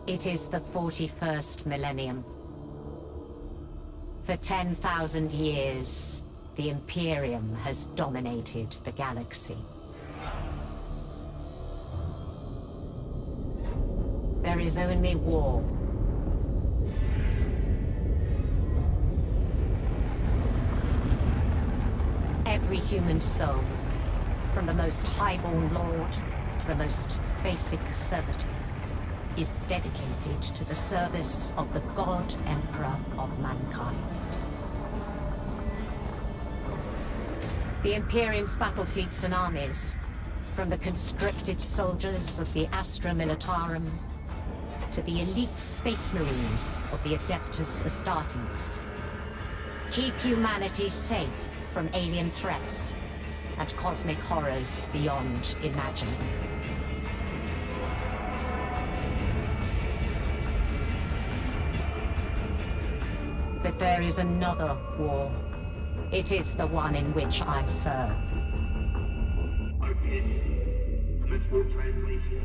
It is the 41st millennium. For 10,000 years, the Imperium has dominated the galaxy. There is only war. Every human soul, from the most highborn lord to the most basic servitor, is dedicated to the service of the God Emperor of mankind. The Imperium's battle fleets and armies, from the conscripted soldiers of the Astra Militarum to the elite space marines of the Adeptus Astartes, keep humanity safe from alien threats and cosmic horrors beyond imagining. But there is another war. It is the one in which I serve. Commence for translation.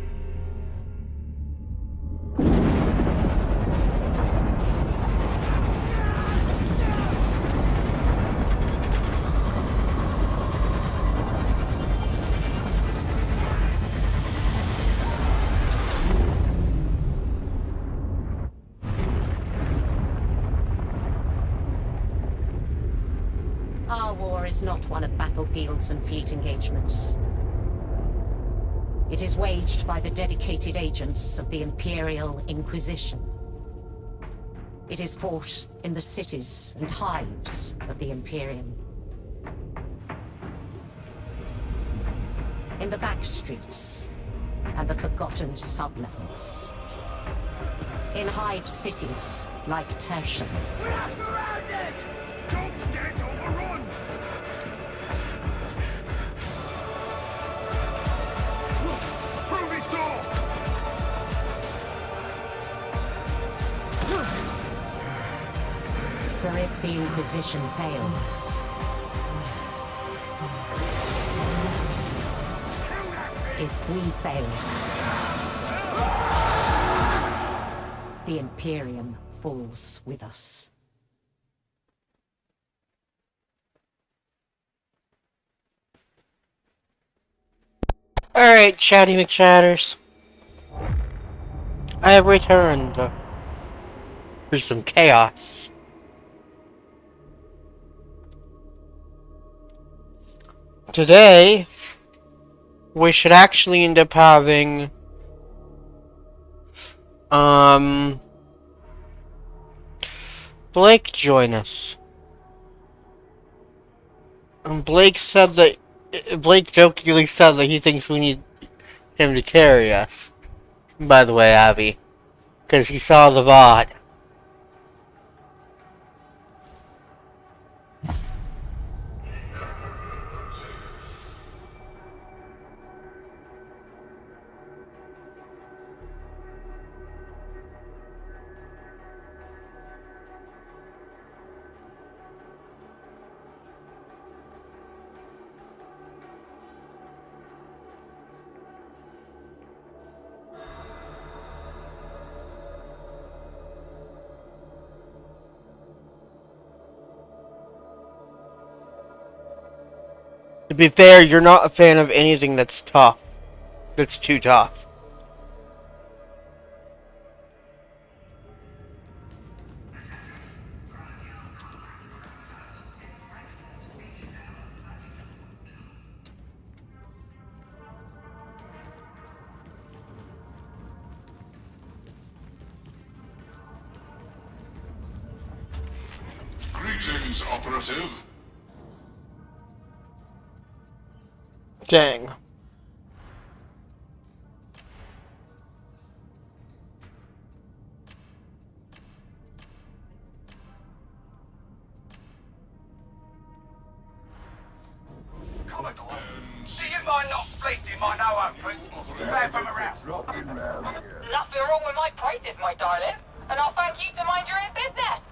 Our war is not one of battlefields and fleet engagements. It is waged by the dedicated agents of the Imperial Inquisition. It is fought in the cities and hives of the Imperium. In the back streets and the forgotten sublevels. In hive cities like Tertium. We are surrounded! Don't get overrun! Through this door! For if the Inquisition fails, if we fail, the Imperium falls with us. Alright, Chatty McChatters. I have returned. Through some chaos. Today, we should actually end up having Blake join us. And Blake jokingly said that he thinks we need him to carry us. By the way, Abby. Because he saw the VOD. To be fair, you're not a fan of anything that's tough. That's too tough. Greetings, operative. Dang. Commodore, do you mind not fleeting my no open? Fair from around. Nothing wrong with my praises, my darling. And I'll thank you to mind your own business.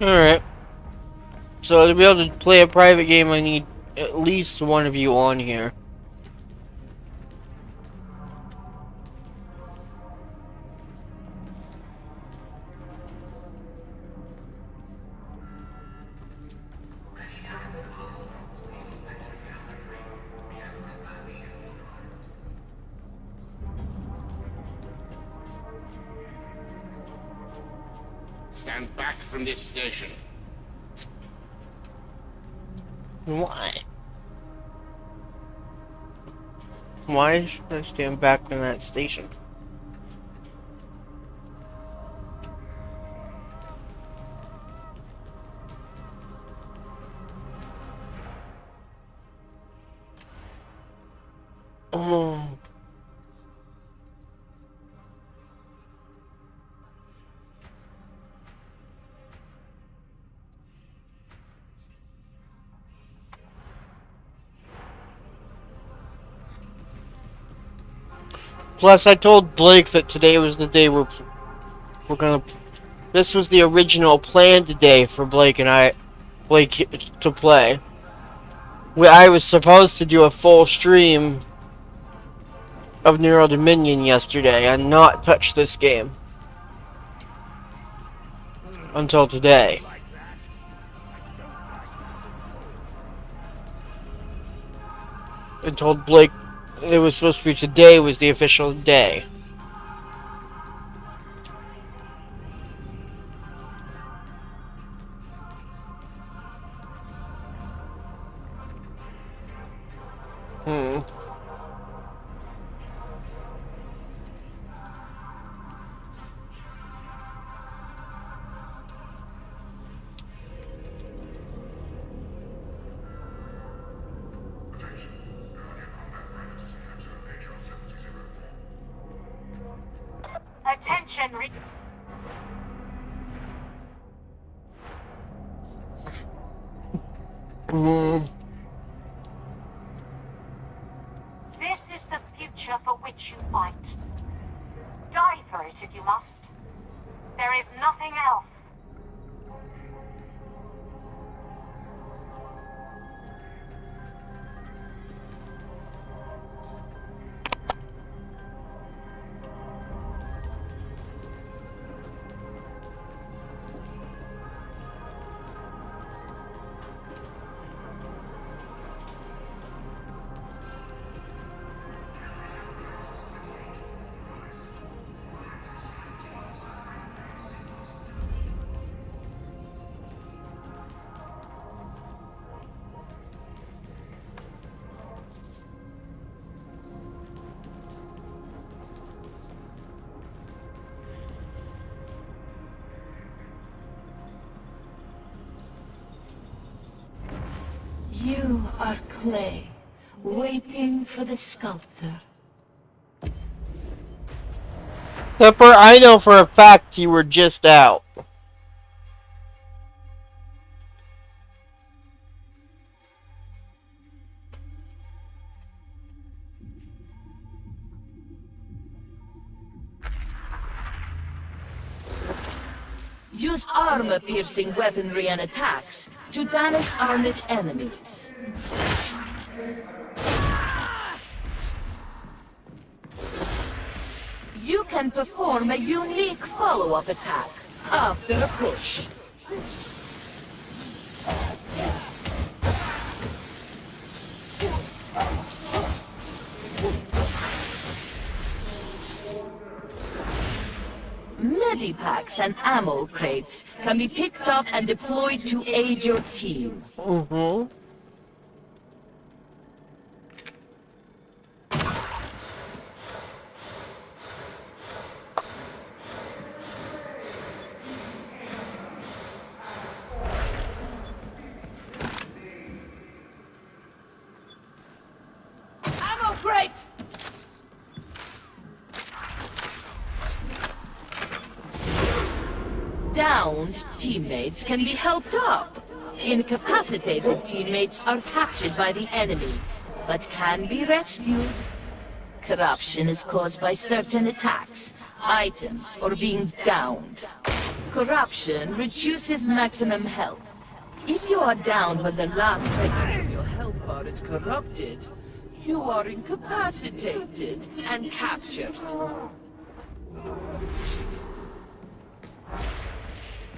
Alright. So to be able to play a private game, I need at least one of you on here. Stand back from this station. Why? Why should I stand back from that station? Oh. Plus, I told Blake that today was the day we're gonna. This was the original plan today for Blake to play. I was supposed to do a full stream of Neural Dominion yesterday and not touch this game until today. I told Blake it was supposed to be today was the official day. Attention, This is the future for which you fight. Die for it if you must. There is nothing else. You are clay, waiting for the sculptor. Pepper, I know for a fact you were just out. Use armor-piercing weaponry and attacks to damage armored enemies. You can perform a unique follow-up attack after a push. Medipacks and ammo crates can be picked up and deployed to aid your team. Ammo crate! Downed teammates can be helped up. Incapacitated teammates are captured by the enemy, but can be rescued. Corruption is caused by certain attacks, items, or being downed. Corruption reduces maximum health. If you are down when the last fragment of your health bar is corrupted, you are incapacitated and captured.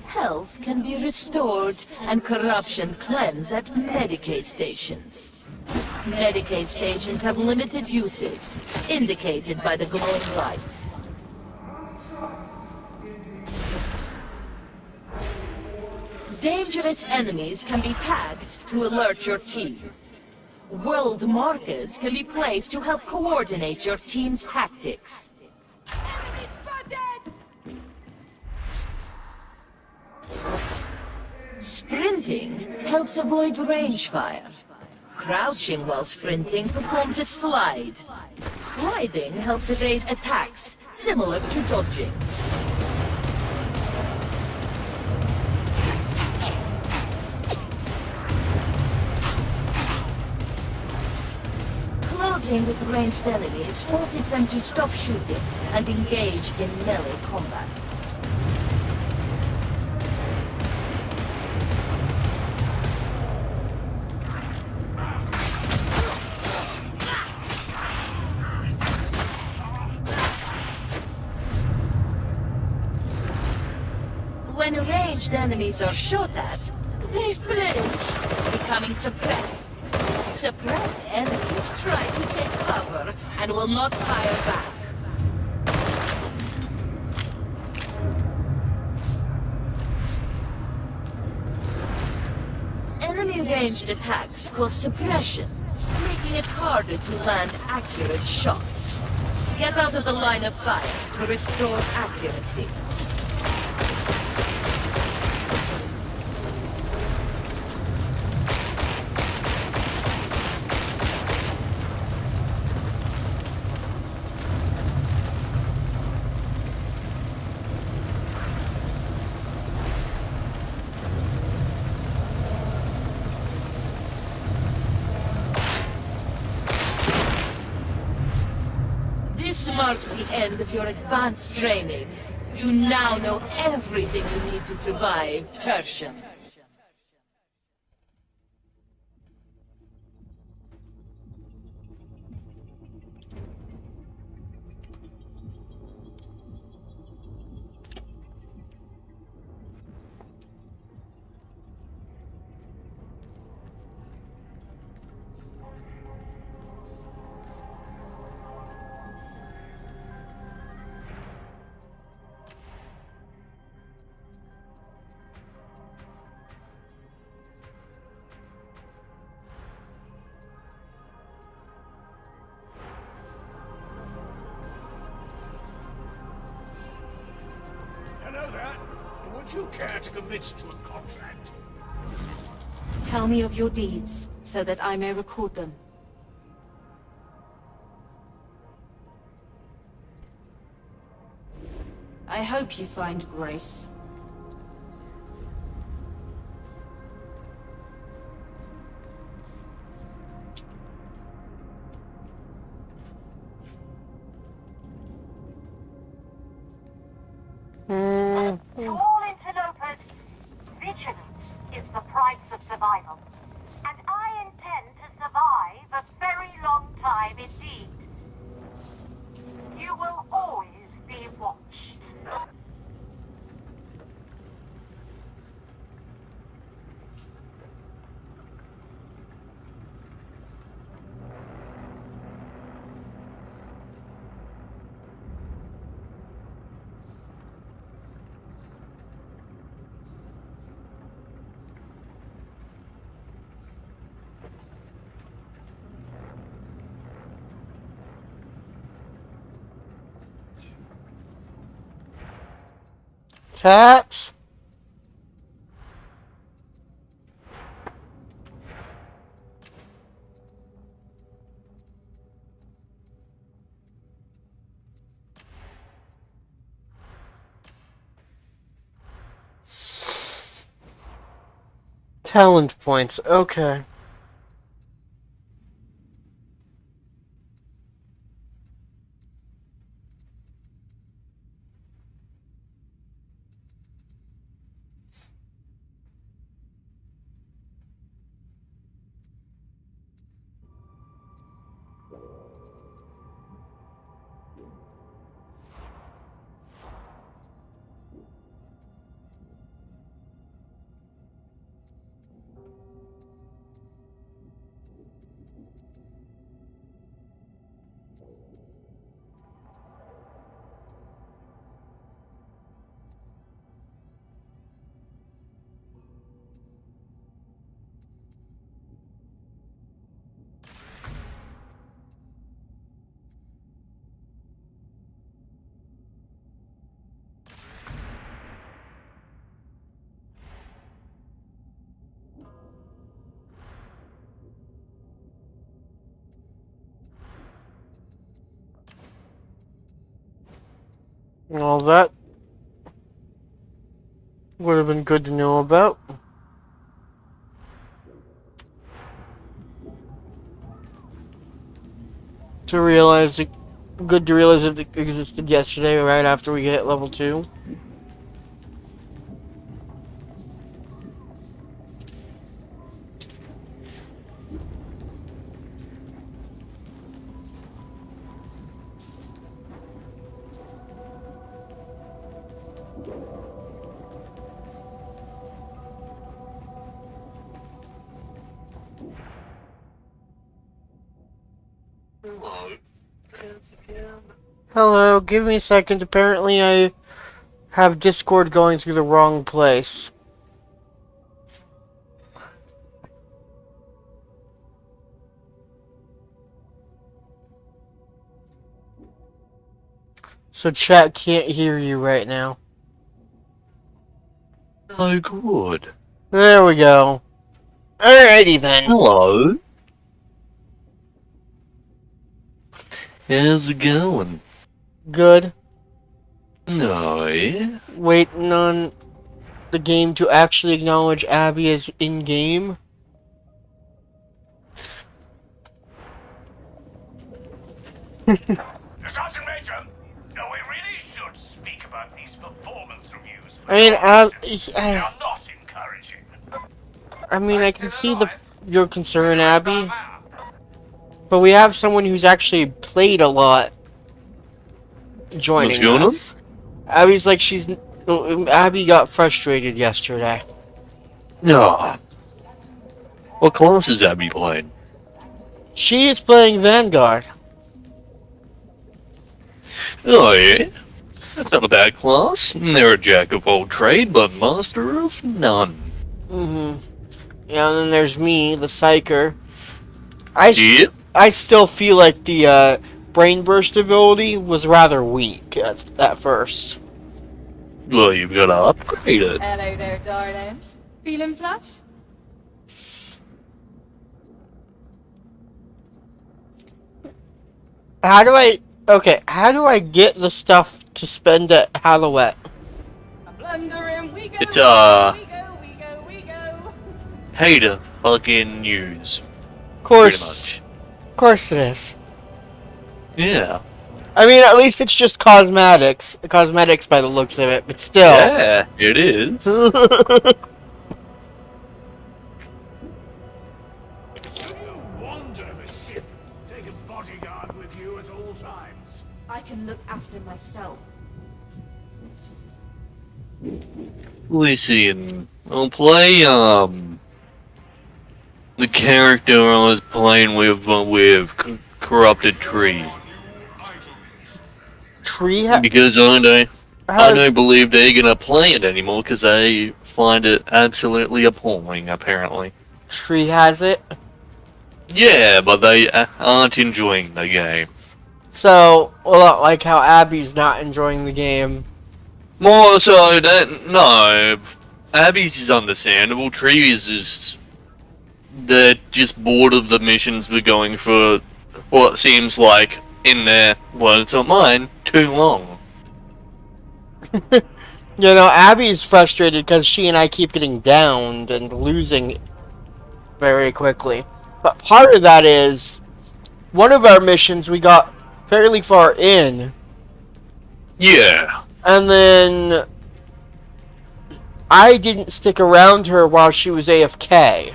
Health can be restored and corruption cleansed at Medicaid stations. Medicaid stations have limited uses, indicated by the glowing lights. Dangerous enemies can be tagged to alert your team. World markers can be placed to help coordinate your team's tactics. Enemy spotted! Sprinting helps avoid range fire. Crouching while sprinting performs a slide. Sliding helps evade attacks, similar to dodging. Closing with ranged enemies forces them to stop shooting and engage in melee combat. When ranged enemies are shot at, they flinch, becoming suppressed. Suppressed enemies try to take cover and will not fire back. Enemy ranged attacks cause suppression, making it harder to land accurate shots. Get out of the line of fire to restore accuracy. This marks the end of your advanced training. You now know everything you need to survive Tertium. You know that? Would you care to commit to a contract? Tell me of your deeds, so that I may record them. I hope you find grace. To all interlopers, vigilance is the price of survival. And I intend to survive a very long time indeed. You will always be watched. Cats? Talent points, okay. Well, that would have been good to know about. Good to realize it existed yesterday, right after we hit level 2. Hello, give me a second. Apparently I have Discord going through the wrong place. So chat can't hear you right now. Oh, good. There we go. Alrighty then. Hello. How's it going? Good. No, yeah? Waiting on the game to actually acknowledge Abby as in-game. Sergeant Major, no, we really should speak about these performance reviews. I mean, They are not encouraging. I can see your concern, Abby. But we have someone who's actually played a lot joining What's going us. Abby's like Abby got frustrated yesterday. No. What class is Abby playing? She is playing Vanguard. Oh, yeah? That's not a bad class. They're a jack of all trade, but master of none. Mm-hmm. Yeah, and then there's me, the Psyker. Yeah? I still feel like the Brain Burst ability was rather weak at first. Well, you've got to upgrade it. Hello there, darling. Feeling flush? How do I get the stuff to spend at Halloween? Blundering, we go, It's, we go. Hey to fucking use. Of course it is. Yeah. I mean, at least it's just cosmetics by the looks of it, but still. Yeah, it is. Should you wander the ship, take a bodyguard with you at all times. I can look after myself. Listen, I'll play, the character I was playing with Corrupted Tree. Because I don't believe they're gonna play it anymore because they find it absolutely appalling, apparently. Tree has it? Yeah, but they aren't enjoying the game. So, a lot like how Abby's not enjoying the game. More so that, no, Abby's is understandable. Tree is just, they're just bored of the missions we're going for what seems like, in their words or mine, too long. Abby's frustrated because she and I keep getting downed and losing very quickly. But part of that is, one of our missions we got fairly far in. Yeah. And then I didn't stick around her while she was AFK.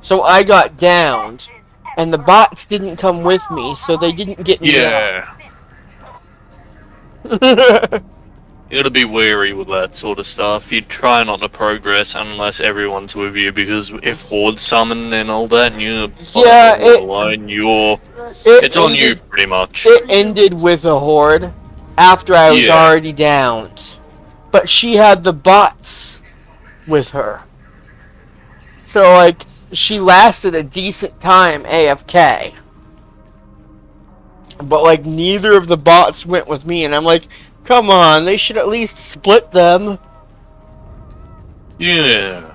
So I got downed. And the bots didn't come with me, so they didn't get me Yeah. out. You gotta be wary with that sort of stuff. You try not to progress unless everyone's with you, because if hordes summon and all that, and you're alone, it's on you pretty much. It ended with a horde after I was already downed. But she had the bots with her. So, she lasted a decent time AFK. But, neither of the bots went with me, and I'm like, come on, they should at least split them. Yeah.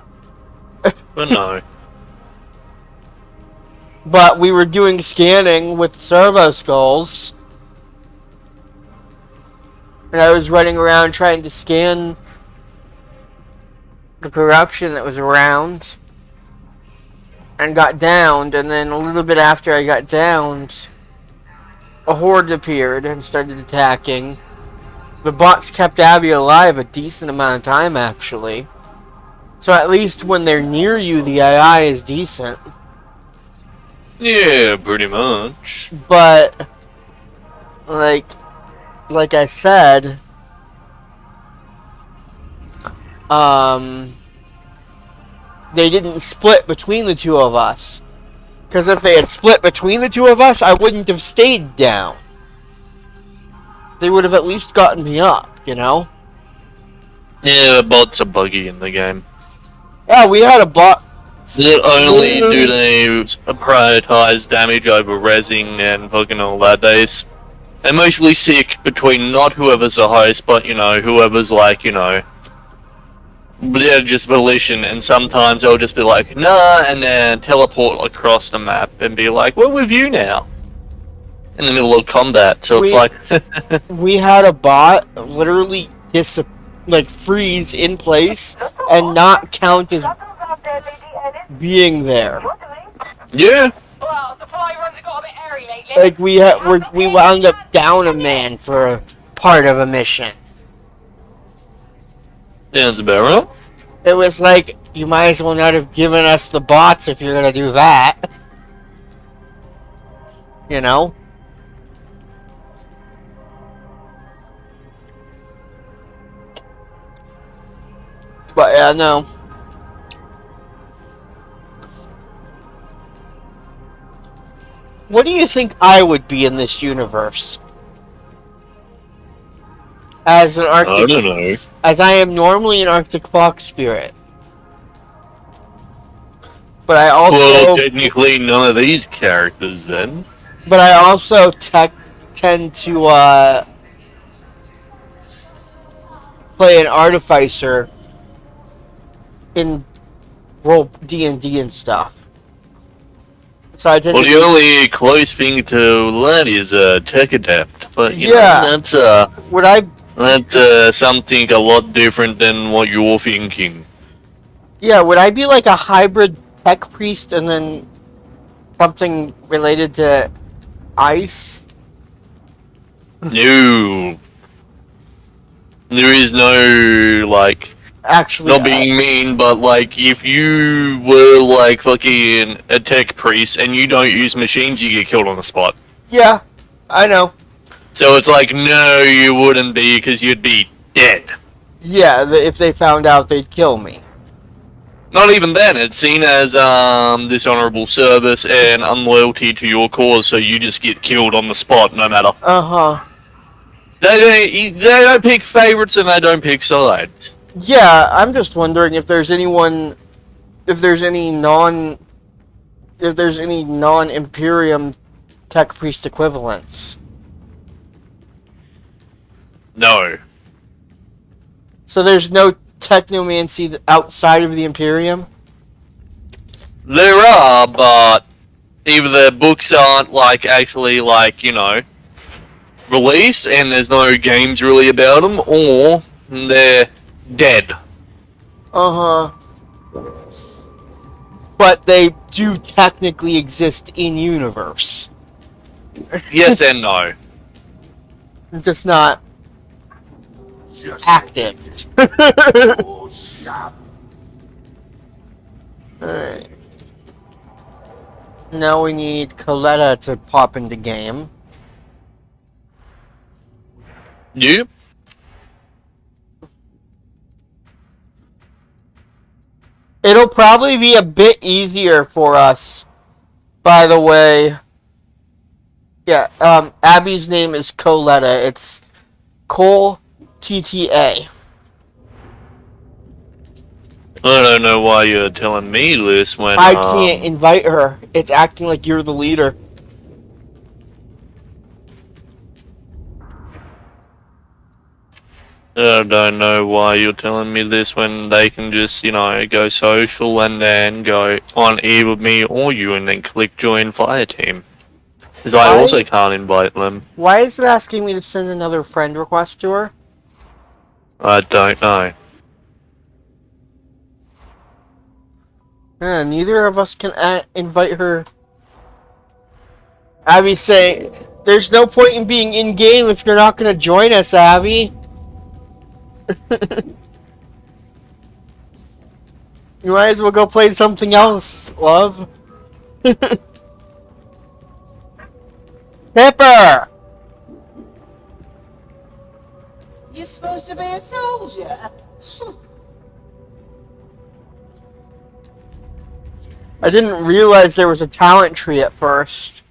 But no. But we were doing scanning with servo skulls. And I was running around trying to scan the corruption that was around. And got downed, and then a little bit after I got downed, a horde appeared and started attacking. The bots kept Abby alive a decent amount of time, actually. So at least when they're near you, the AI is decent. Yeah, pretty much. But, like I said, they didn't split between the two of us. Because if they had split between the two of us, I wouldn't have stayed down. They would have at least gotten me up, you know? Yeah, bots are buggy in the game. Yeah, we had a bot. Not only do they prioritize damage over rezzing and fucking all that, they mostly sick between not whoever's the host, but, you know, whoever's like, you know, they're just volition, and sometimes they'll just be like, nah, and then teleport across the map and be like, we're with you now. In the middle of combat, so it's like... We had a bot literally freeze in place and not count as being there. Yeah. Well, the fly runs have got a bit airy lately. Like, we wound up down a man for a part of a mission. Sounds about right. It was like, you might as well not have given us the bots if you're gonna do that. You know? But yeah, no. What do you think I would be in this universe? As an Arctic... I don't know. As I am normally an Arctic Fox Spirit. But I also... Well, technically none of these characters then. But I also tend to, play an Artificer in role D&D and stuff. So I tend Well, to... the only close thing to that is a Tech Adept, but you Yeah. know, Would I... that's something a lot different than what you're thinking. Yeah, would I be like a hybrid tech priest and then something related to ice? No. There is no, like... Actually... Not being mean, but like, if you were like fucking a tech priest and you don't use machines, you get killed on the spot. Yeah, I know. So it's like, no, you wouldn't be, because you'd be dead. Yeah, if they found out, they'd kill me. Not even then, it's seen as dishonorable service and unloyalty to your cause, so you just get killed on the spot, no matter. Uh-huh. They don't pick favorites and they don't pick sides. Yeah, I'm just wondering if there's anyone... If there's any non-Imperium tech priest equivalents. No. So there's no technomancy outside of the Imperium? There are, but either their books aren't, like, actually, like, you know, released, and there's no games really about them, or they're dead. Uh-huh. But they do technically exist in universe. Yes and no. Just not active. Stop. Alright. Now we need Coletta to pop into game. You? It'll probably be a bit easier for us, by the way. Yeah, Abby's name is Coletta. It's Cole TTA. I don't know why you're telling me this when, I can't invite her. It's acting like you're the leader. I don't know why you're telling me this when they can just, you know, go social and then go on either me or you and then click join Fireteam. Because I Why? also can't invite them. Why is it asking me to send another friend request to her? I don't know. Yeah, neither of us can invite her. Abby's saying, there's no point in being in-game if you're not going to join us, Abby. You might as well go play something else, love. Pepper! You're supposed to be a soldier. I didn't realize there was a talent tree at first.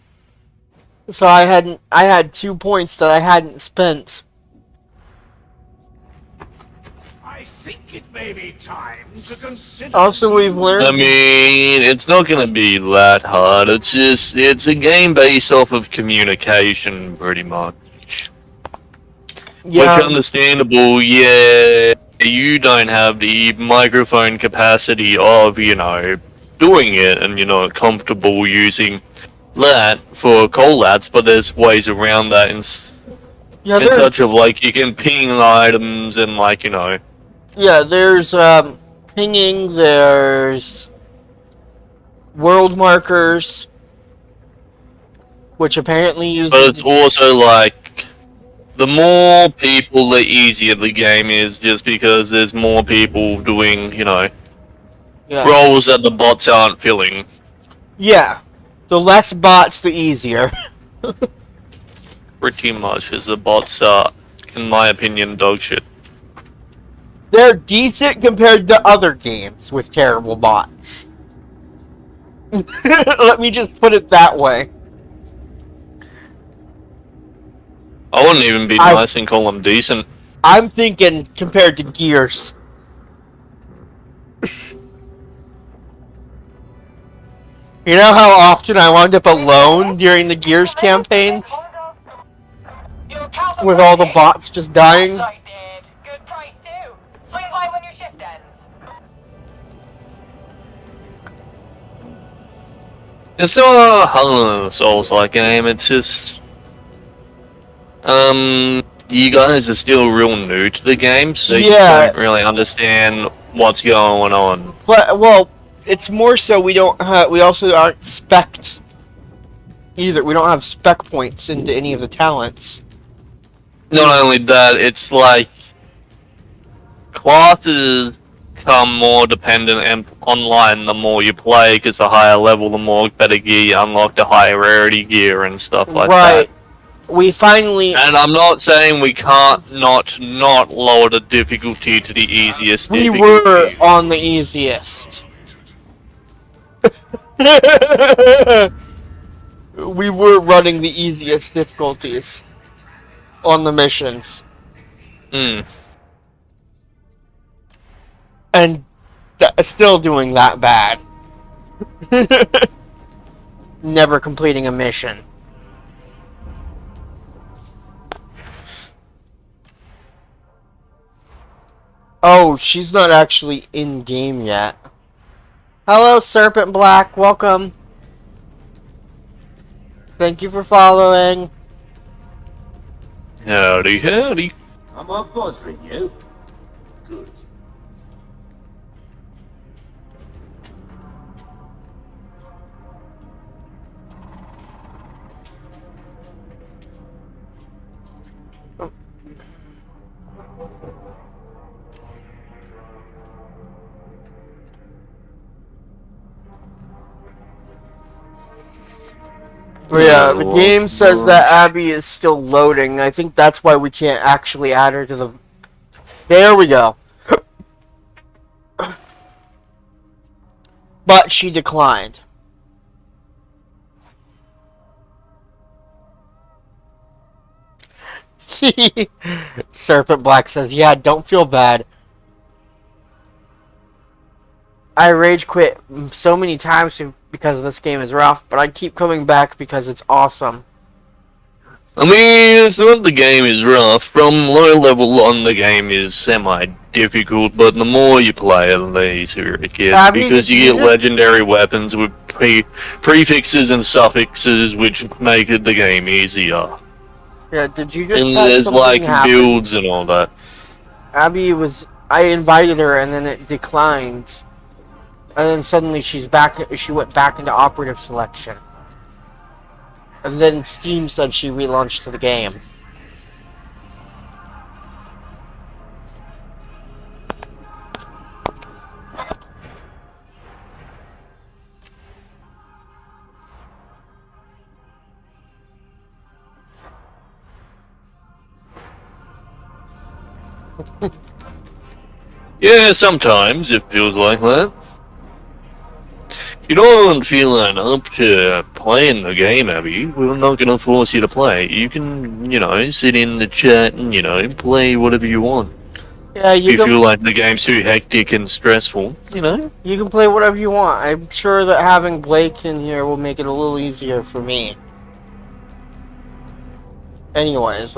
So I had 2 points that I hadn't spent. I think it may be time to consider. Also, we've learned. I mean, it's not gonna be that hard. It's a game based off of communication, pretty much. Yeah. Which understandable, yeah, you don't have the microphone capacity of, doing it, and you're not comfortable using that for collabs, but there's ways around that in such of, like, you can ping items and, like, Yeah, there's pinging, there's world markers, which apparently use. But it's also like, the more people, the easier the game is, just because there's more people doing, Yeah. roles that the bots aren't filling. Yeah. The less bots, the easier. Pretty much, as the bots are, in my opinion, dog shit. They're decent compared to other games with terrible bots. Let me just put it that way. I wouldn't even be nice and call them decent. I'm thinking compared to Gears. You know how often I wound up alone during the Gears campaigns? With all the bots just dying? Good price too. Swing by when your shift ends. It's not a Souls-like game, it's just... you guys are still real new to the game, so you don't really understand what's going on. But, well, it's more so we also aren't spec'd either. We don't have spec points into any of the talents. Not only that, it's like... classes become more dependent and online the more you play, because the higher level, the more better gear you unlock, the higher rarity gear and stuff like that. We finally... And I'm not saying we can't not lower the difficulty to the easiest We difficulty. were on the easiest. We were running the easiest difficulties on the missions. And still doing that bad. Never completing a mission. Oh, she's not actually in game yet. Hello, Serpent Black. Welcome. Thank you for following. Howdy, howdy. Am I bothering you? Good. But yeah, the game says that Abby is still loading. I think that's why we can't actually add her to the... There we go. But she declined. Serpent Black says, yeah, don't feel bad. I rage quit so many times because this game is rough, but I keep coming back because it's awesome. I mean, it's not the game is rough. From low level on, the game is semi-difficult, but the more you play it, the easier it gets. Because you get legendary weapons with prefixes and suffixes, which make the game easier. Yeah, did you just And have there's something like happen? builds and all that. Abby was. I invited her and then it declined. And then suddenly she's back. She went back into operative selection. And then Steam said she relaunched the game. Yeah, sometimes it feels like that. If you don't feel up to playing the game, Abby, we're not going to force you to play. You can, sit in the chat and, play whatever you want. Yeah, if you feel like the game's too hectic and stressful, You can play whatever you want. I'm sure that having Blake in here will make it a little easier for me. Anyways,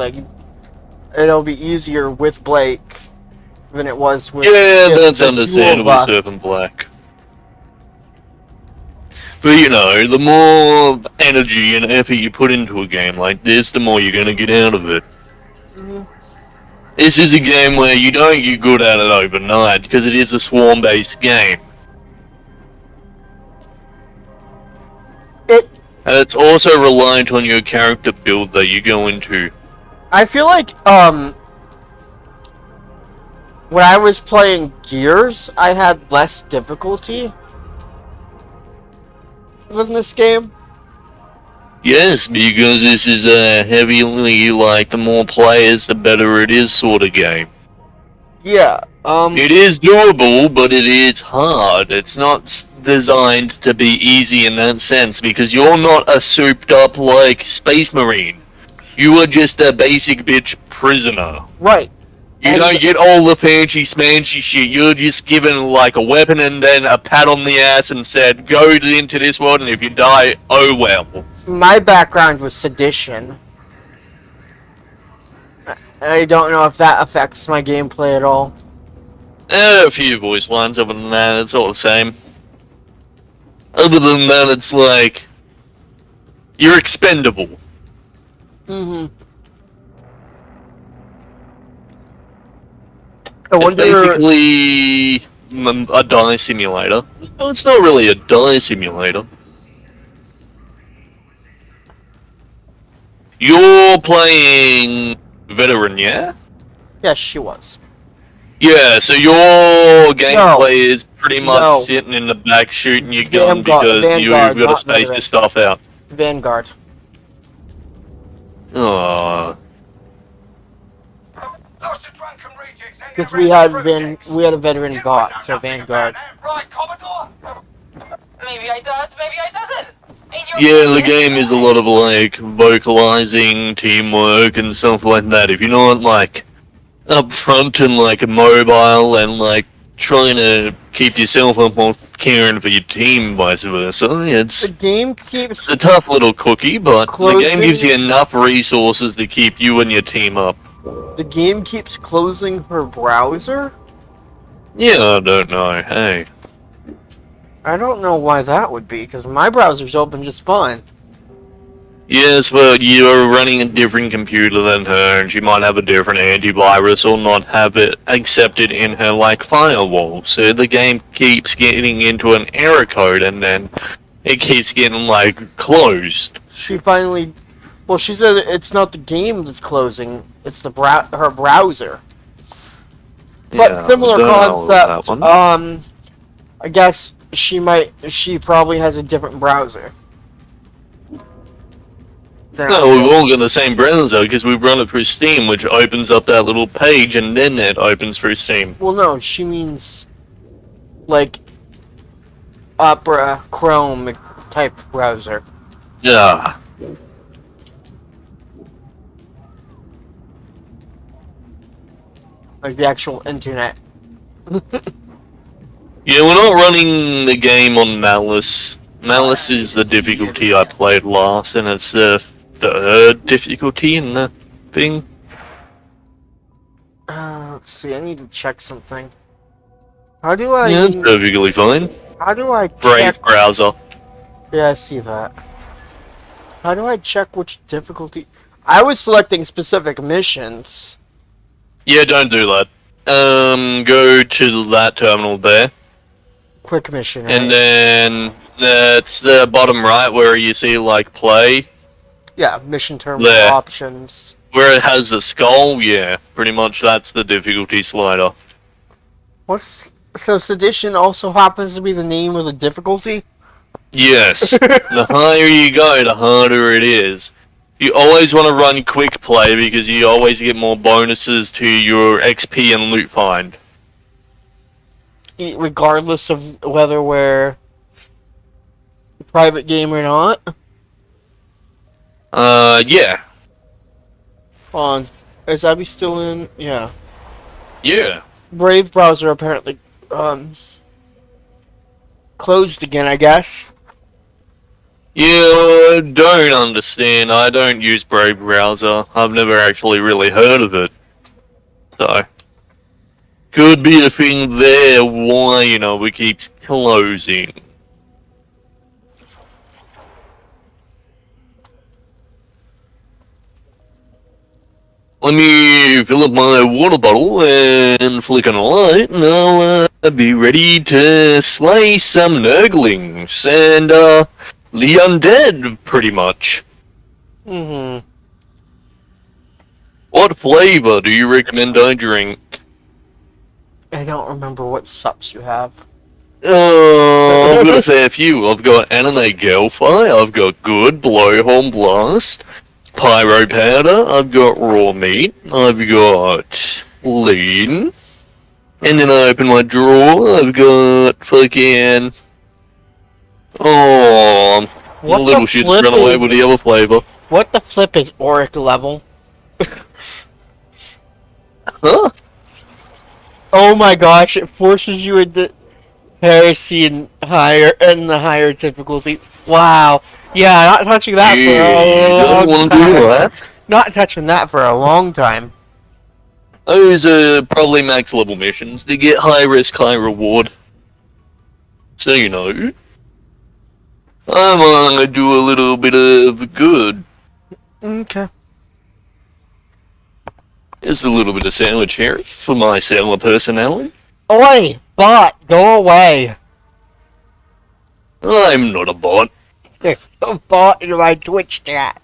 it'll be easier with Blake than it was with... Yeah, that's understandable, Serpent Black. But the more energy and effort you put into a game like this, the more you're going to get out of it. Mm-hmm. This is a game where you don't get good at it overnight, because it is a swarm-based game. And it's also reliant on your character build that you go into. I feel like, when I was playing Gears, I had less difficulty than this game. Yes, because this is a heavily, the more players, the better it is sort of game. Yeah, It is doable, but it is hard. It's not designed to be easy in that sense, because you're not a souped-up, Space Marine. You are just a basic bitch prisoner. Right. You don't get all the fancy smancy shit. You're just given a weapon and then a pat on the ass and said, go into this world, and if you die, oh well. My background was sedition. I don't know if that affects my gameplay at all. A few voice lines, other than that, it's all the same. Other than that, it's you're expendable. Mm-hmm. It's basically a die simulator. No, it's not really a die simulator. You're playing veteran, yeah? Yes, she was. Yeah, so your gameplay is pretty much sitting in the back shooting your gun because you've got to space your stuff out. Vanguard. Aww. Because we had a veteran bot, so Vanguard. Right, Commodore? Maybe I does, maybe I doesn't. Yeah, the game is a lot of vocalizing, teamwork, and stuff like that. If you're not up front and mobile and trying to keep yourself up while caring for your team, vice versa, it's the game keeps a tough little cookie, but the game gives you enough resources to keep you and your team up. The game keeps closing her browser? Yeah, I don't know. Hey. I don't know why that would be, because my browser's open just fine. Yes, but you're running a different computer than her, and she might have a different antivirus or not have it accepted in her, firewall. So the game keeps getting into an error code, and then it keeps getting, closed. She finally... Well, she said it's not the game that's closing, it's the her browser. But Yeah, similar don't know that concept, one. I guess she probably has a different browser. No, we've all got the same browser because we run it through Steam, which opens up that little page and then it opens through Steam. Well, no, she means Opera, Chrome type browser. Yeah. Like the actual internet. Yeah, we're not running the game on Malice. Malice is the difficulty I played last, and it's the third difficulty in the thing. Let's see, I need to check something. How do I... Yeah, it's perfectly fine. How do I Brave check... browser. Yeah, I see that. How do I check which difficulty... I was selecting specific missions. Yeah, don't do that. go to that terminal there, Quick mission, right? and then that's the bottom right where you see like play, Yeah, mission terminal There. options. where it has the skull. Yeah, pretty much that's the difficulty slider. So sedition also happens to be the name of the difficulty? Yes, the higher you go, the harder it is. You always want to run quick play because you always get more bonuses to your XP and loot find. Regardless of whether we're a private game or not? Yeah. On is Abby still in? Yeah. Yeah. Brave browser apparently closed again, I guess. Yeah, don't understand. I don't use Brave browser. I've never actually really heard of it. So, could be a thing there why, we keep closing. Let me fill up my water bottle and flick on a light, and I'll be ready to slay some nurglings and the undead, pretty much. Mm-hmm. What flavor do you recommend I drink? I don't remember what subs you have. I've got a fair few. I've got Anime Gelfi, I've got Good, Blowhorn Blast, Pyro Powder, I've got Raw Meat, I've got Lean, and then I open my drawer, I've got fucking... Oh, What little the shit's flip run away is- with the other flavor. What the flip is Auric level? Huh? Oh my gosh, it forces you into heresy and the higher difficulty. Wow. Yeah, not touching that for a don't long want to do time. that. Not touching that for a long time. Those are probably max level missions. They get high risk, high reward. So you know. I'm gonna do a little bit of good. Okay. Just a little bit of sandwich here for my sailor personality. Oi, bot, go away. I'm not a bot. You're a bot in my Twitch chat.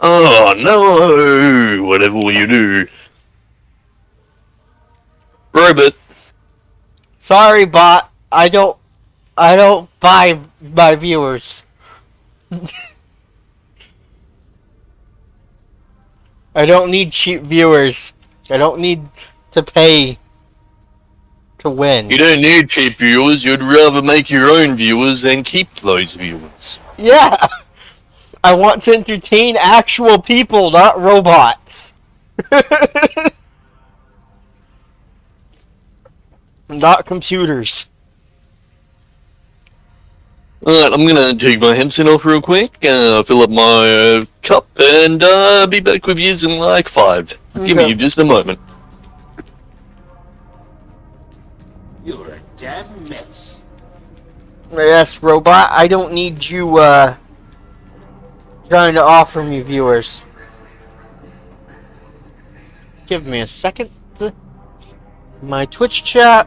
Oh no! Whatever will you do? Robot. Sorry, bot. I don't buy my viewers. I don't need cheap viewers. I don't need to pay to win. You don't need cheap viewers. You'd rather make your own viewers and keep those viewers. Yeah! I want to entertain actual people, not robots. Not computers. Alright, I'm gonna take my headset off real quick, fill up my cup, and be back with you in like 5. Give Okay. me just a moment. You're a damn mess. Yes, robot, I don't need you, trying to offer me viewers. Give me a second. My Twitch chat.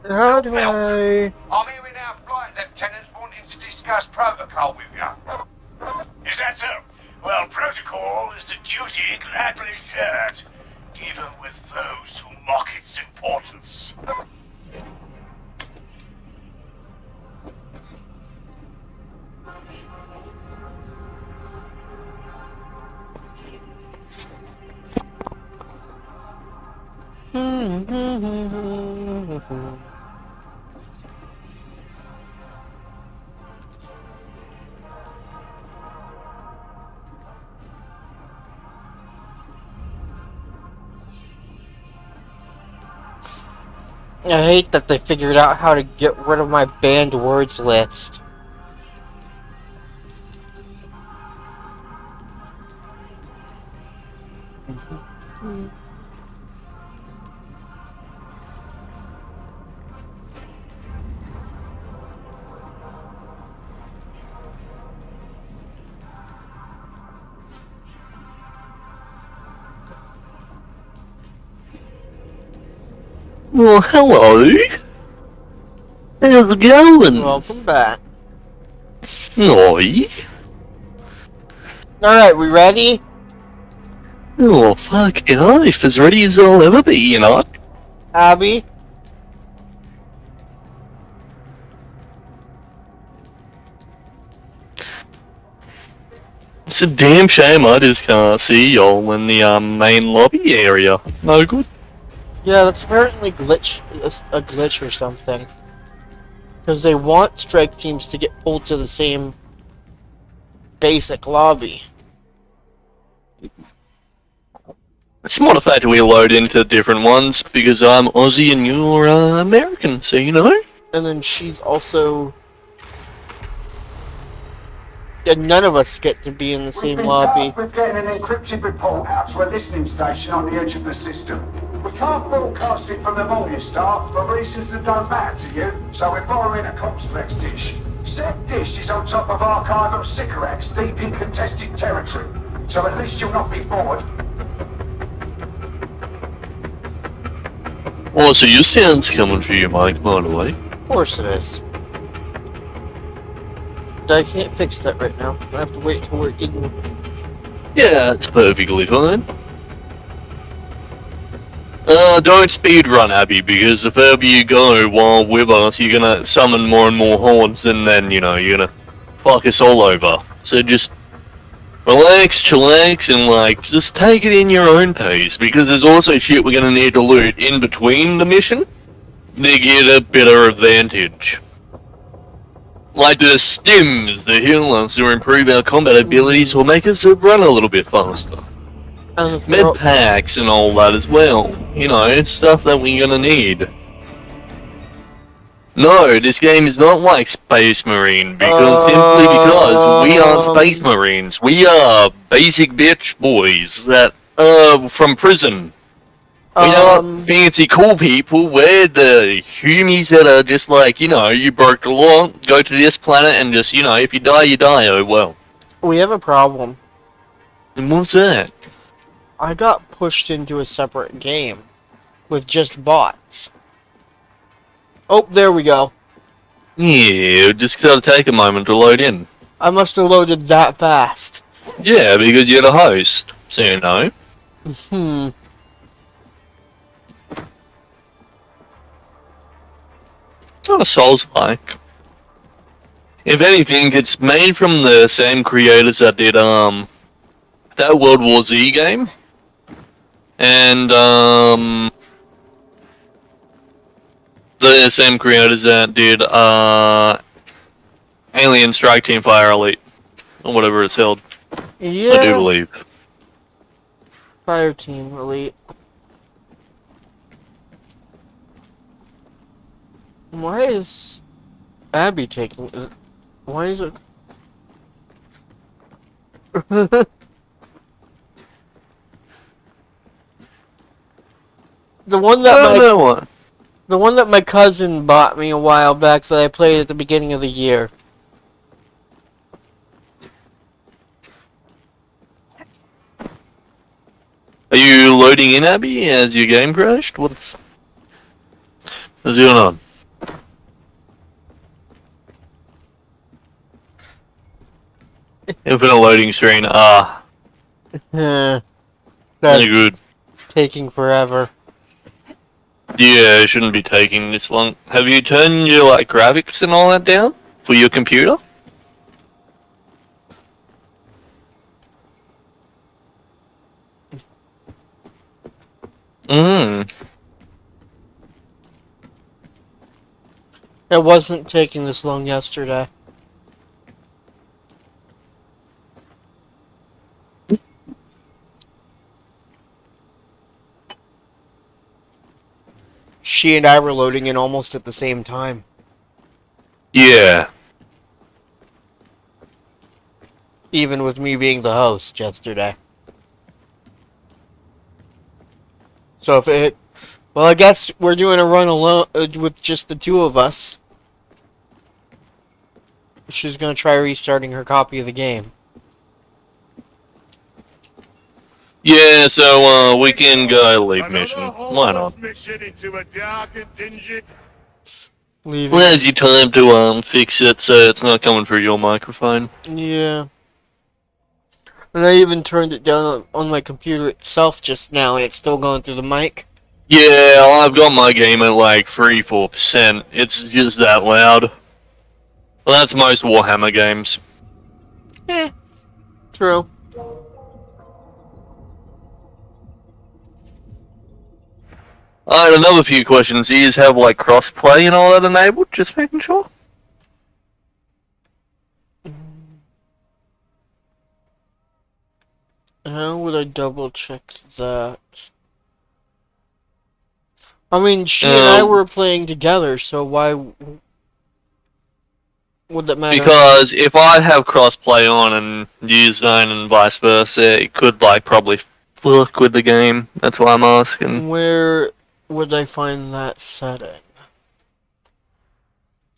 How do I... I'm hearing our flight lieutenants wanting to discuss protocol with you. Is that so? Well, protocol is the duty gladly shared, even with those who mock its importance. I hate that they figured out how to get rid of my banned words list. Well, hello. How's it going? Welcome back. Oi. Alright, we ready? Oh, fucking oath, as ready as I'll ever be, you know? Abby? It's a damn shame I just can't see y'all in the main lobby area. No good. Yeah, that's apparently a glitch or something. Because they want strike teams to get pulled to the same basic lobby. It's more the fact that we load into different ones because I'm Aussie and you're American, so you know. And then she's also... And none of us get to be in the same lobby. We're getting an encrypted report out to a listening station on the edge of the system. We can't broadcast it from the Morningstar, but reasons that don't matter to you, so we're borrowing a complex dish. Said dish is on top of archive of Sycorax deep in contested territory, so at least you'll not be bored. Oh, so your sound's coming for you, Mike, by the way. Of course it is. I can't fix that right now. I have to wait till we're in. Yeah, it's perfectly fine. Don't speedrun, Abby, because if ever you go while with us, you're gonna summon more and more hordes, and then, you know, you're gonna fuck us all over. So just relax, chillax, and, like, just take it in your own pace, because there's also shit we're gonna need to loot in between the mission to get a better advantage. Like the stims, the healers, to improve our combat abilities will make us run a little bit faster. Med packs and all that as well. You know, it's stuff that we're gonna need. No, this game is not like Space Marine, simply because we aren't Space Marines. We are basic bitch boys that from prison. We aren't fancy cool people. We're the humies that are just like, you know, you broke the law, go to this planet and just, you know, if you die, you die, oh well. We have a problem. And what's that? I got pushed into a separate game with just bots. Oh, there we go. Yeah, just gotta take a moment to load in. I must have loaded that fast. Yeah, because you're the host, so you know. Not a Souls-like. If anything, it's made from the same creators that did, that World War Z game. And, the same creators that did, Alien Strike Team Fire Elite. Or whatever it's held. Yeah. I do believe. Fire Team Elite. Why is Abby taking... Why is it... The one that my cousin bought me a while back that I played at the beginning of the year. Are you loading in, Abby, as your game crashed? What's going on? Infinite loading screen, That's good. taking forever. Yeah, it shouldn't be taking this long. Have you turned your, like, graphics and all that down for your computer? It wasn't taking this long yesterday. She and I were loading in almost at the same time. Yeah. Even with me being the host yesterday. So if it... Well, I guess we're doing a run alone with just the two of us. She's gonna try restarting her copy of the game. Yeah, so we can go leave mission. Why not? Mission into a dark and dingy. Leaving. There's your time to fix it so it's not coming through your microphone. Yeah. And I even turned it down on my computer itself just now, and it's still going through the mic. Yeah, I've got my game at like 3-4%. It's just that loud. Well, that's most Warhammer games. True. Alright, another few questions. Do you have like cross-play and all that enabled? Just making sure. How would I double check that? I mean, she and I were playing together, so why would that matter? Because if I have crossplay on and you don't and vice versa, it could like probably fuck with the game. That's why I'm asking. Where would I find that setting?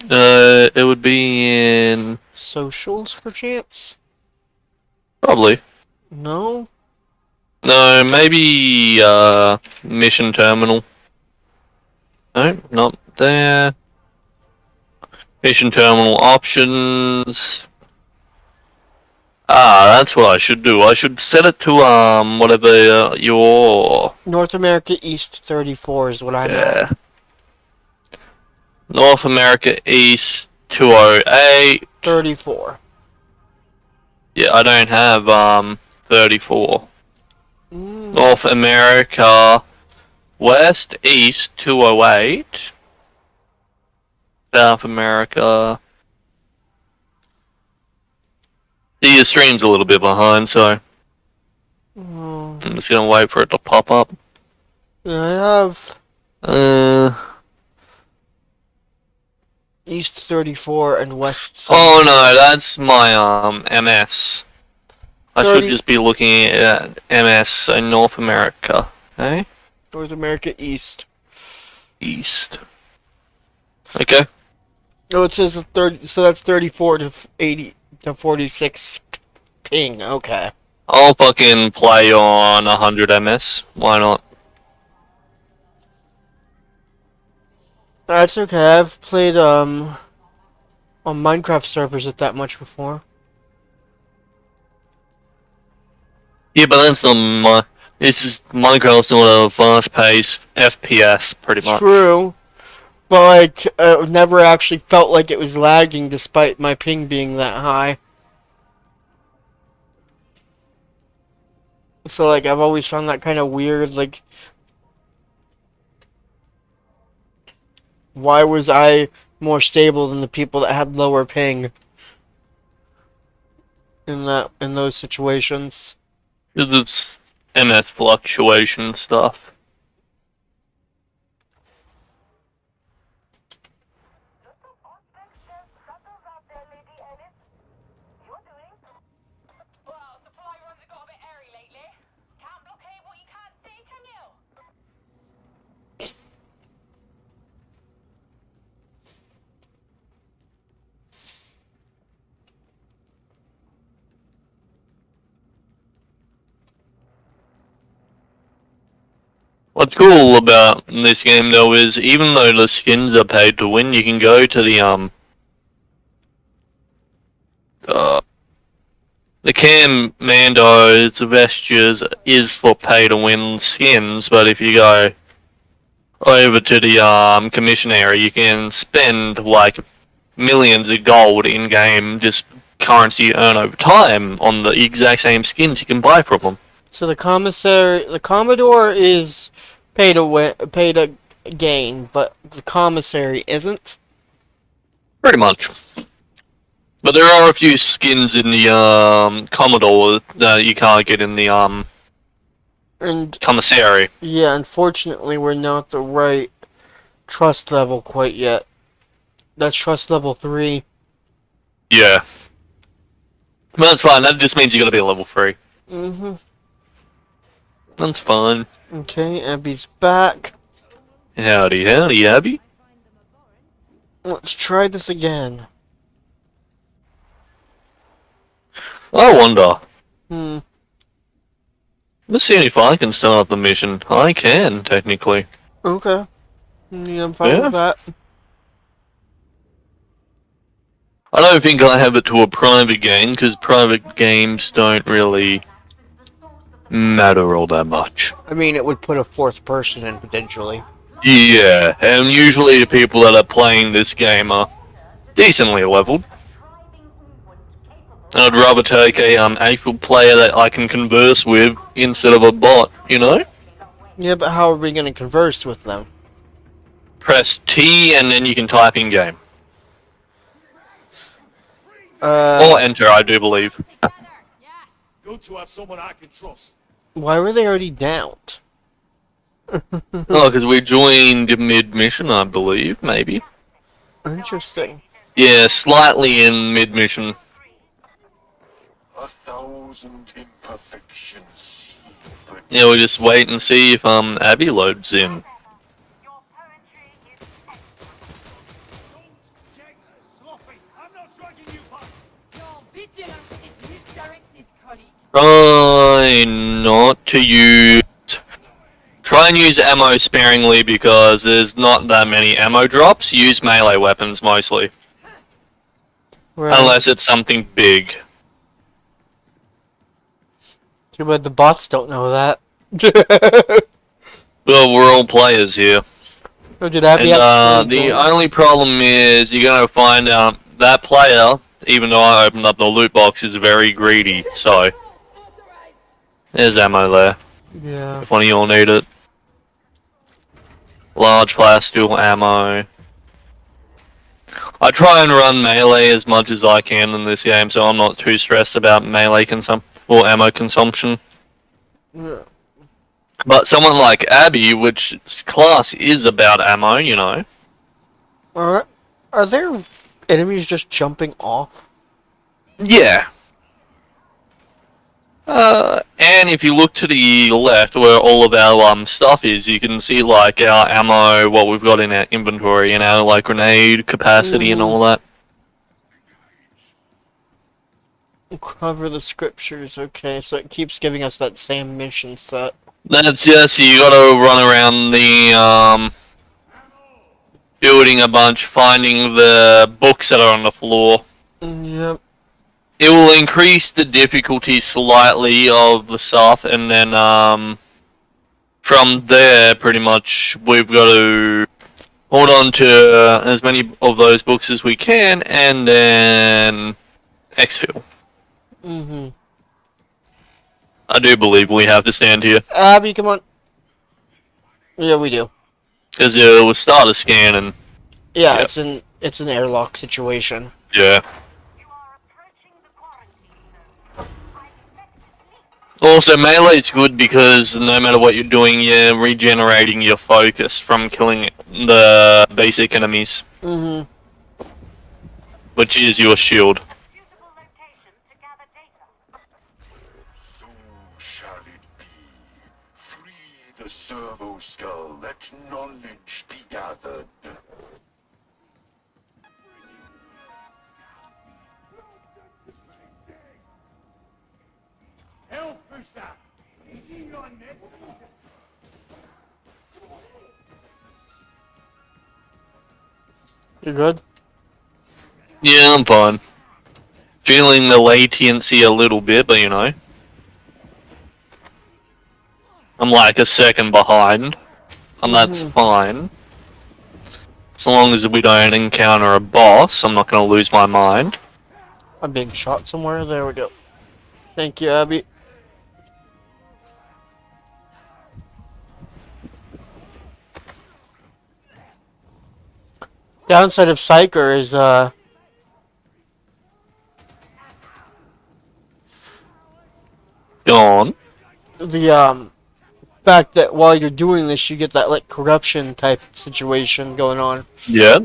It would be in... Socials, perchance? Probably. No? No, maybe, mission terminal. No, not there. Mission terminal options. Ah, that's what I should do. I should set it to, whatever, your... North America East 34 is what I'm at. North America East 208. 34. Yeah, I don't have, 34. North America West East 208. South America. The stream's a little bit behind, so I'm just gonna wait for it to pop up. Yeah, I have East 34 and West 7. Oh no, that's my MS. I should just be looking at MS in North America. Okay? North America East. East. Okay. Oh, it says 30, so that's 34 to 80 to 46 ping. Okay. I'll fucking play on 100 MS. Why not? That's okay. I've played on Minecraft servers at that much before. Yeah, but that's not this is Minecraft's not a fast-paced FPS, pretty much. True. But like, it never actually felt like it was lagging despite my ping being that high. So like, I've always found that kind of weird, like, why was I more stable than the people that had lower ping in those situations? Because it's MS fluctuation stuff. Well, supply runs have got a bit airy lately. Can't blockade what you can't see, can you? What's cool about this game though is even though the skins are paid to win, you can go to the Commandos, the Vestures is for pay to win skins, but if you go over to the commission area, you can spend like millions of gold in game, just currency you earn over time on the exact same skins you can buy from them. So the Commodore is pay to gain, but the commissary isn't. Pretty much. But there are a few skins in the Commodore that you can't get in the And commissary. yeah, unfortunately, we're not the right trust level quite yet. That's trust level 3. Yeah. But that's fine. That just means you gotta be a level 3. Mm-hmm. That's fine. Okay, Abby's back. Howdy, howdy, Abby. Let's try this again. I wonder. Let's see if I can start up the mission. I can, technically. Okay. Yeah, I'm fine with that. I don't think I have it to a private game, because private games don't really matter all that much. I mean, it would put a fourth person in, potentially. Yeah, and usually the people that are playing this game are decently leveled. I'd rather take a actual player that I can converse with instead of a bot, you know? Yeah, but how are we going to converse with them? Press T and then you can type in game. Or enter, I do believe. Good to have someone I can trust. Why were they already downed? Oh, because we joined mid-mission, I believe, maybe. Interesting. Yeah, slightly in mid-mission. 1,000 imperfections. Yeah, we'll just wait and see if Abby loads in. Your poetry is Try not to use... Try and use ammo sparingly because there's not that many ammo drops. Use melee weapons mostly. Right. Unless it's something big. Too bad the bots don't know that. Well, we're all players here. Oh, did Abby And the only problem is you're going to find out that player, even though I opened up the loot box, is very greedy. So, there's ammo there. Yeah. If one of you all need it. Large blast, dual ammo. I try and run melee as much as I can in this game, so I'm not too stressed about melee or ammo consumption. Yeah. But someone like Abby, which class is about ammo, you know. Are there enemies just jumping off? Yeah. And if you look to the left where all of our stuff is, you can see like our ammo, what we've got in our inventory, and our like grenade capacity and all that. Cover the scriptures, okay, so it keeps giving us that same mission set. That's so you gotta run around the building a bunch, finding the books that are on the floor. Yep. It will increase the difficulty slightly of the stuff, and then from there, pretty much, we've got to hold on to as many of those books as we can, and then exfil. Mm-hmm. I do believe we have to stand here. Abby, come on. Yeah, we do. Because it will start a scan, and... Yeah, yeah. It's an airlock situation. Yeah. Also, melee's good because no matter what you're doing, you're regenerating your focus from killing the basic enemies. Mm-hmm. Which is your shield. So shall it be. Free the servo skull, let knowledge be gathered. You good? Yeah, I'm fine. Feeling the latency a little bit, but you know. I'm like a second behind. And that's fine. As long as we don't encounter a boss, I'm not going to lose my mind. I'm being shot somewhere. There we go. Thank you, Abby. Downside of Psyker is, Go on. The, fact that while you're doing this, you get that, like, corruption type situation going on. Yeah.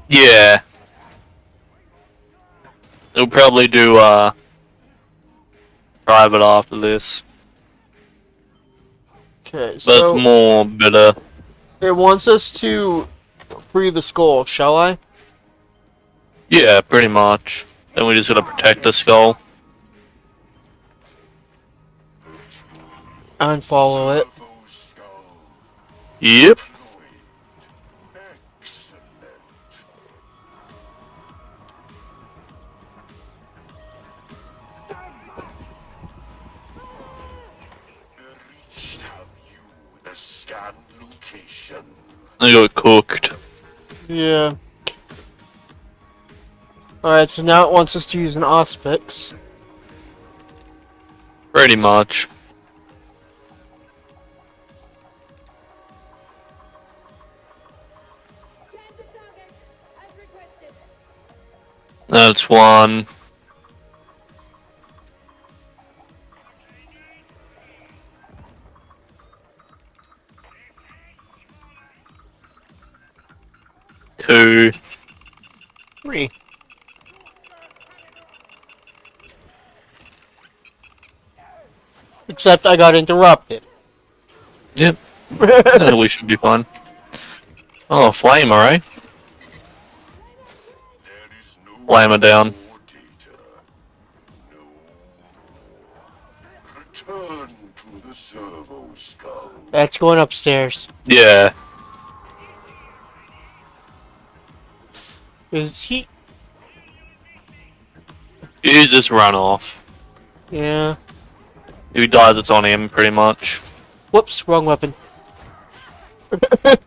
Yeah. We'll probably do, private after this. Okay, But so it's more better. it wants us to free the skull, shall I? Yeah, pretty much. Then we just gotta protect the skull. Unfollow it. Servo skull. Yep. Excellent. Reached have you the scan location. I got cooked. Yeah. Alright, so now it wants us to use an auspice. Pretty much. That's one. Two. 3. Except I got interrupted. Yep. We should be fine. Oh, flame, alright. There is no Flamer down. more data. No. Return to the servo skull. That's going upstairs. Yeah. Is he? Use this runoff. Yeah. If he dies, it's on him, pretty much. Whoops, wrong weapon. Additional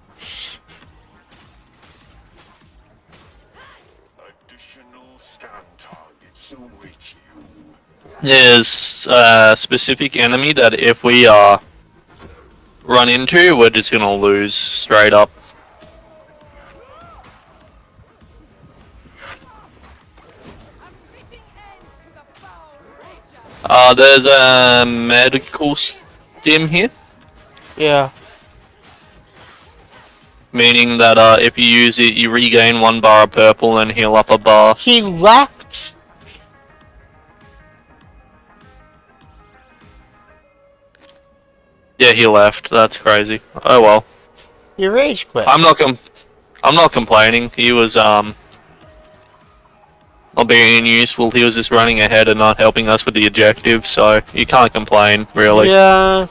scan targets await you. There's a specific enemy that if we run into, we're just gonna lose straight up. There's a medical stim here, Yeah. meaning that if you use it, you regain 1 bar of purple and heal up a bar. He left? Yeah, he left. That's crazy. Oh well. He rage quit. I'm not complaining. He was not being useful. He was just running ahead and not helping us with the objective, so you can't complain, really. Yeah.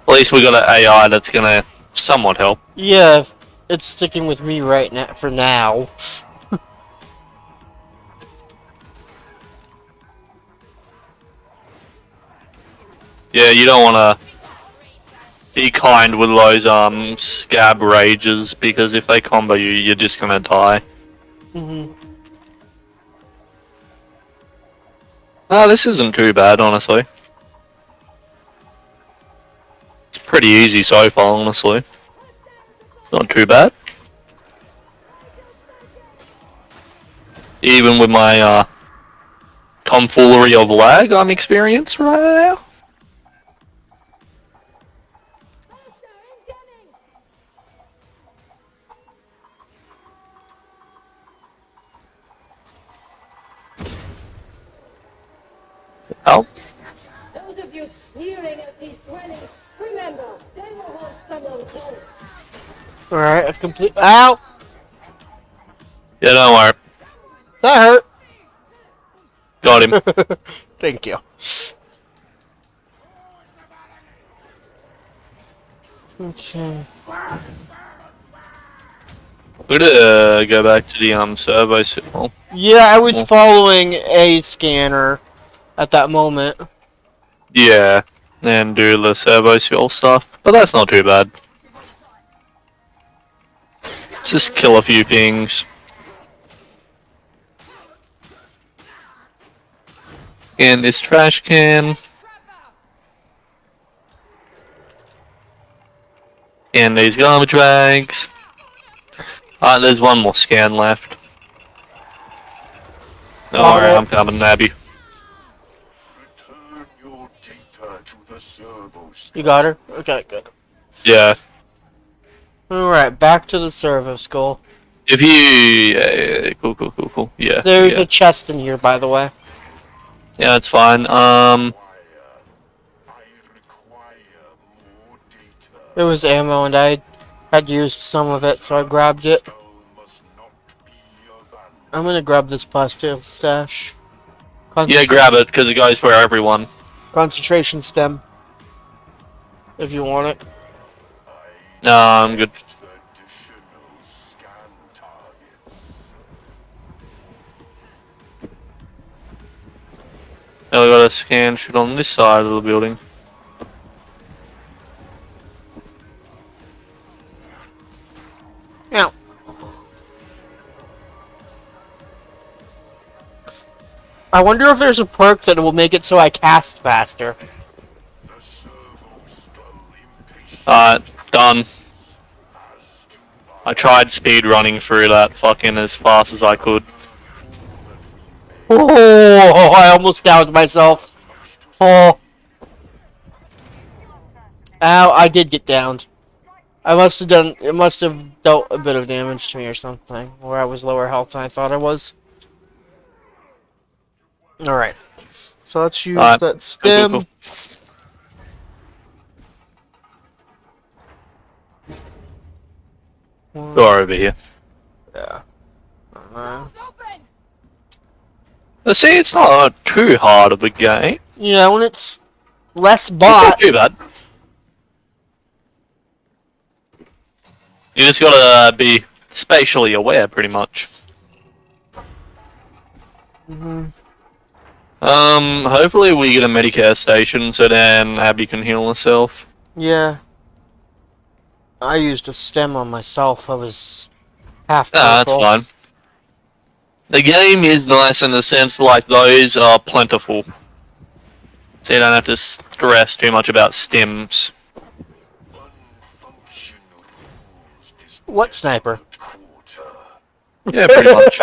At least we got an AI that's gonna somewhat help. Yeah, it's sticking with me right now for now. Yeah, you don't wanna be kind with those scab rages, because if they combo you, you're just gonna die. Mhm. This isn't too bad, honestly. It's pretty easy so far, honestly. It's not too bad. Even with my tomfoolery of lag I'm experiencing right now. Oh. Those of you sneering at these dwellings, remember, they will hold someone home. Alright, I've complete. Ow! Yeah, don't worry. That hurt! Got him. Thank you. Okay. We're gonna go back to the servo signal. Yeah, I was following a scanner at that moment. Yeah, and do the servo seal stuff, but that's not too bad. Let's just kill a few things. And this trash can. And these garbage bags. There's one more scan left. Alright, I'm coming, Nabby. Return your data to the servo skull. You got her? Okay, good. Yeah. Alright, back to the servo skull. If you... Yeah, cool. Yeah. There's yeah. a chest in here, by the way. Yeah, that's fine. It was ammo, and I had used some of it, so I grabbed it. must not be abandoned. I'm gonna grab this plastic stash. Yeah, grab it, because it goes for everyone. Concentration stem. If you want it. No, I'm good. Additional scan targets. Now we gotta scan shit on this side of the building. Now. I wonder if there's a perk that will make it so I cast faster. The servo skull impatient Done. I tried speed running through that fucking as fast as I could. Oh, I almost downed myself. Oh. Ow, I did get downed. It must have dealt a bit of damage to me or something. Where I was lower health than I thought I was. Alright. So let's use that stem. Cool. Door over here. Yeah. Doors open! See, it's not too hard of a game. Yeah, when it's less It's bot. not too bad. You just gotta be spatially aware, pretty much. Hopefully we get a Medicare station so then Abby can heal herself. Yeah. I used a stem on myself. I was half Nah, that's purple. fine. The game is nice in the sense like those are plentiful. So you don't have to stress too much about stems. functional rules this What sniper? quarter. Yeah, pretty much.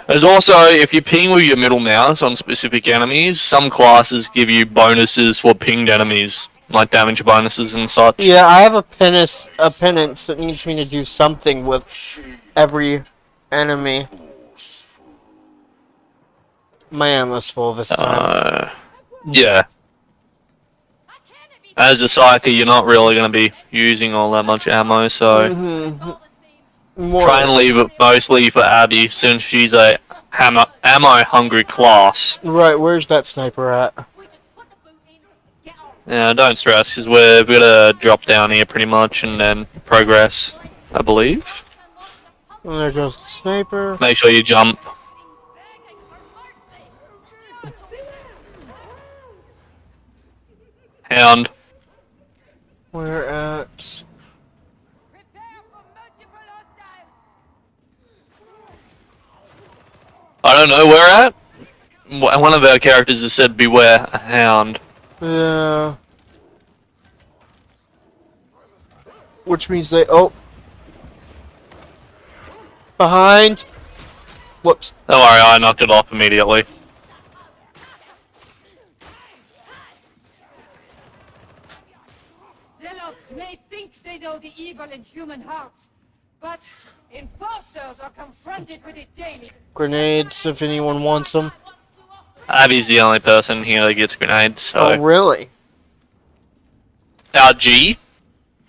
There's also, if you ping with your middle mouse on specific enemies, some classes give you bonuses for pinged enemies, like damage bonuses and such. Yeah, I have a penance that needs me to do something with every enemy. My ammo's full this time. Yeah. As a psyker, you're not really going to be using all that much ammo, so try and leave it mostly for Abby, since she's a ammo-hungry class. Right, where's that sniper at? Yeah, don't stress, because we've got to drop down here pretty much and then progress, I believe. Oh, there goes the sniper. Make sure you jump. Hound. Where at? I don't know where at. One of our characters has said beware a hound. Yeah. Which means they... Oh. Behind. Whoops. Don't worry, I knocked it off immediately. Zealots may think they know the evil in human hearts, but enforcers are confronted with it daily. Grenades, if anyone wants them. Abby's the only person here that gets grenades, so... Oh, really? Our G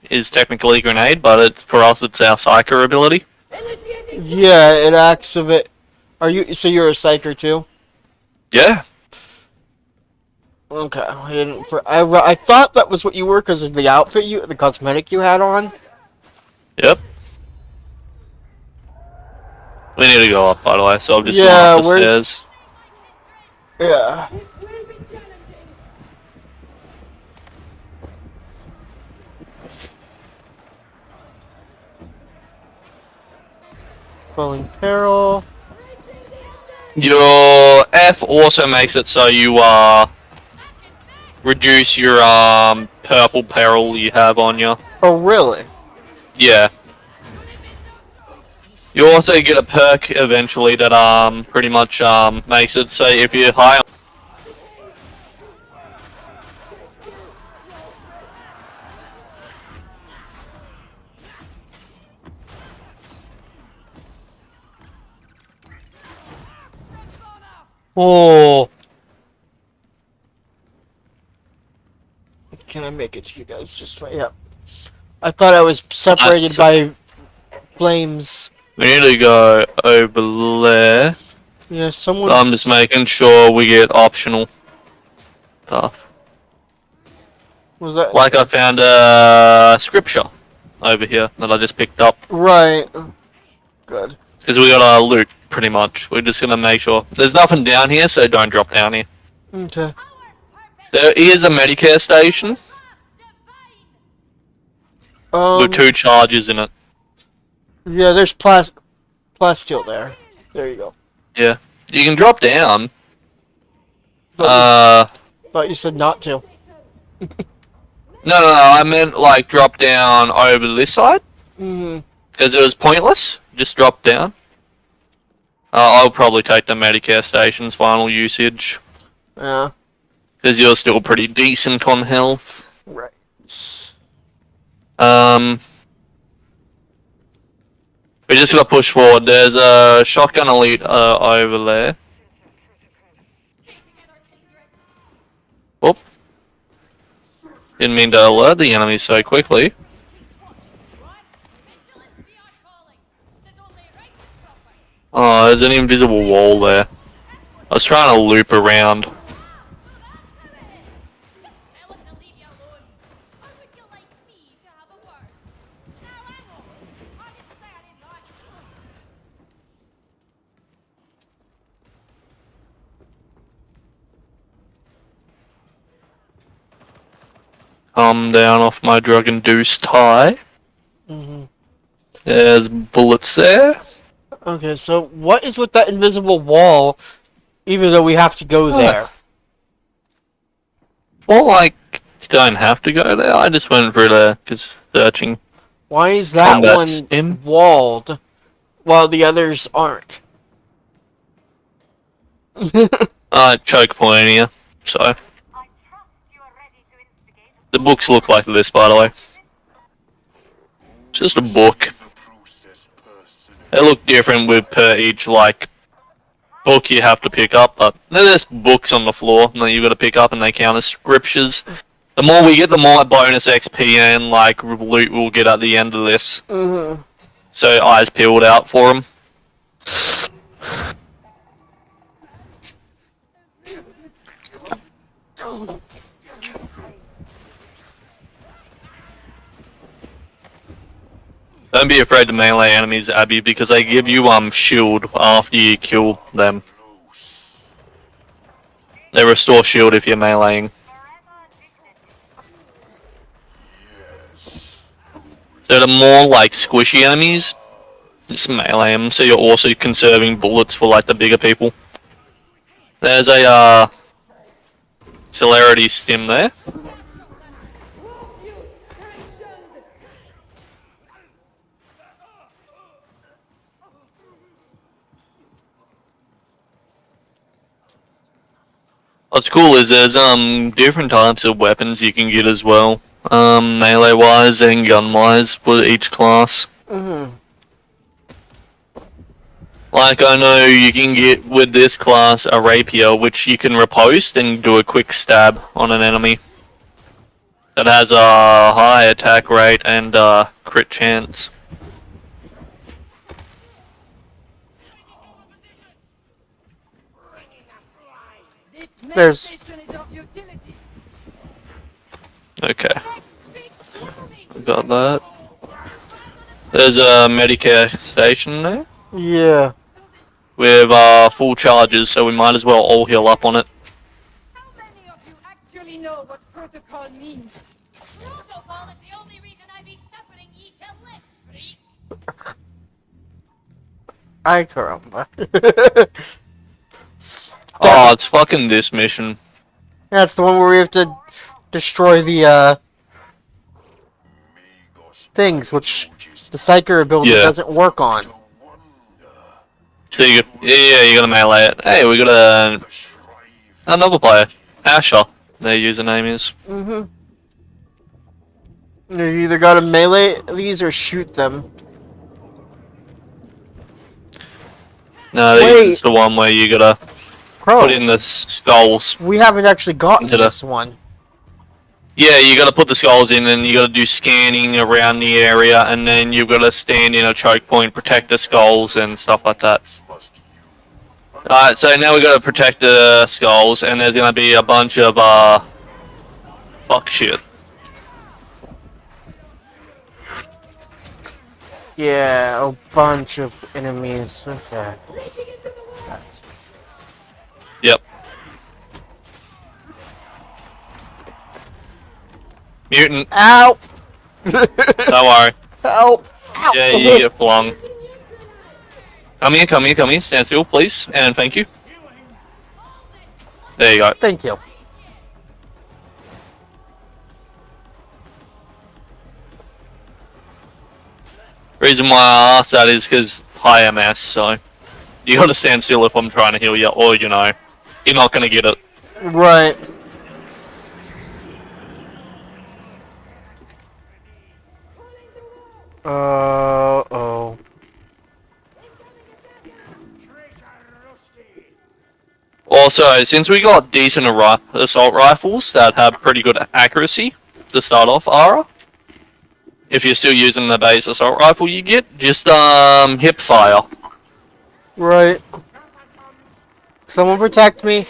is technically a grenade, but it's, for us it's our Psyker ability. Yeah, it acts of it. Are you... So you're a psyker too? Yeah. Okay, I thought that was what you were because of the outfit the cosmetic you had on. Yep. We need to go up, by the way, so I'm just going Yeah, up the stairs. Yeah. Falling peril. Your F also makes it so you reduce your purple peril you have on you. Oh, really? Yeah. You also get a perk eventually that pretty much makes it so if you're high on Oh. Can I make it to you guys? Just right. Yeah. I thought I was separated by flames. We need to go over there. Yeah, someone. I'm just making sure we get optional stuff. Was that Like I found a scripture over here that I just picked up. right? Good. Because we got our loot, pretty much. We're just gonna make sure. There's nothing down here, so don't drop down here. Okay. There is a Medicare station with 2 charges in it. Yeah, there's plasteel there. There you go. Yeah. You can drop down. Thought you said not to. No, I meant like drop down over this side. Mm-hmm. Because it was pointless. Just drop down. I'll probably take the Medicare station's final usage. Yeah. Because you're still pretty decent on health. Right. We just gotta push forward. There's a shotgun elite over there. Oh. Didn't mean to alert the enemy so quickly. Oh, there's an invisible wall there. I was trying to loop around. Calm down off my drug-induced high. Mm-hmm. There's bullets there. Okay, so what is with that invisible wall? Even though we have to go there. Well, like, you don't have to go there. I just went through there because searching. Why is that Combat one sim. walled while the others aren't? Choke point here. So I trust you are ready to instigate the books look like this, by the way. It's just a book. They look different with per each like book you have to pick up, but there's books on the floor that you got to pick up, and they count as scriptures. The more we get, the more bonus XP and like loot we'll get at the end of this. Mm-hmm. So eyes peeled out for them. Don't be afraid to melee enemies, Abby, because they give you shield after you kill them. They restore shield if you're meleeing. So the more like squishy enemies, just melee them, so you're also conserving bullets for like the bigger people. There's a celerity stim there. What's cool is there's different types of weapons you can get as well, melee wise and gun wise for each class. Mm-hmm. Like I know you can get with this class a rapier, which you can riposte and do a quick stab on an enemy. That has a high attack rate and crit chance. There's. Station is of utility. Okay, got that. There's a Medicare station there Yeah. with full charges, so we might as well all heal up on it. How many of you actually know what protocol means? Protocol is the only reason I be suffering ye to live, freak. Ay, caramba. Oh, it's fucking this mission. That's the one where we have to destroy the things, which the Psyker ability doesn't work on. So you, yeah, you gotta melee it. Hey, we got another player, Asher. Their username is. Mm-hmm. You either gotta melee these or shoot them. No, Wait. it's the one where you gotta Crow, put in the skulls. we haven't actually gotten Into the- this one. Yeah, you gotta put the skulls in, and you gotta do scanning around the area, and then you've gotta stand in a choke point, protect the skulls, and stuff like that. Alright, so now we gotta protect the skulls, and there's gonna be a bunch of, fuck shit. Yeah, a bunch of enemies. Okay. Yep. Mutant. Ow! Don't worry. Help! Ow! Yeah, you get flung. Come here, come here, come here. Stand still, please. And thank you. There you go. Thank you. Reason why I asked that is because high MS, so you gotta stand still if I'm trying to heal you, or you know, you're not gonna get it. Right. Oh. Also, since we got decent assault rifles that have pretty good accuracy to start off, Ara, if you're still using the base assault rifle you get, just hip fire. Right. Someone protect me.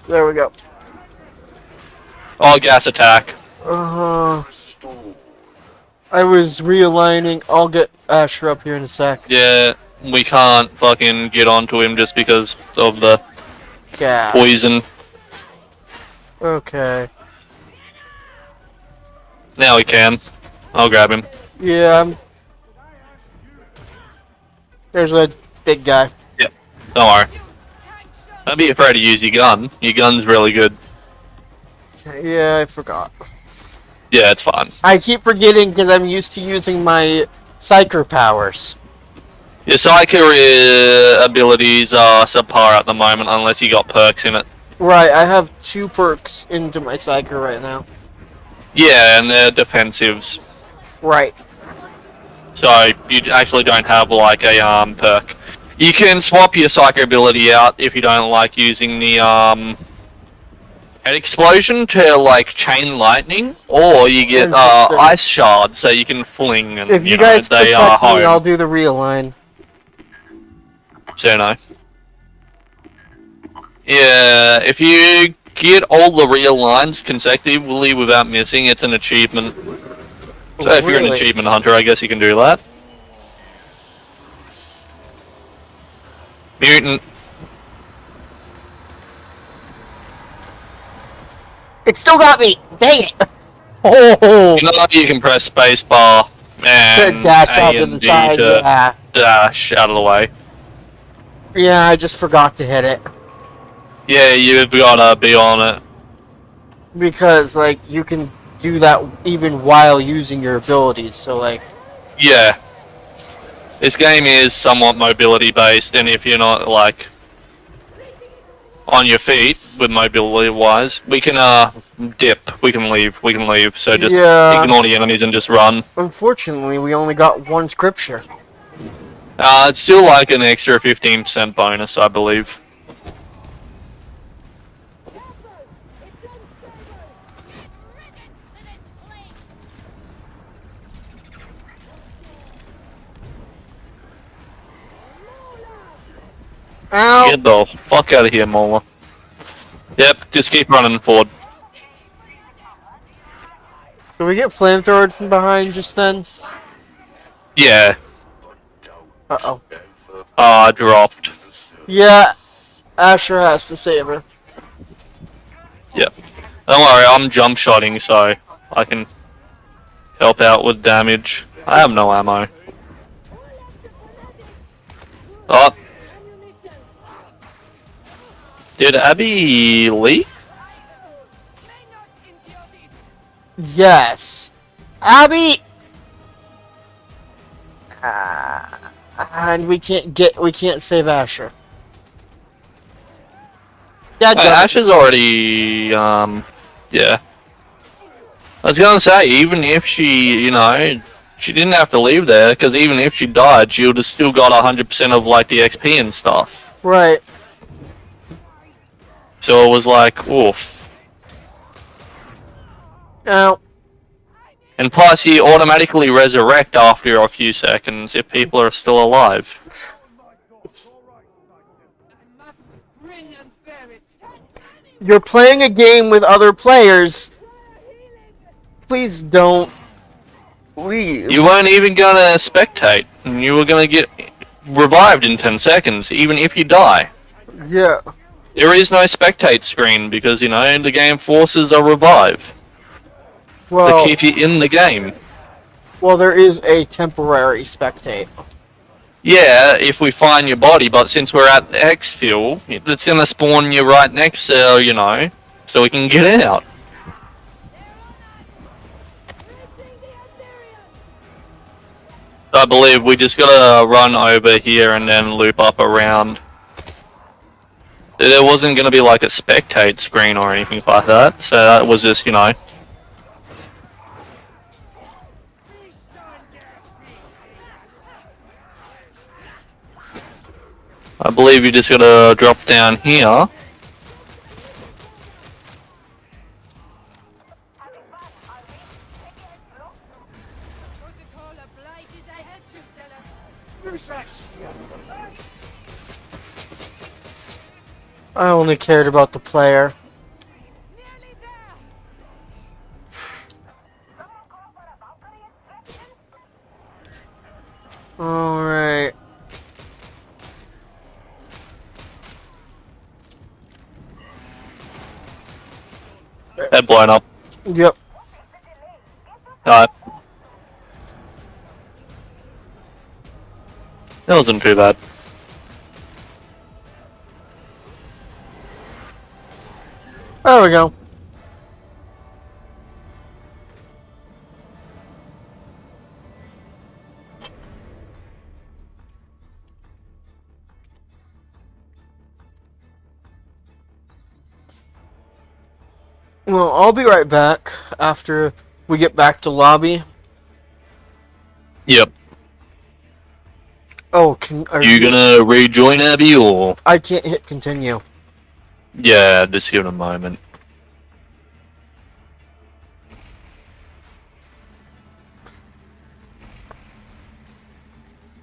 There we go. Oh, gas attack. I was realigning. I'll get Asher up here in a sec. Yeah, we can't fucking get onto him just because of the Yeah. poison. Okay. Now we can. I'll grab him. Yeah. There's a big guy. Yep. Don't worry. Don't be afraid to use your gun. Your gun's really good. Yeah, I forgot. Yeah, it's fine. I keep forgetting because I'm used to using my psyker powers. Your psyker abilities are subpar at the moment unless you got perks in it. Right, I have 2 perks into my psyker right now. Yeah, and they're defensives. Right. So you actually don't have like a perk. You can swap your psycho ability out if you don't like using the head explosion to like chain lightning, or you get ice shard so you can fling and If you know, guys they are protect me, home. I'll do the realign. So no. Yeah, if you get all the real lines consecutively without missing, it's an achievement. So if you're an Really? achievement hunter, I guess you can do that. Mutant. It still got me! Dang it! Oh! You know you can press spacebar and Dash A out to and the D side, to yeah. dash out of the way. Yeah, I just forgot to hit it. Yeah, you've gotta be on it. Because, like, you can do that even while using your abilities, so, like... Yeah. This game is somewhat mobility based, and if you're not, like, on your feet with mobility wise, we can, dip. We can leave. So just ignore the enemies and just run. Unfortunately, we only got 1 scripture. It's still like an extra 15% bonus, I believe. Ow! Get the fuck out of here, Mola. Yep, just keep running forward. Did we get flamethrowered from behind just then? Yeah. Uh-oh. I dropped. Yeah, Asher has to save her. Yep. Don't worry, I'm jump shotting, so I can help out with damage. I have no ammo. Oh. Did Abby leave? Yes. Abby! And we can't save Asher. Yeah, Ash is already, yeah. I was gonna say, even if she, you know, she didn't have to leave there, because even if she died, she would have still got 100% of, like, the XP and stuff. Right. So it was like, oof. Now, And plus, you automatically resurrect after a few seconds if people are still alive. I must grin and bear it. you're playing a game with other players. Please don't leave. You weren't even gonna spectate, and you were gonna get revived in 10 seconds, even if you die. Yeah. There is no spectate screen because, you know, the game forces a revive to Well, keep you in the game. well, there is a temporary spectate. Yeah, if we find your body, but since we're at exfil, it's gonna spawn you right next to, you know, so we can get out. I believe we just gotta run over here and then loop up around. There wasn't gonna be like a spectate screen or anything like that, so that was just, you know. I believe you just gotta drop down here. Protocol obliges I had to tell us. I only cared about the player. Nearly there. Alright. Head blown up. Yep. Alright. That wasn't too bad. There we go. Well, I'll be right back after we get back to lobby. Yep. Oh, are You gonna rejoin Abby or? I can't hit continue. Yeah, just give it a moment.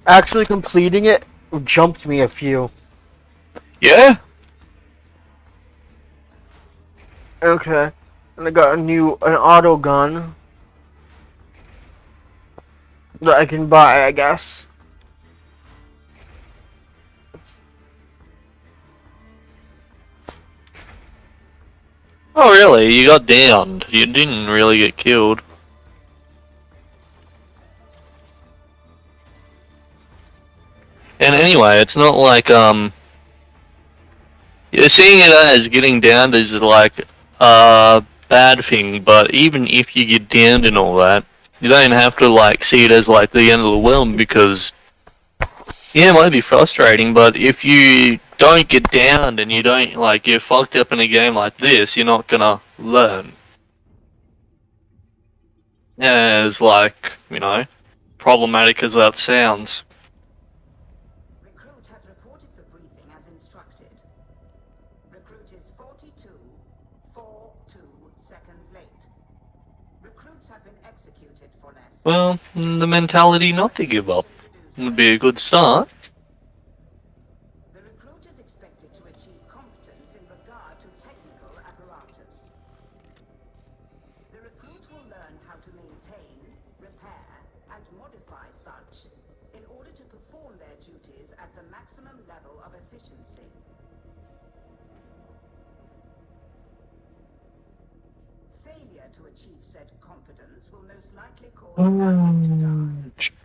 Actually completing it jumped me a few. Yeah? Okay. And I got an auto gun that I can buy, I guess. Oh really? You got downed. You didn't really get killed. And anyway, it's not like, you're seeing it as getting downed is like a bad thing, but even if you get downed and all that, you don't have to like see it as like the end of the world because, yeah, it might be frustrating, but if you don't get downed and you don't, like, you're fucked up in a game like this, you're not gonna learn. As like, you know, problematic as that sounds. Recruit has reported for briefing as instructed. Recruit is 42 seconds late. Recruits have been executed for less. Well, the mentality not to give up would be a good start. The recruit is expected to achieve competence in regard to technical apparatus. The recruit will learn how to maintain, repair, and modify such in order to perform their duties at the maximum level of efficiency. Failure to achieve said competence will most likely cause the recruit to die.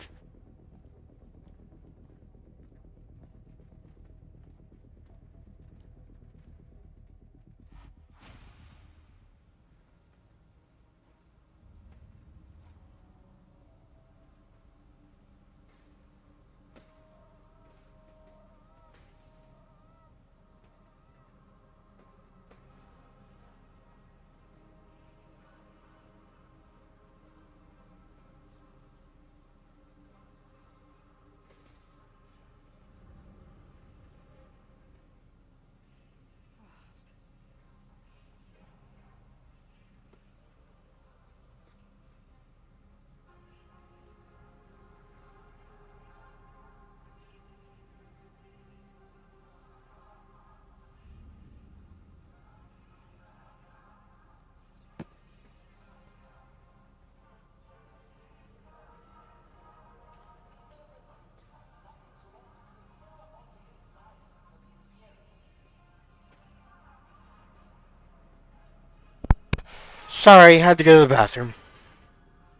Sorry, had to go to the bathroom.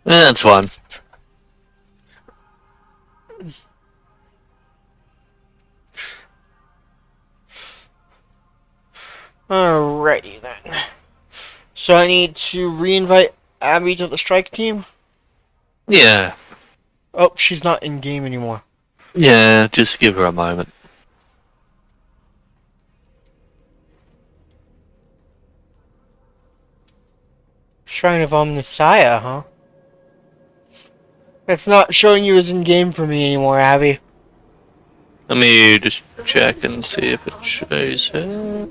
That's fine. Alrighty then. So I need to re-invite Abby to the strike team? Yeah. Oh, she's not in game anymore. Yeah, just give her a moment. Shrine of Omnissiah, huh? It's not showing you as in game for me anymore, Abby. Let me just check and see if it shows her.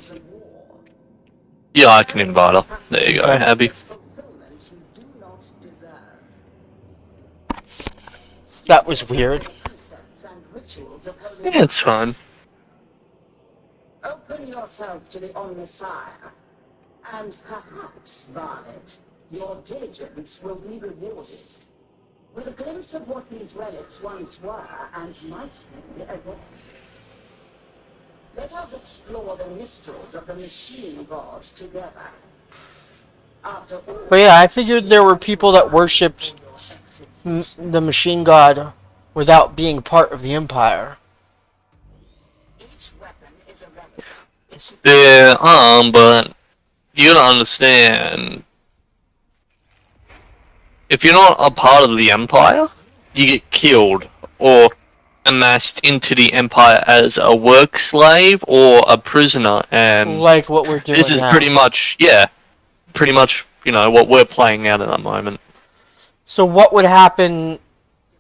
Yeah, I can invite her. There you go, Abby. Fulfillment you do not deserve. That was weird. Precepts and rituals of holy Yeah, it's fine. Open yourself to the Omnissiah, and perhaps, Violet, your diligence will be rewarded. With a glimpse of what these relics once were and might be again. Let us explore the mysteries of the machine god together. After all, But yeah, I figured there were people that worshipped the machine god without being part of the Empire. each weapon is a relic. It should Yeah, but you gotta understand. If you're not a part of the Empire, you get killed or amassed into the Empire as a work slave or a prisoner, and Like what we're doing this is now. pretty much, you know, what we're playing out at the moment. So what would happen?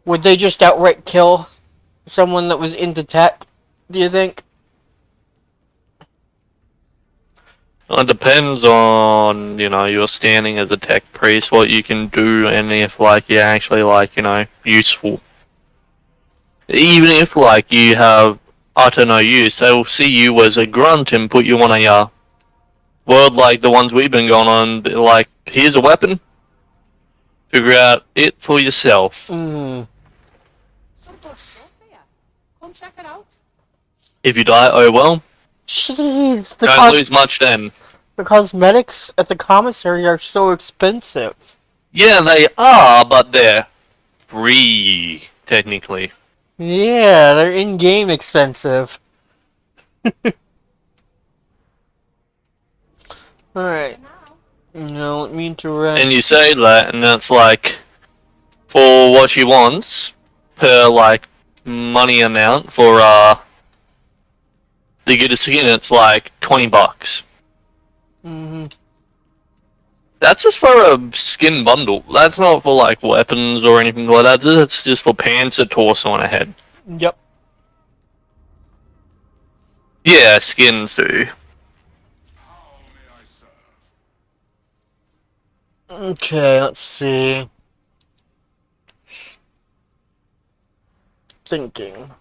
Would they just outright kill someone that was into tech, do you think? It depends on, you know, your standing as a tech priest, what you can do, and if, like, you're actually, like, you know, useful. Even if, like, you have utter no use, they'll see you as a grunt and put you on a world like the ones we've been going on, like, here's a weapon, figure out it for yourself. Some good stuff here. Come check it out. If you die, oh well. Jeez, Don't lose much then. the cosmetics at the commissary are so expensive. Yeah, they are, but they're free, technically. Yeah, they're in-game expensive. Alright. No, don't mean to run. And you say that, and that's like, for what she wants, per, like, money amount for, to get a skin, it's like $20. Mm-hmm. That's just for a skin bundle. That's not for, like, weapons or anything like that. That's just for pants, a torso, and a head. Yep. Yeah, skins do. How may I serve? Okay, let's see. Thinking.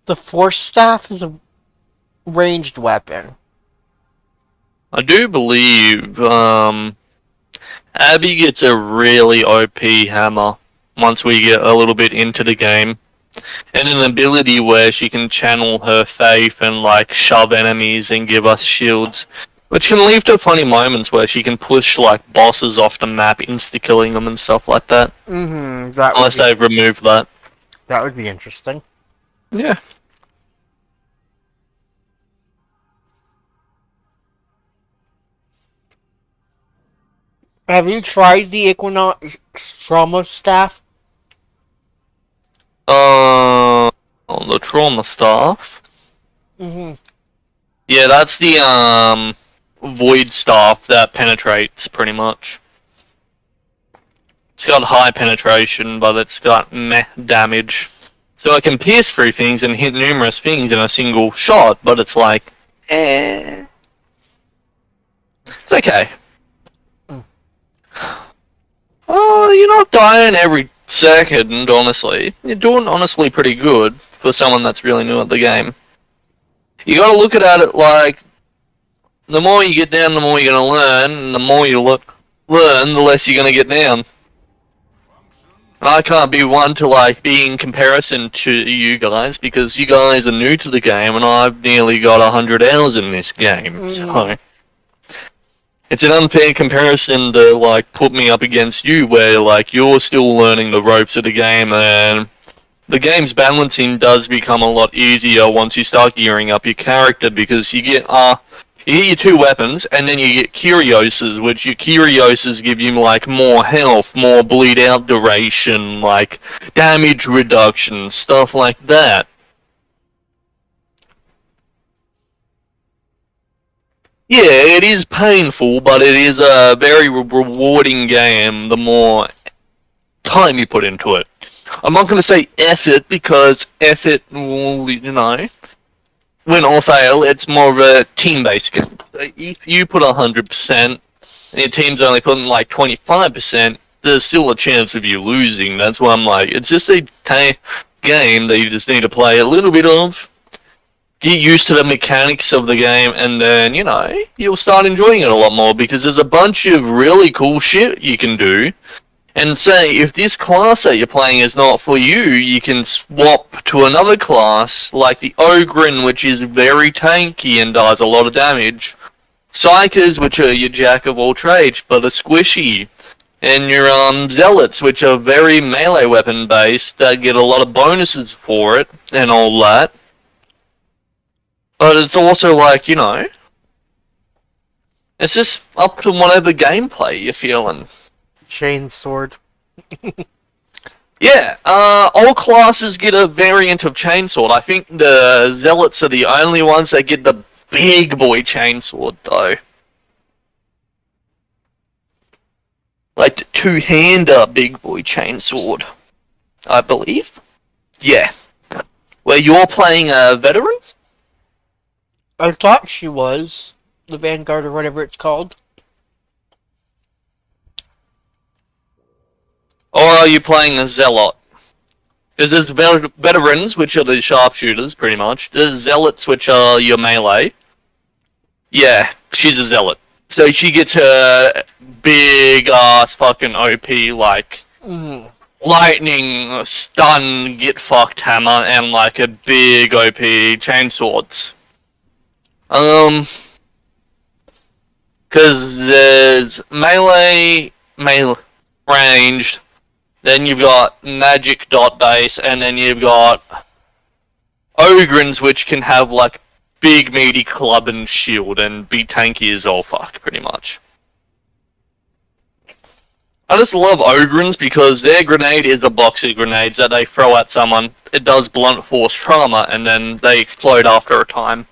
The Force Staff is a ranged weapon. I do believe, Abby gets a really OP hammer once we get a little bit into the game. And an ability where she can channel her faith and, like, shove enemies and give us shields. Which can lead to funny moments where she can push, like, bosses off the map, insta-killing them and stuff like that. Mm-hmm. Unless they've removed that. That would be interesting. Yeah. Have you tried the Equinox Trauma Staff? On the trauma staff. Mm-hmm. Yeah, that's the, void staff that penetrates, pretty much. It's got high penetration, but it's got meh damage. So it can pierce through things and hit numerous things in a single shot, but it's like, eh. It's okay. Oh, you're not dying every second, honestly. You're doing honestly pretty good for someone that's really new at the game. You gotta look at it like, the more you get down, the more you're gonna learn, and the more you learn, the less you're gonna get down. I can't be one to like be in comparison to you guys because you guys are new to the game and I've nearly got 100 hours in this game. So it's an unfair comparison to like put me up against you where like you're still learning the ropes of the game and the game's balancing does become a lot easier once you start gearing up your character because you get your two weapons, and then you get Curioses, which your Curioses give you, like, more health, more bleed-out duration, like, damage reduction, stuff like that. Yeah, it is painful, but it is a very rewarding game the more time you put into it. I'm not going to say effort, because effort will, you know, win or fail, it's more of a team-based game. So if you put 100%, and your team's only putting like 25%, there's still a chance of you losing. That's why I'm like, it's just a game that you just need to play a little bit of, get used to the mechanics of the game, and then, you know, you'll start enjoying it a lot more, because there's a bunch of really cool shit you can do. And say, if this class that you're playing is not for you, you can swap to another class, like the Ogren, which is very tanky and does a lot of damage. Psychers, which are your jack of all trades, but are squishy. And your Zealots, which are very melee weapon based, that get a lot of bonuses for it, and all that. But it's also like, you know, it's just up to whatever gameplay you're feeling. Chainsword. Yeah, all classes get a variant of chainsword. I think the Zealots are the only ones that get the big boy chainsword, though. Like the two-hander big boy chainsword, I believe. Yeah. Where you're playing a veteran? I thought she was. The Vanguard or whatever it's called. Or are you playing a Zealot? Because there's veterans, which are the sharpshooters, pretty much. There's Zealots, which are your melee. Yeah, she's a Zealot. So she gets her big-ass fucking OP, like, lightning, stun, get-fucked hammer, and, like, a big OP chainswords. Because there's melee, ranged, then you've got magic dot base, and then you've got Ogrins, which can have, like, big meaty club and shield, and be tanky as all fuck, pretty much. I just love Ogrins because their grenade is a box of grenades that they throw at someone. It does blunt force trauma, and then they explode after a time.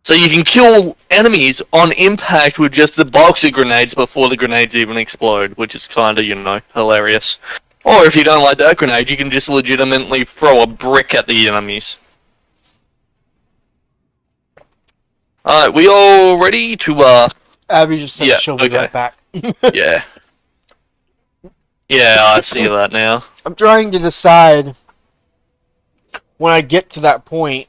So you can kill enemies on impact with just the box of grenades before the grenades even explode, which is kinda, you know, hilarious. Or if you don't like that grenade, you can just legitimately throw a brick at the enemies. Alright, we all ready to, Abby just said she'll be right back. Yeah. Yeah, I see that now. I'm trying to decide, when I get to that point,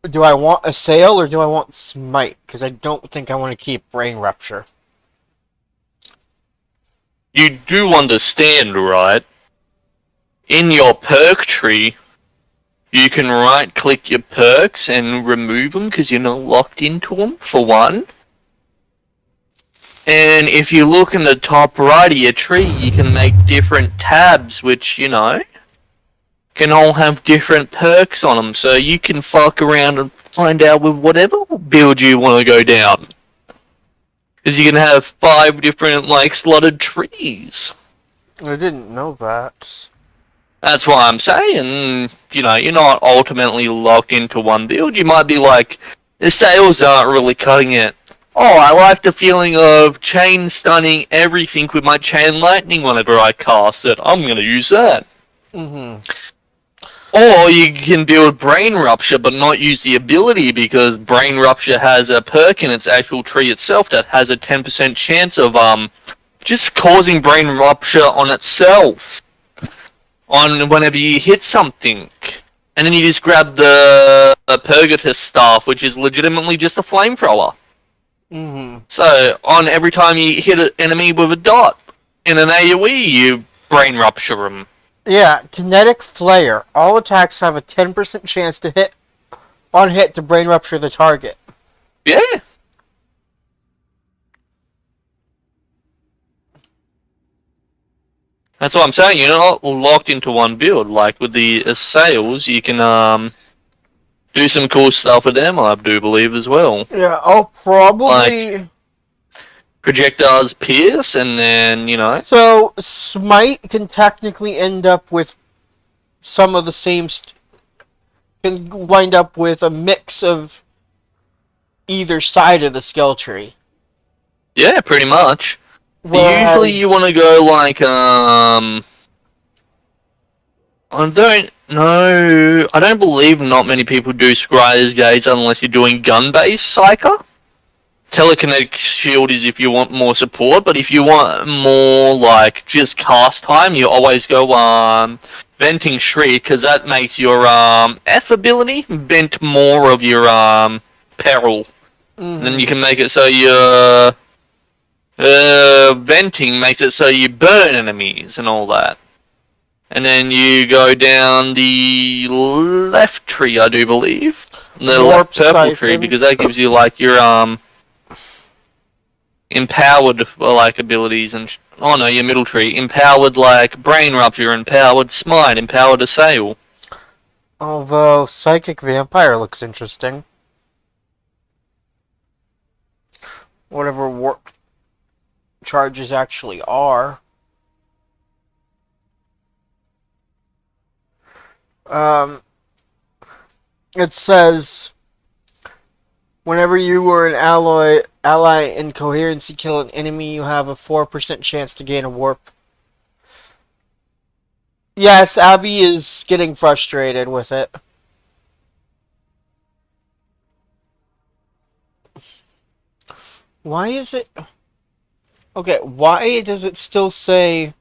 do I want Assail or do I want Smite? Because I don't think I want to keep Brain Rupture. You do understand, right? In your perk tree, you can right-click your perks and remove them because you're not locked into them, for one. And if you look in the top right of your tree, you can make different tabs, which, you know, can all have different perks on them, so you can fuck around and find out with whatever build you want to go down. Because you can have 5 different, like, slotted trees. I didn't know that. That's why I'm saying, you know, you're not ultimately locked into one build. You might be like, the sales aren't really cutting it. Oh, I like the feeling of chain stunning everything with my chain lightning whenever I cast it. I'm gonna use that. Or you can build Brain Rupture but not use the ability because Brain Rupture has a perk in its actual tree itself that has a 10% chance of just causing Brain Rupture on itself on whenever you hit something. And then you just grab the Purgatus Staff, which is legitimately just a flamethrower. So, on every time you hit an enemy with a dot, in an AoE, you brain rupture them. Yeah, kinetic flare. All attacks have a 10% chance to hit to brain rupture the target. Yeah. That's what I'm saying. You're not locked into one build. Like with the assails, you can do some cool stuff with them. I do believe as well. Yeah, I'll probably. Like projectiles pierce, and then So smite can technically end up with some of the same. Can wind up with a mix of either side of the skill tree. Yeah, pretty much. Whereas, Usually, you want to go like I don't know. I don't believe not many people do Scryer's Gaze unless you're doing gun-based Psyker. Telekinetic Shield is if you want more support, but if you want more like just cast time, you always go Venting Shriek, because that makes your F ability vent more of your peril. And then you can make it so your venting makes it so you burn enemies and all that. And then you go down the left tree, I do believe. The left purple tree, because that gives you like your empowered like abilities and oh no, your middle tree. Empowered like brain rupture, empowered smite, empowered assail. Although psychic vampire looks interesting. Whatever warp charges actually are. It says whenever you or an ally in coherency kill an enemy, you have a 4% chance to gain a warp. Yes, Abby is getting frustrated with it. Why is it... Okay, why does it still say...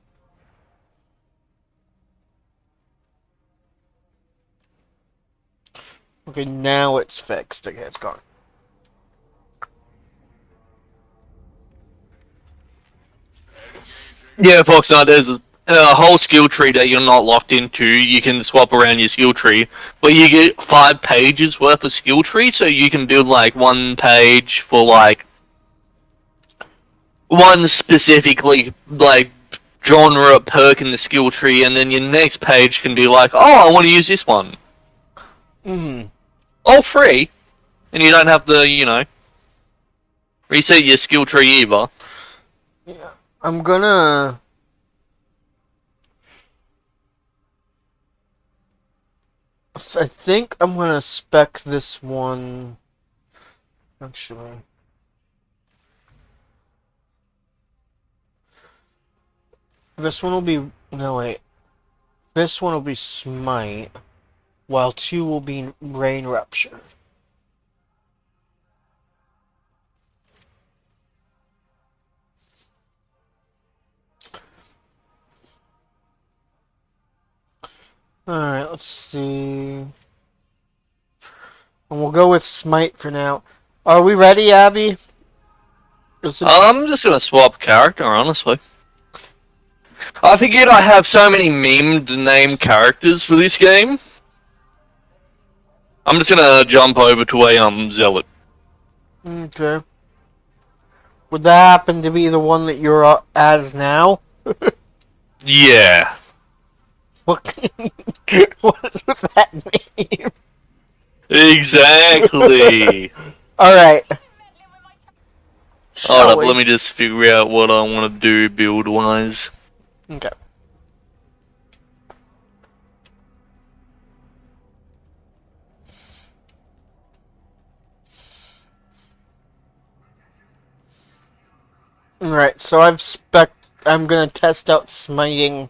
Okay, now it's fixed. Okay, it's gone. Yeah, Fox Knight, there's a whole skill tree that you're not locked into. You can swap around your skill tree, but you get 5 pages worth of skill tree, so you can build like 1 page for like one specifically like genre perk in the skill tree, and then your next page can be like, oh, I want to use this one. All free, and you don't have to, reset your skill tree either. Yeah, I'm gonna... I think I'm gonna spec this one... Actually... This one will be... No, wait. This one will be smite, while 2 will be brain rupture. Alright, let's see. And we'll go with smite for now. Are we ready, Abby? I'm just gonna swap character, honestly. I forget I have so many memed name characters for this game. I'm just gonna jump over to a zealot. Okay. Would that happen to be the one that you're as now? Yeah. What? What's with that name? Exactly. Alright. Hold up, let me just figure out what I want to do build-wise. Okay. Alright, so I'm gonna test out smiting.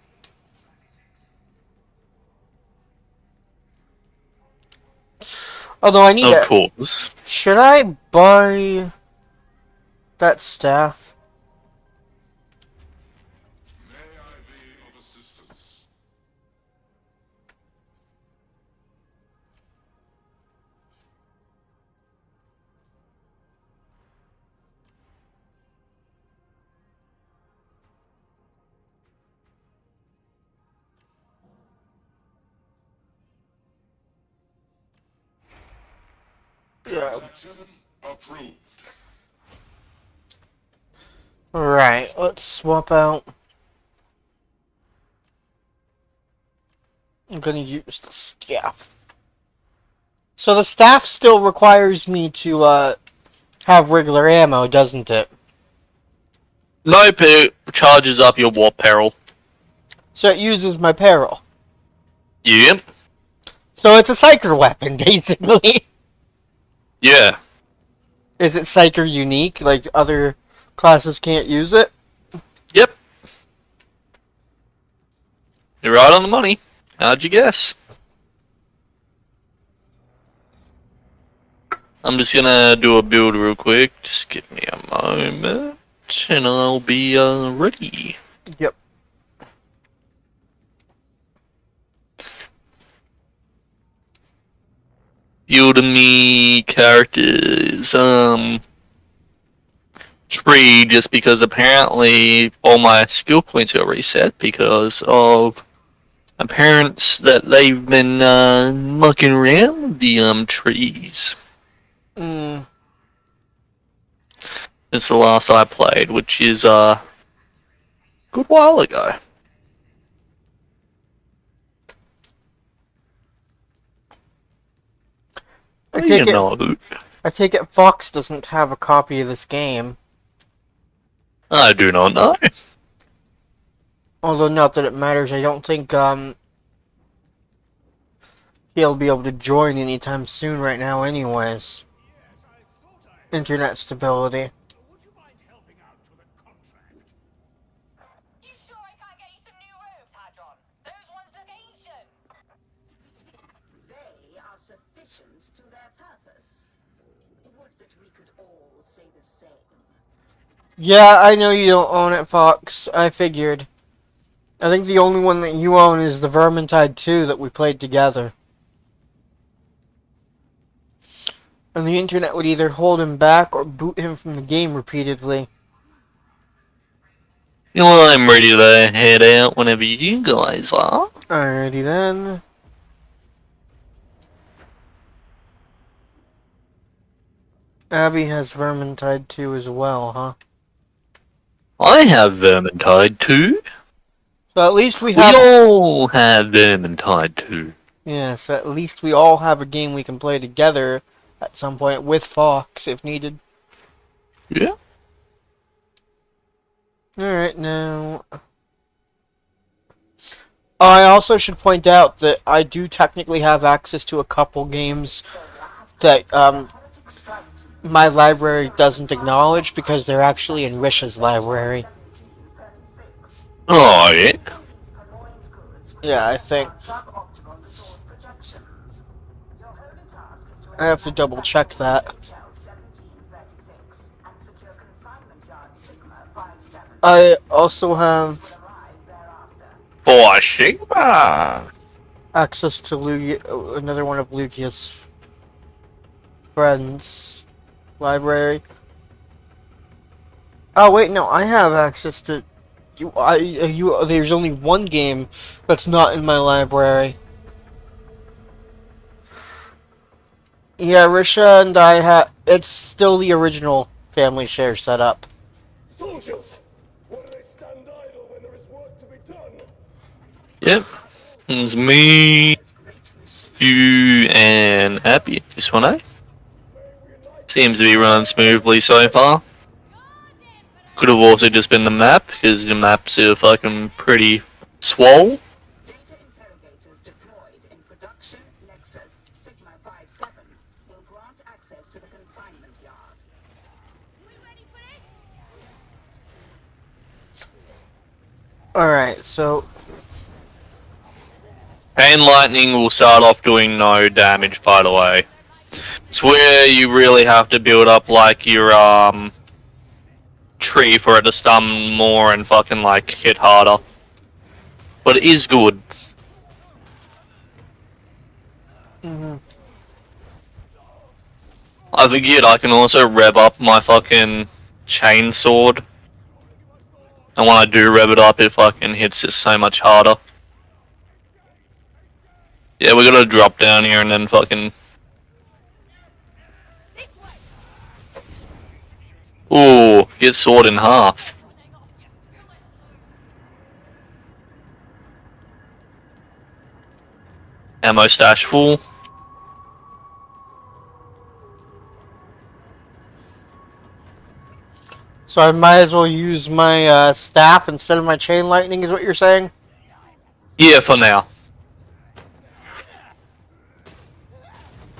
Although I need Of course. Should I buy that staff? Transaction approved. Alright, let's swap out. I'm gonna use the staff. So the staff still requires me to, have regular ammo, doesn't it? Nope, it charges up your warp peril. So it uses my peril. Yep. So it's a psyker weapon, basically. Yeah. Is it psyker unique? Like other classes can't use it? Yep. You're right on the money. How'd you guess? I'm just gonna do a build real quick. Just give me a moment, and I'll be ready. Yep. Build me characters. Tree, just because apparently all my skill points got reset because of my parents that they've been mucking around with the trees. It's the last I played, which is a good while ago. I take it Fox doesn't have a copy of this game. I do not know. Although not that it matters, I don't think he'll be able to join anytime soon right now anyways. Internet stability. You sure I can't get you some new robes, Hadron? Those ones look ancient. They are sufficient to their purpose. Would that we could all say the same. Yeah, I know you don't own it, Fox. I figured. I think the only one that you own is the Vermintide 2 that we played together. And the internet would either hold him back or boot him from the game repeatedly. You know, I'm ready to head out whenever you guys are. Alrighty then. Abby has Vermintide 2 as well, huh? I have Vermintide too. So at least we We have... all have Vermintide too. Yeah, so at least we all have a game we can play together at some point with Fox if needed. Yeah. Alright, now... I also should point out that I do technically have access to a couple games that my library doesn't acknowledge because they're actually in Risha's library. Oh, yeah? Yeah, I think. I have to double check that. I also have For Sigma! access to another one of Lucia's friends' library. Oh wait, no, I have access to there's only one game that's not in my library. Yeah, Risha and I have. It's still the original family share setup. Soldiers, why do they stand idle when there is work to be done? Yep. It's me, you, and Happy. This one, eh? Seems to be running smoothly so far. Could have also just been the map, because the maps are fucking pretty swole. Data interrogators deployed in production Nexus Sigma 57 will grant access to the consignment yard. Alright, so Chain Lightning will start off doing no damage, by the way. It's where you really have to build up, like, your, tree for it to stun more and fucking, like, hit harder. But it is good. I forget I can also rev up my fucking chain sword. And when I do rev it up, it fucking hits it so much harder. Yeah, we're gonna drop down here and then fucking Ooh, get sawed in half. Ammo stash full. So I might as well use my staff instead of my chain lightning, is what you're saying? Yeah, for now.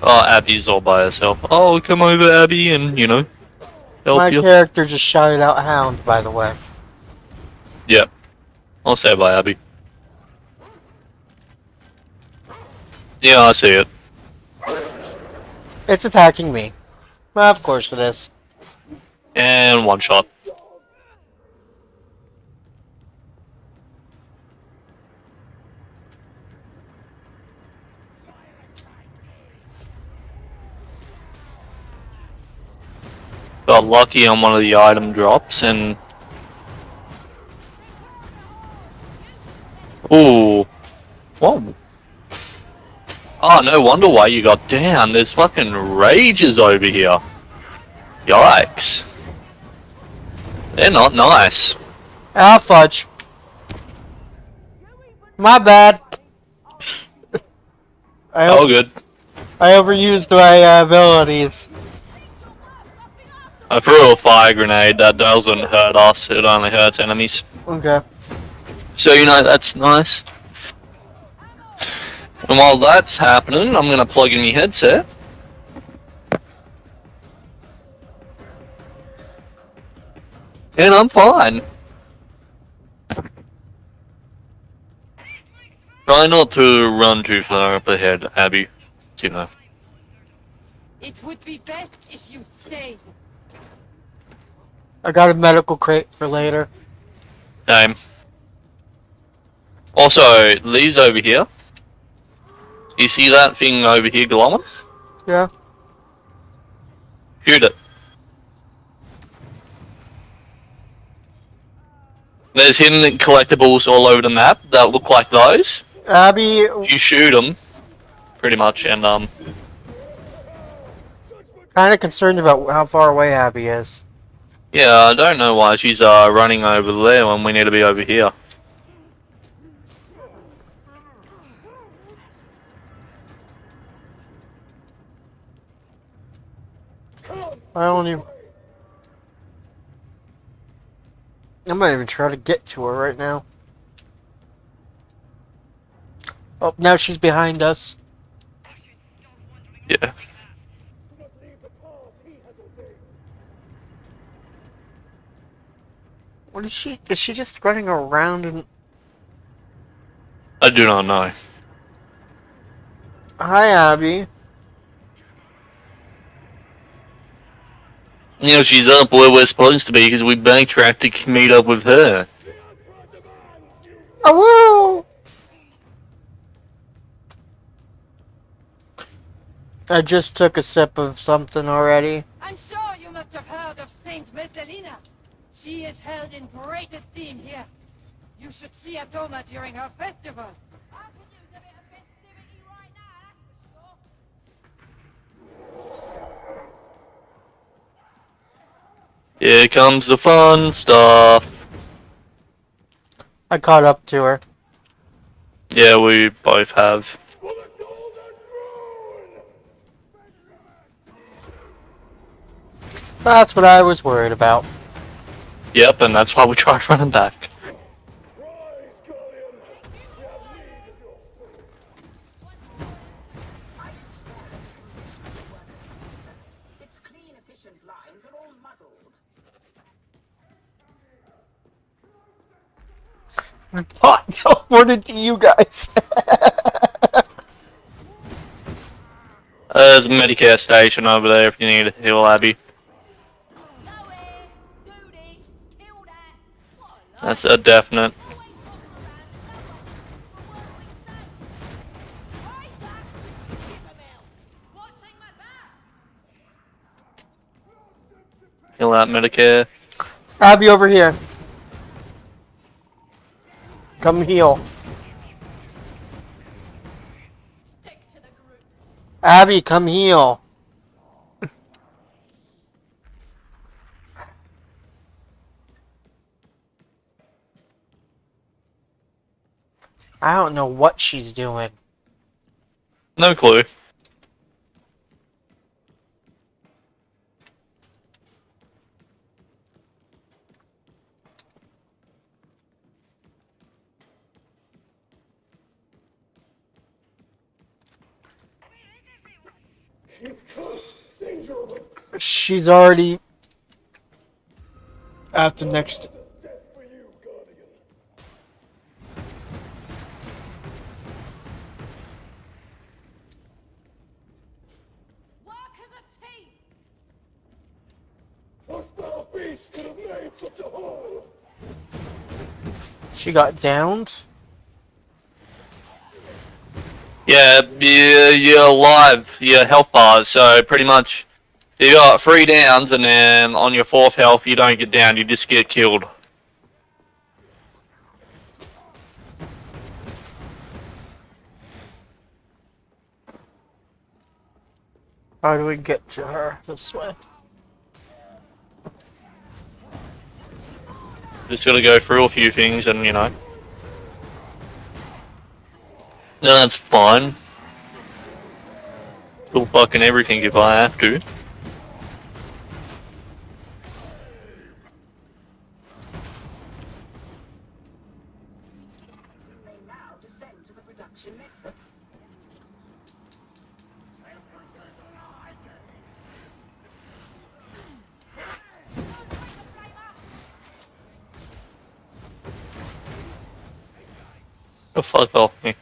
Oh, Abby's all by herself. Oh, come over, Abby, and, you know, help My you. character just shouted out hound, by the way. Yep. I'll say bye, Abby. Yeah, I see it. It's attacking me. Well, of course it is. And one shot. Got lucky on one of the item drops and... Ooh. Whoa. Oh, no wonder why you got down. There's fucking rages over here. Yikes. They're not nice. Ah, fudge. My bad. Oh, good. I overused my abilities. I threw a fire grenade. That doesn't hurt us. It only hurts enemies. Okay. So, you know, that's nice. And while that's happening, I'm gonna plug in my headset. And I'm fine. Try not to run too far up ahead, Abby. You know. It would be best if you stayed. I got a medical crate for later. Same. Also, Lee's over here. You see that thing over here glowing? Yeah. Shoot it. There's hidden collectibles all over the map that look like those. Abby... If you shoot them, pretty much, and Kinda concerned about how far away Abby is. yeah, I don't know why she's running over there when we need to be over here. I'm not even trying to get to her right now. Oh, now she's behind us. Yeah. What is she? Is she just running around and... I do not know. Hi, Abby. You know, she's up where we're supposed to be because we backtracked to meet up with her. Oh, woo! I just took a sip of something already. I'm sure you must have heard of Saint Messalina. She is held in great esteem here. You should see Atoma during her festival. I could use a bit of festivity right now, that's for sure. Here comes the fun stuff. I caught up to her. Yeah, we both have. That's what I was worried about. Yep, and that's why we tried running back. Its clean, efficient lines are all muddled. I teleported to you guys. There's a Medicare station over there if you need a heal, Abby. That's a definite. Heal out Medicare. Abby, over here. Come heal. Abby, come heal. I don't know what she's doing. No clue. She's already at the next. Work as a team! What foul beast could have made such a hole? She got downed. Yeah, you're alive. Your health bars. So pretty much, you got 3 downs, and then on your 4th health, you don't get down. You just get killed. How do we get to her this way? Just gotta go through a few things, and you know. No, that's fine. Do fucking everything if I have to. You may now descend to the production nexus. Oh, fuck off me.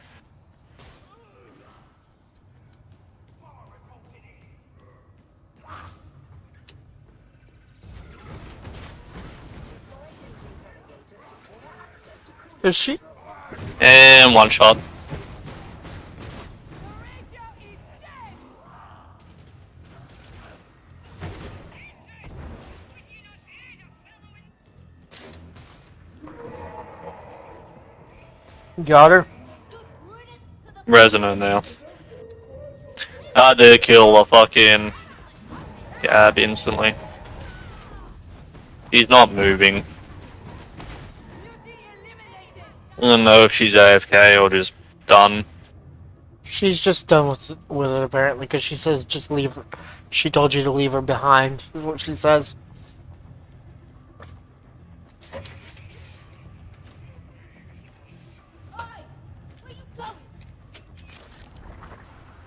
Is she? And 1 shot. Got her. Resonant now. I did kill a fucking Gab instantly. He's not moving. I don't know if she's AFK or just done. She's just done with it apparently, because she says just leave her. She told you to leave her behind, is what she says.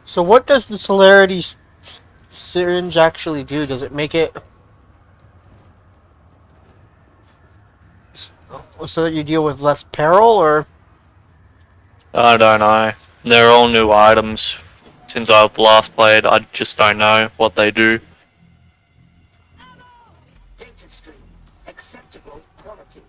So what does the celerity syringe actually do? Does it make it so that you deal with less peril, or? I don't know. They're all new items. Since I've last played, I just don't know what they do. Data stream. Acceptable quality.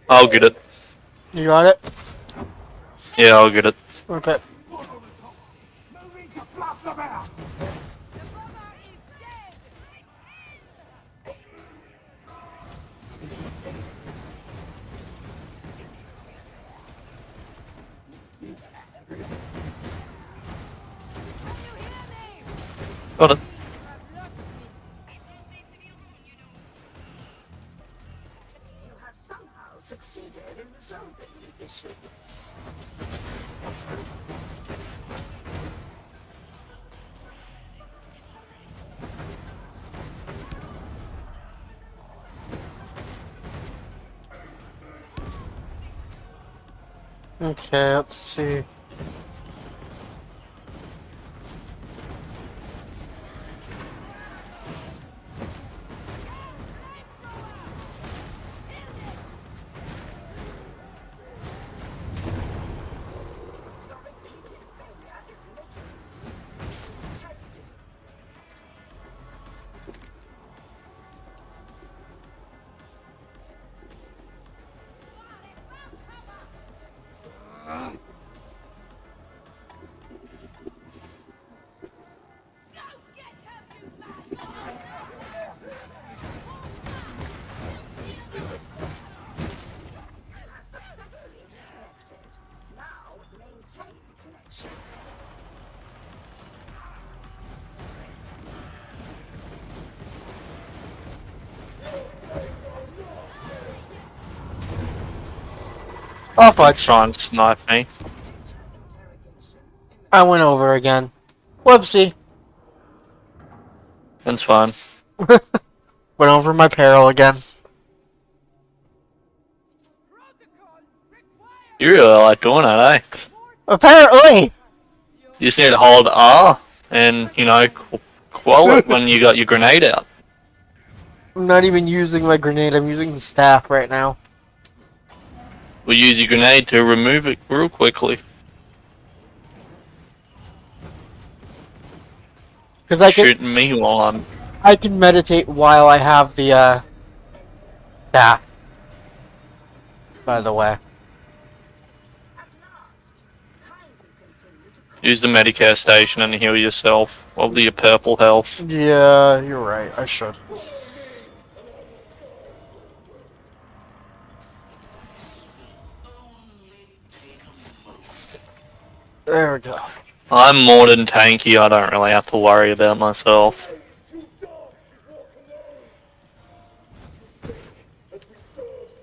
I'll get it. You got it? Yeah, I'll get it. Okay. Got it. You have somehow succeeded in resolving the issue. Okay, let's see. Your repeated failure is making me testy. Oh, fudge. Try and snipe me. I went over again. Whoopsie. That's fine. Went over my peril again. You really like doing that, eh? Apparently! You just need to hold R and, you know, quell it when you got your grenade out. I'm not even using my grenade, I'm using the staff right now. We'll use your grenade to remove it real quickly. Because I Shooting me while I can meditate while I have the, staff. By the way. use the Medicare station and heal yourself. Of your purple health. Yeah, you're right, I should. There we go. I'm more than tanky, I don't really have to worry about myself.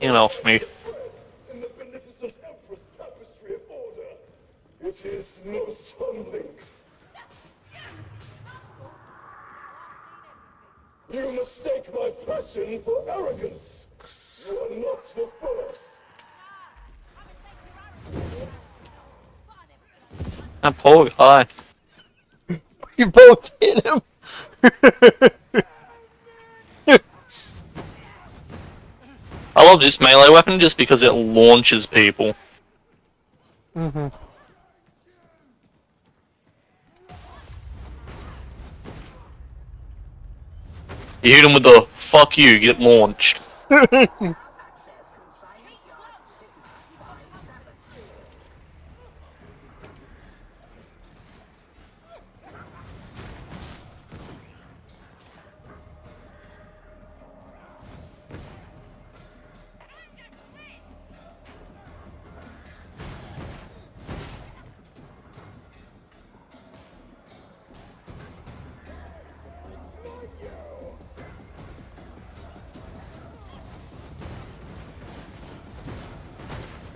Get off me. In the beneficent Empress tapestry of order. It is most humbling. You mistake my passion for arrogance. You are not the first. That poor guy. You both hit him! I love this melee weapon just because it launches people. Mm-hmm. You hit him with the fuck you, get launched.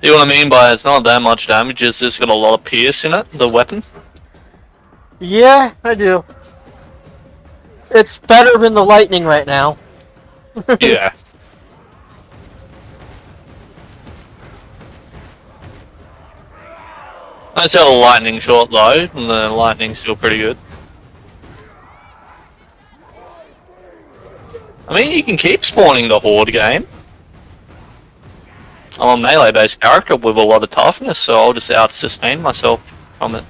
You know what I mean by it's not that much damage, it's just got a lot of pierce in it, the weapon? Yeah, I do. It's better than the lightning right now. Yeah. I tell the lightning short though, and the lightning's still pretty good. I mean, you can keep spawning the Horde game. I'm a melee-based character with a lot of toughness, so I'll just out-sustain myself from it. A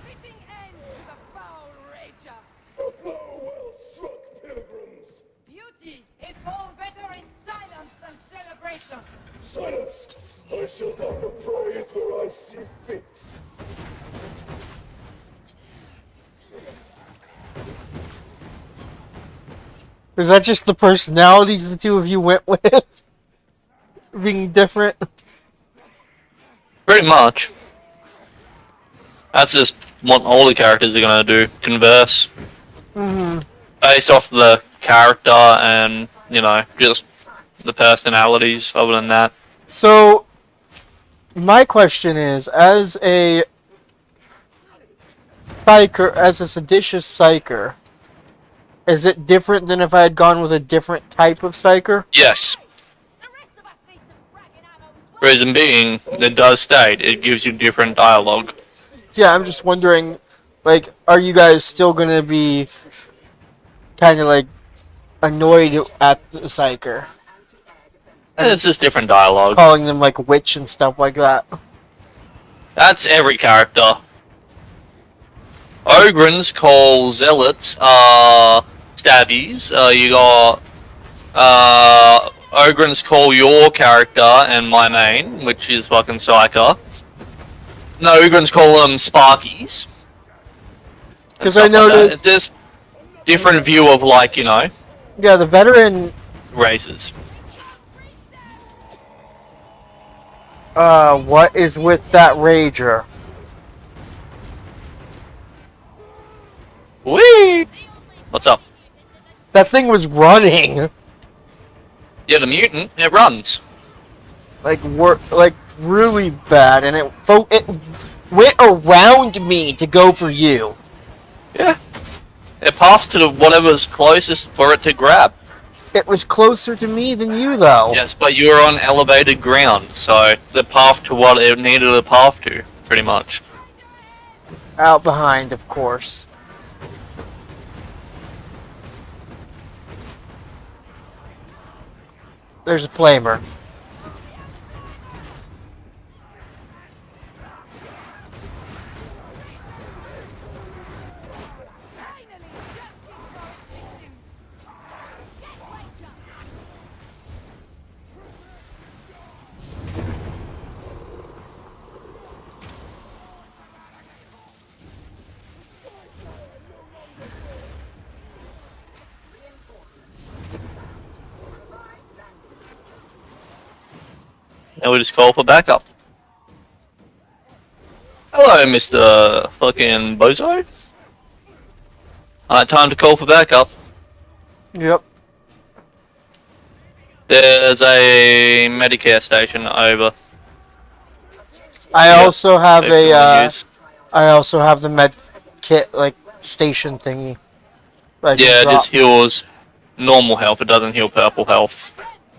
fitting end to the foul rager. A blow well struck, pilgrims. Beauty is born better in silence than celebration. Silence! I shall down the praise where I see fit. Is that just the personalities the two of you went with? Being different? Pretty much. That's just what all the characters are gonna do, converse. Mm-hmm. Based off the character and, you know, just the personalities, other than that. So, my question is, as a psyker, as a seditious psyker, is it different than if I had gone with a different type of psyker? Yes. Reason being, it does state, it gives you different dialogue. Yeah, I'm just wondering, like, are you guys still gonna be kind of like annoyed at the psyker? And it's just different dialogue. Calling them like witch and stuff like that. That's every character. Ogrins call zealots, stabbies. You got, Ogrins call your character and my main, which is fucking Psyker. No, Ogrins call them Sparkies. Because I noticed... It's just different view of, like, you know... Yeah, the veteran... races. What is with that Rager? Whee! What's up? That thing was running! Yeah, the mutant, it runs. like really bad, and it went around me to go for you. Yeah. It passed to whatever's closest for it to grab. It was closer to me than you, though. Yes, but you were on elevated ground, so the path to what it needed a path to, pretty much. Out behind, of course. There's a flamer. Now we just call for backup. Hello, Mr. fucking Bozo. Alright, time to call for backup. Yep. There's a Medicare station over. I also have if you wanna use. I also have the med kit, like, station thingy. Like, Yeah, it just heals normal health, it doesn't heal purple health.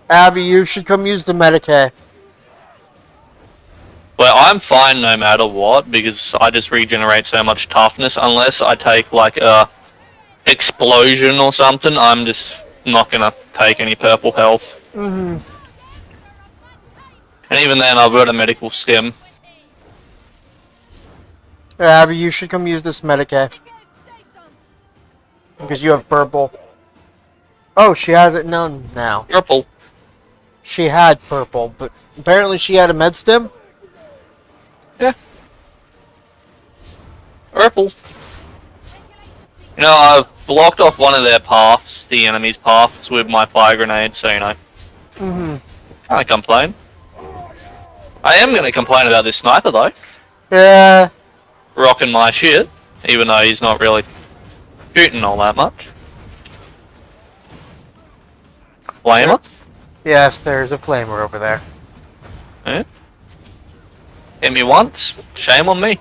Abby, you should come use the Medicare. Well, I'm fine no matter what, because I just regenerate so much toughness, unless I take, like, a explosion or something, I'm just not gonna take any purple health. Mm-hmm. And even then, I've got a medical stim. Abby, you should come use this Medicare. Because you have purple. Oh, she has it none now. Purple. She had purple, but apparently she had a med stim. Yeah. Purple. You know, I've blocked off one of their paths, the enemy's paths, with my fire grenade, so you know. Mm-hmm. Can't complain. I am gonna complain about this sniper though. Yeah. Rocking my shit, even though he's not really shooting all that much. Flamer? Yes, there's a flamer over there. Yeah. Hit me once, shame on me.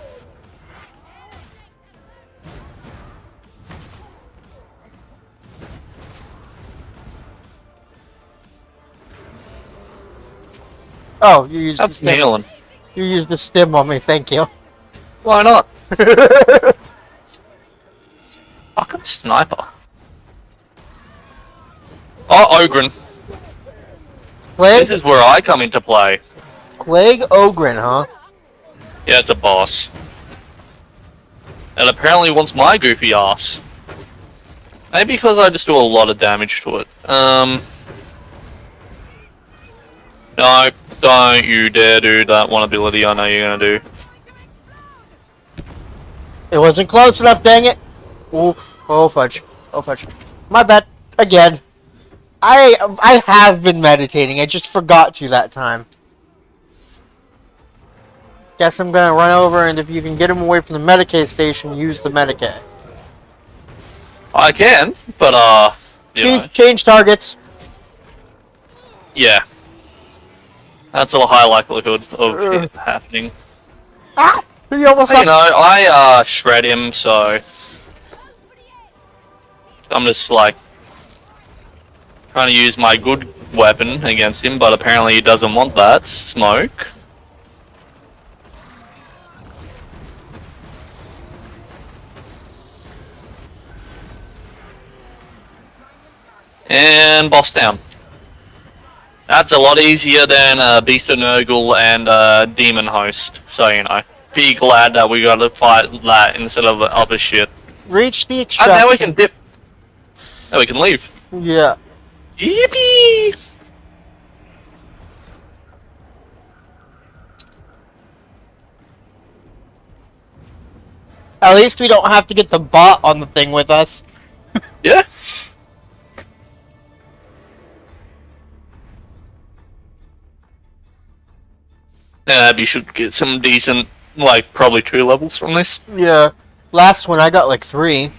Oh, you used the That's stim. kneeling. You used the stim on me, thank you. Why not? Fucking sniper. Oh, Ogren. Plague? This is where I come into play. Plague Ogren, huh? Yeah, it's a boss. And apparently wants my goofy ass. Maybe because I just do a lot of damage to it. No, don't you dare do that one ability I know you're gonna do. It wasn't close enough, dang it! Oh fudge. Oh fudge. My bad. Again. I have been meditating, I just forgot to that time. Guess I'm gonna run over, and if you can get him away from the Medicaid station, use the Medicaid. I can, but you know. Change targets. Yeah. That's a high likelihood of it happening. Ah! You almost You know, I shred him, so I'm just like trying to use my good weapon against him, but apparently he doesn't want that. Smoke. And boss down. That's a lot easier than Beast of Nurgle and Demon Host, so you know. Be glad that we gotta fight that instead of other shit. Reach the And extraction. now we can dip. Now we can leave. Yeah. Yippee! At least we don't have to get the bot on the thing with us. Yeah. Yeah, Abby should get some decent, like, probably 2 levels from this. Yeah. Last one I got like 3.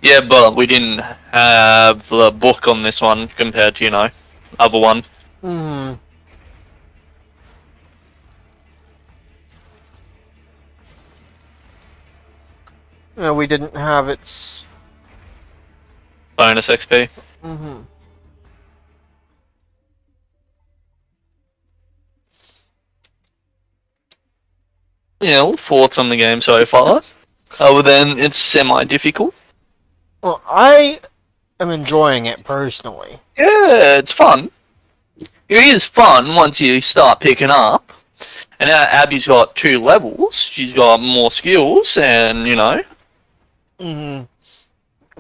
Yeah, but we didn't have the book on this one compared to, you know, other one. Hmm. we didn't have its bonus XP. Mm-hmm. Yeah, well, thoughts on the game so far? Other than it's semi-difficult. Well, I am enjoying it personally. Yeah, it's fun. It is fun once you start picking up. And now Abby's got 2 levels. She's got more skills, and Mm-hmm.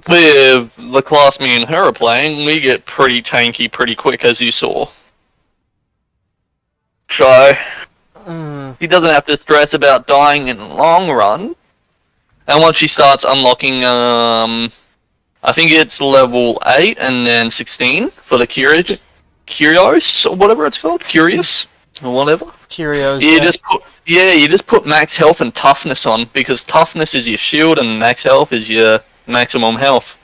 with the class me and her are playing, we get pretty tanky pretty quick, as you saw. So, he doesn't have to stress about dying in the long run. And once she starts unlocking, I think it's level 8 and then 16 for the Curios, or whatever it's called, Curious, or whatever. Curios, you just put max health and toughness on, because toughness is your shield and max health is your maximum health.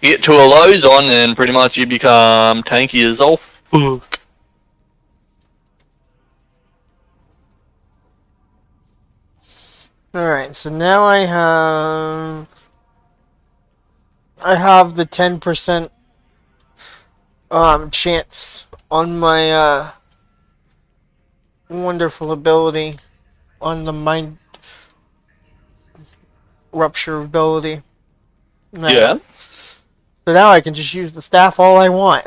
You get 2 of those on and pretty much you become tanky as all fuck. Alright, so now I have the 10% chance on my wonderful ability on the mind rupture ability. Yeah. So now I can just use the staff all I want.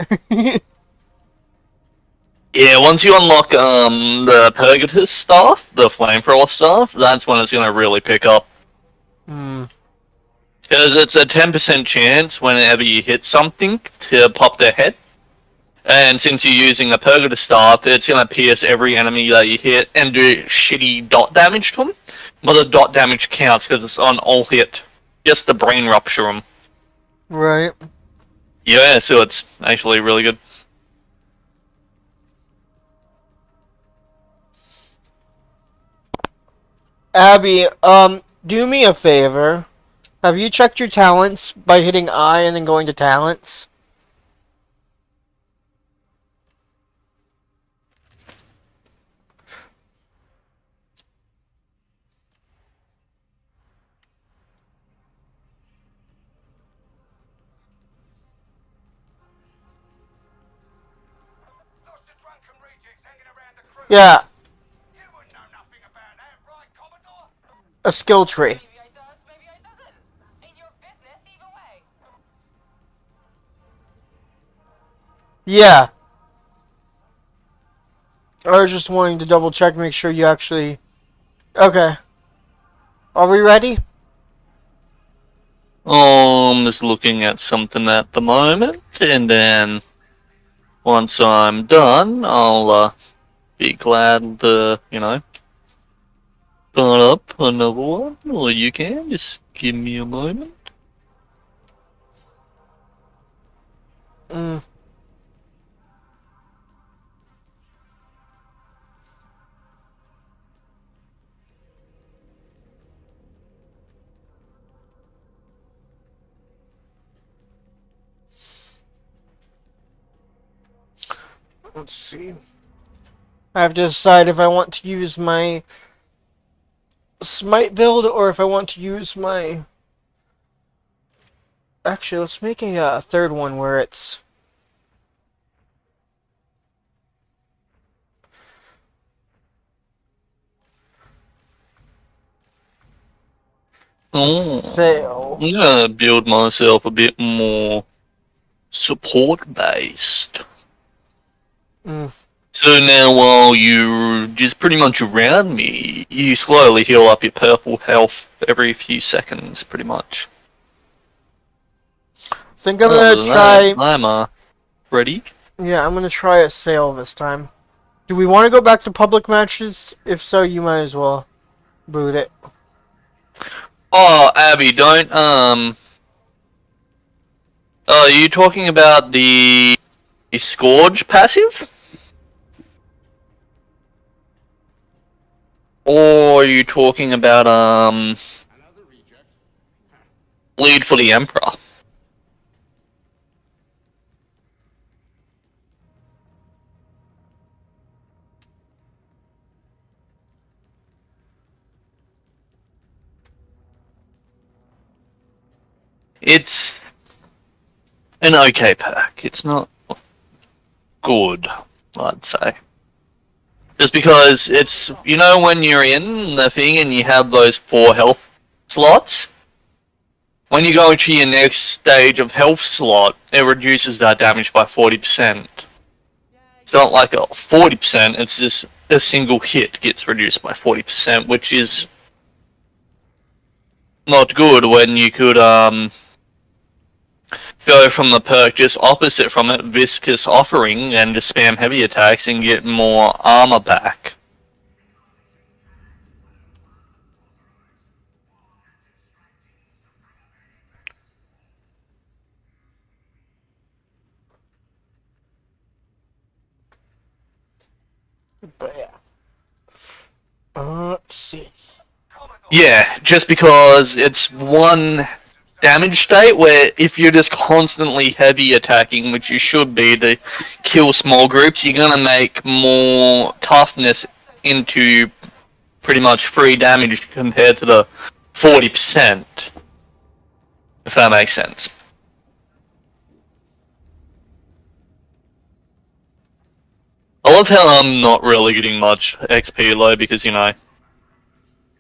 Yeah, once you unlock the Purgatus staff, the flamethrower staff, that's when it's gonna really pick up. Because it's a 10% chance whenever you hit something to pop their head. And since you're using a Purgatus staff, it's gonna pierce every enemy that you hit and do shitty dot damage to them. But the dot damage counts because it's on all hit. Just the brain rupture them. Right. Yeah, so it's actually really good. Abby, do me a favor. Have you checked your talents by hitting I and then going to talents? Yeah. A skill tree. Yeah. I was just wanting to double check, make sure you actually... Okay. Are we ready? I'm just looking at something at the moment, and then once I'm done, I'll be glad to, start up another one, or you can just give me a moment. Let's see. I have to decide if I want to use my Smite build or if I want to use my... Actually, let's make a third one where it's... Oh, I'm gonna build myself a bit more support-based. So now while you're just pretty much around me, you slowly heal up your purple health every few seconds, pretty much. I think I'm gonna try... I'm ready. Yeah, I'm gonna try a sale this time. Do we want to go back to public matches? If so, you might as well boot it. Oh, Abby, don't, are you talking about the Scourge passive? Or are you talking about, Lead for the Emperor? It's an okay perk. It's not good, I'd say. Just because it's, you know, when you're in the thing and you have those 4 health slots, when you go to your next stage of health slot, it reduces that damage by 40%. It's not like a 40%, it's just a single hit gets reduced by 40%, which is not good when you could go from the perk just opposite from it, Viscous Offering, and just spam heavy attacks and get more armor back. But yeah. Let's see. Yeah, just because it's one damage state where if you're just constantly heavy attacking, which you should be to kill small groups, you're gonna make more toughness into pretty much free damage compared to the 40%. If that makes sense. I love how I'm not really getting much XP low because, you know,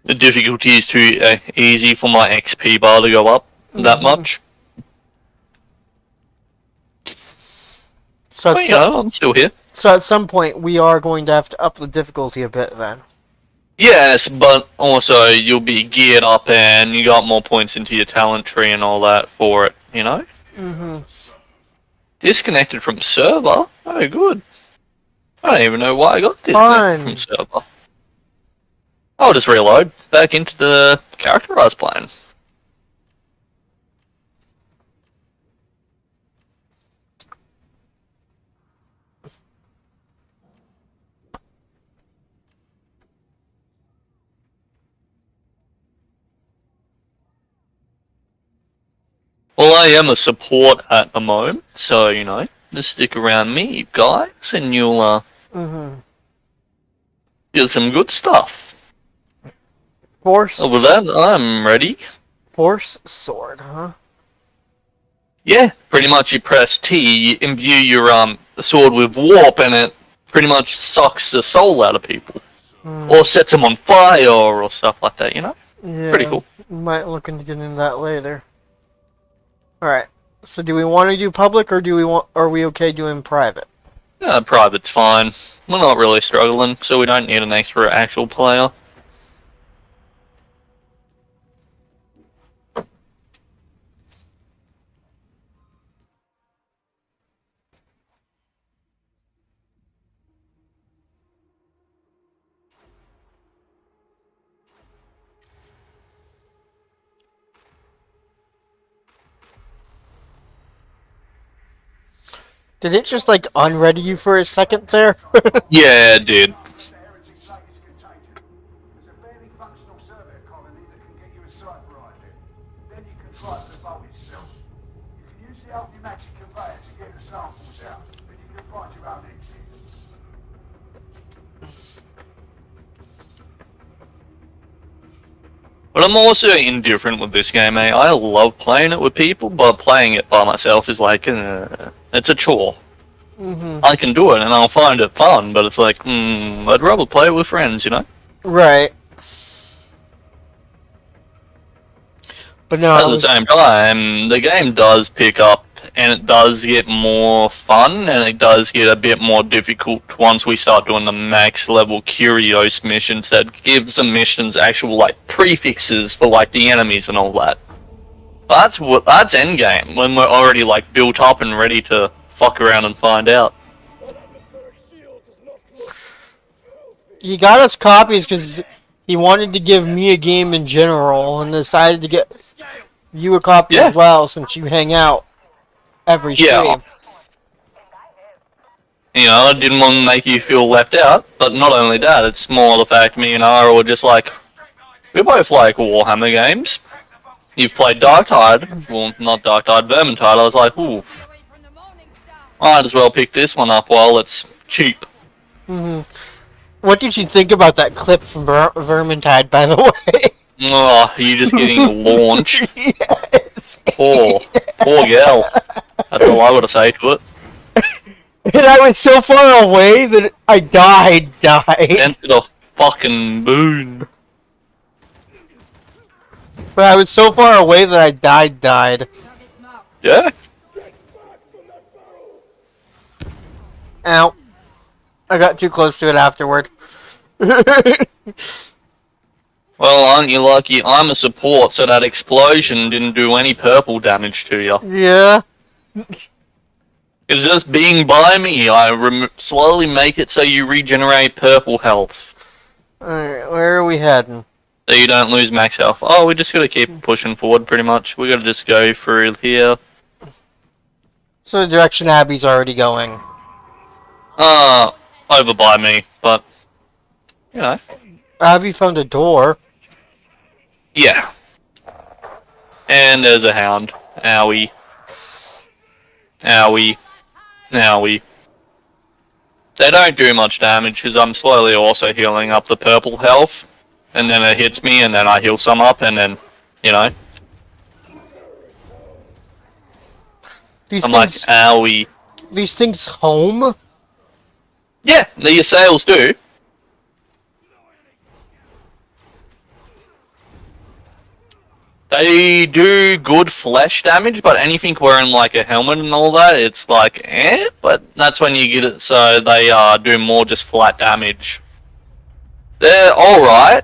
the difficulty is too easy for my XP bar to go up that much. So, But, you know, I'm still here. So at some point we are going to have to up the difficulty a bit then. Yes, but also you'll be geared up and you got more points into your talent tree and all that for it, you know? Disconnected from server? Oh, good. I don't even know why I got disconnected from server. I'll just reload back into the character I was playing. Well, I am a support at the moment, so, you know, just stick around me, guys, and you'll, get some good stuff. Force. Over that, I'm ready. Force sword, huh? Yeah, pretty much you press T, you imbue your, sword with warp, and it pretty much sucks the soul out of people. Or sets them on fire, or stuff like that, you know? Yeah. Pretty cool. Might look into getting into that later. Alright, so do we want to do public, or are we okay doing private? Private's fine. We're not really struggling, so we don't need an extra actual player. Did it just like unready you for a second there? Yeah, it did. There's a barely functional survey colony that can get you a site variety. Then you can try the boat itself. You can use the old pneumatic conveyor to get the samples out, then you can find your own exit. But I'm also indifferent with this game, eh? I love playing it with people, but playing it by myself is like, it's a chore. I can do it and I'll find it fun, but it's like, I'd rather play it with friends, you know? Right. But no. At the same time, the game does pick up and it does get more fun and it does get a bit more difficult once we start doing the max level Curios missions that gives the missions actual like prefixes for like the enemies and all that. That's endgame when we're already like built up and ready to fuck around and find out. He got us copies because he wanted to give me a game in general and decided to get you a copy as well since you hang out every stream. You know, I didn't want to make you feel left out, but not only that, it's more the fact me and Ara were just like, we both like Warhammer games. You've played Darktide, well, not Darktide, Vermintide. I was like, ooh, might as well pick this one up while it's cheap. What did you think about that clip from Vermintide, by the way? Oh, you just getting launched. Yes. Poor girl. That's all I gotta say to it. And I was so far away that I died. Sent to the fucking moon. But I was so far away that I died. Target's marked. Yeah. Ow. I got too close to it afterward. Well, aren't you lucky? I'm a support, so that explosion didn't do any purple damage to you. Yeah. It's just being by me. I slowly make it so you regenerate purple health. Alright, where are we heading? So you don't lose max health. Oh, we just gotta keep pushing forward pretty much. We gotta just go through here. So the direction Abby's already going. Over by me, but, you know. Abby found a door. Yeah. And there's a hound. Owie. Owie. Owie. They don't do much damage, because I'm slowly also healing up the purple health. And then it hits me, and then I heal some up, and then, you know. I'm like, owie. These things home? Yeah, the assails do. They do good flesh damage, but anything wearing like a helmet and all that, it's like, eh? But that's when you get it, so they do more just flat damage. They're alright,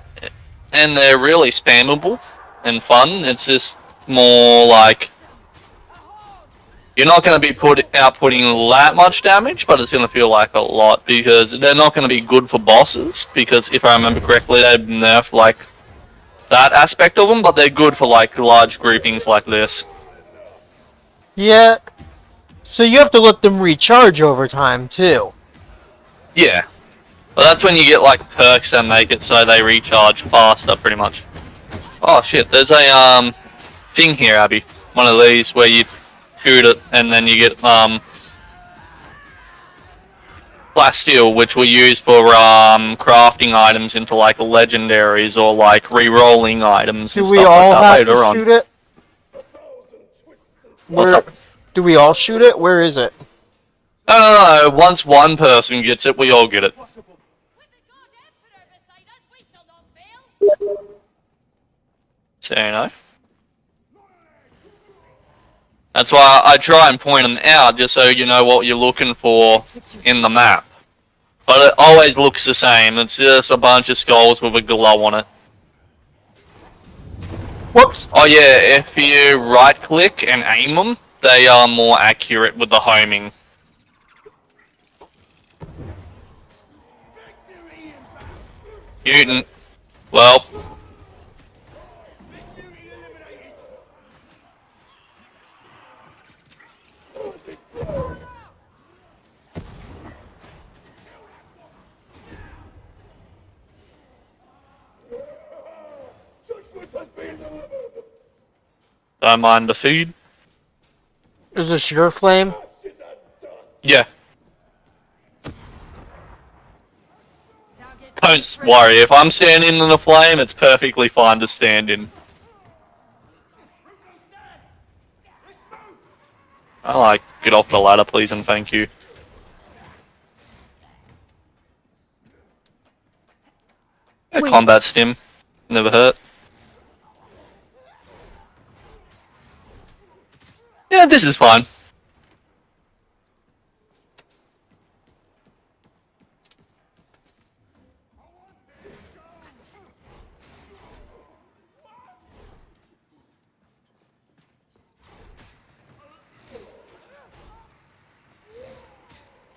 and they're really spammable and fun. It's just more like, you're not going to be outputting that much damage, but it's going to feel like a lot, because they're not going to be good for bosses, because if I remember correctly, they've nerfed like that aspect of them, but they're good for like large groupings like this. Yeah. So you have to let them recharge over time, too. Yeah. But that's when you get like perks that make it so they recharge faster, pretty much. Oh shit, there's a thing here, Abby. One of these where you shoot it and then you get plasteel, which we use for crafting items into like legendaries or like re-rolling items and Do we stuff all like that have later to on. shoot it? What's up? Do we all shoot it? Where is it? No, once one person gets it, we all get it. So, you know. That's why I try and point them out, just so you know what you're looking for in the map. But it always looks the same. It's just a bunch of skulls with a glow on it. Whoops! Oh yeah, if you right-click and aim them, they are more accurate with the homing. Mutant. Well. Don't mind the feed. Is this your flame? Yeah. Don't worry, if I'm standing in the flame, it's perfectly fine to stand in. I like, get off the ladder please and thank you. A combat stim. Never hurt. Yeah, this is fine.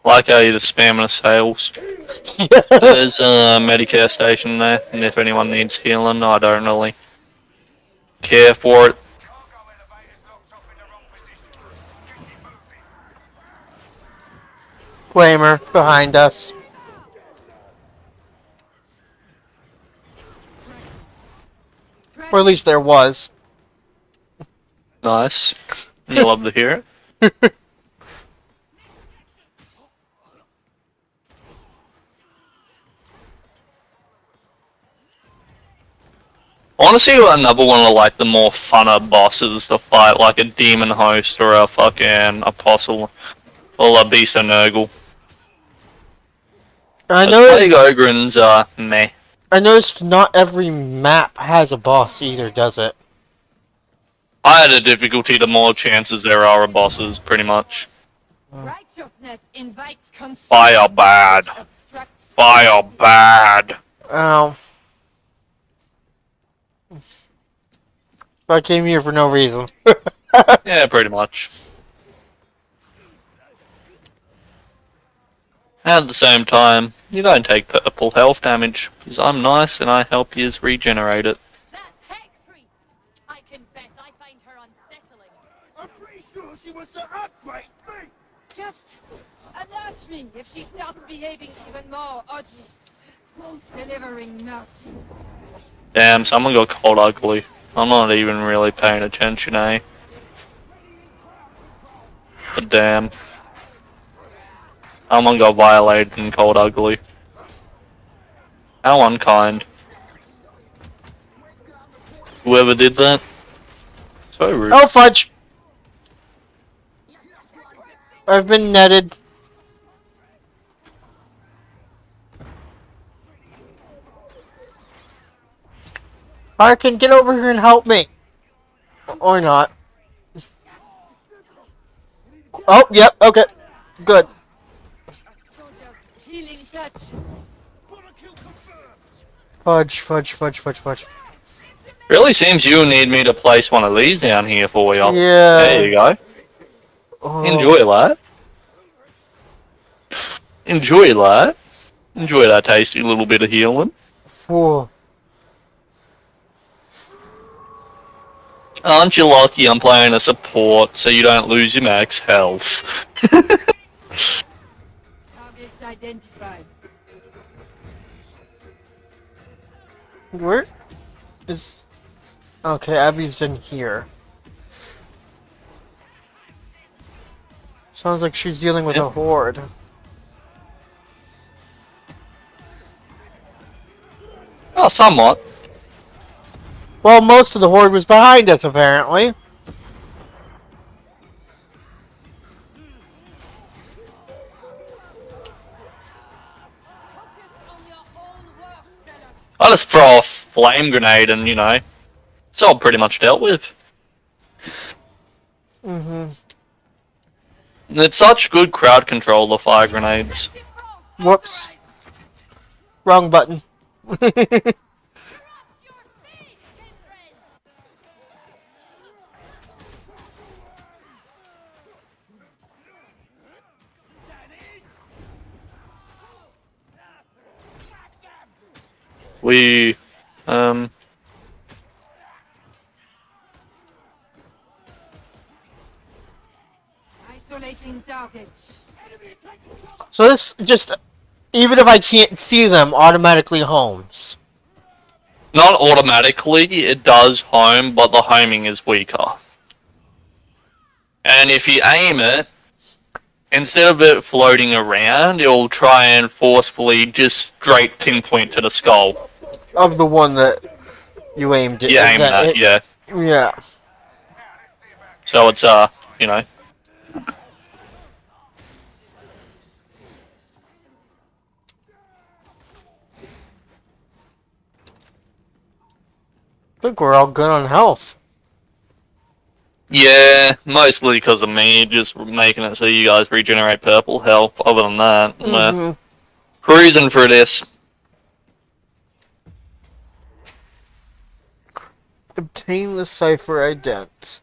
Like how you're just spamming assails. There's a Medicare station there, and if anyone needs healing, I don't really care for it. Flamer behind us. Or at least there was. Nice. You love to hear it. want to see another one of like the more funner bosses to fight, like a demon host or a fucking apostle or a beast of Nurgle. I Plague know. Ogrins meh. I noticed not every map has a boss either, does it? Higher the difficulty, the more chances there are of bosses, pretty much. Righteousness invites Fire bad. Fire bad. Ow. I came here for no reason. Yeah, pretty much. At the same time, you don't take purple health damage, because I'm nice and I help you regenerate it. That tech priest! I confess I find her unsettling. I'm pretty sure she wants to upgrade me. Just alert me if she starts behaving even more oddly. Delivering mercy. Damn, someone got called ugly. I'm not even really paying attention, eh? But damn. Someone got violated and called ugly. How unkind. Whoever did that. So rude. Oh, fudge! I've been netted. Harkin, get over here and help me. Or not. Oh, yep, okay. Good. Soldier's healing touch. Fudge, fudge, fudge, fudge, fudge. Really seems you need me to place one of these down here for you. Yeah. There you go. Oh. Enjoy that. Enjoy that. Enjoy that tasty little bit of healing. Whoa. Aren't you lucky I'm playing a support so you don't lose your max health? Targets identified. Where is... Okay, Abby's in here. Sounds like she's dealing with a horde. Oh, somewhat. Well, most of the horde was behind us, apparently. I just throw a flame grenade and, you know, it's all pretty much dealt with. Mm-hmm. And it's such good crowd control, the fire grenades. Whoops. Wrong button. We, Isolating targets. So this just, even if I can't see them, automatically homes. not automatically, it does home, but the homing is weaker. And if you aim it, instead of it floating around, it'll try and forcefully just straight pinpoint to the skull. Of the one that you aimed at. You aim at, yeah. Yeah. So it's, you know. I think we're all good on health. Yeah, mostly because of me, just making it so you guys regenerate purple health. Other than that, we're cruising for this. Obtain the cipher ident.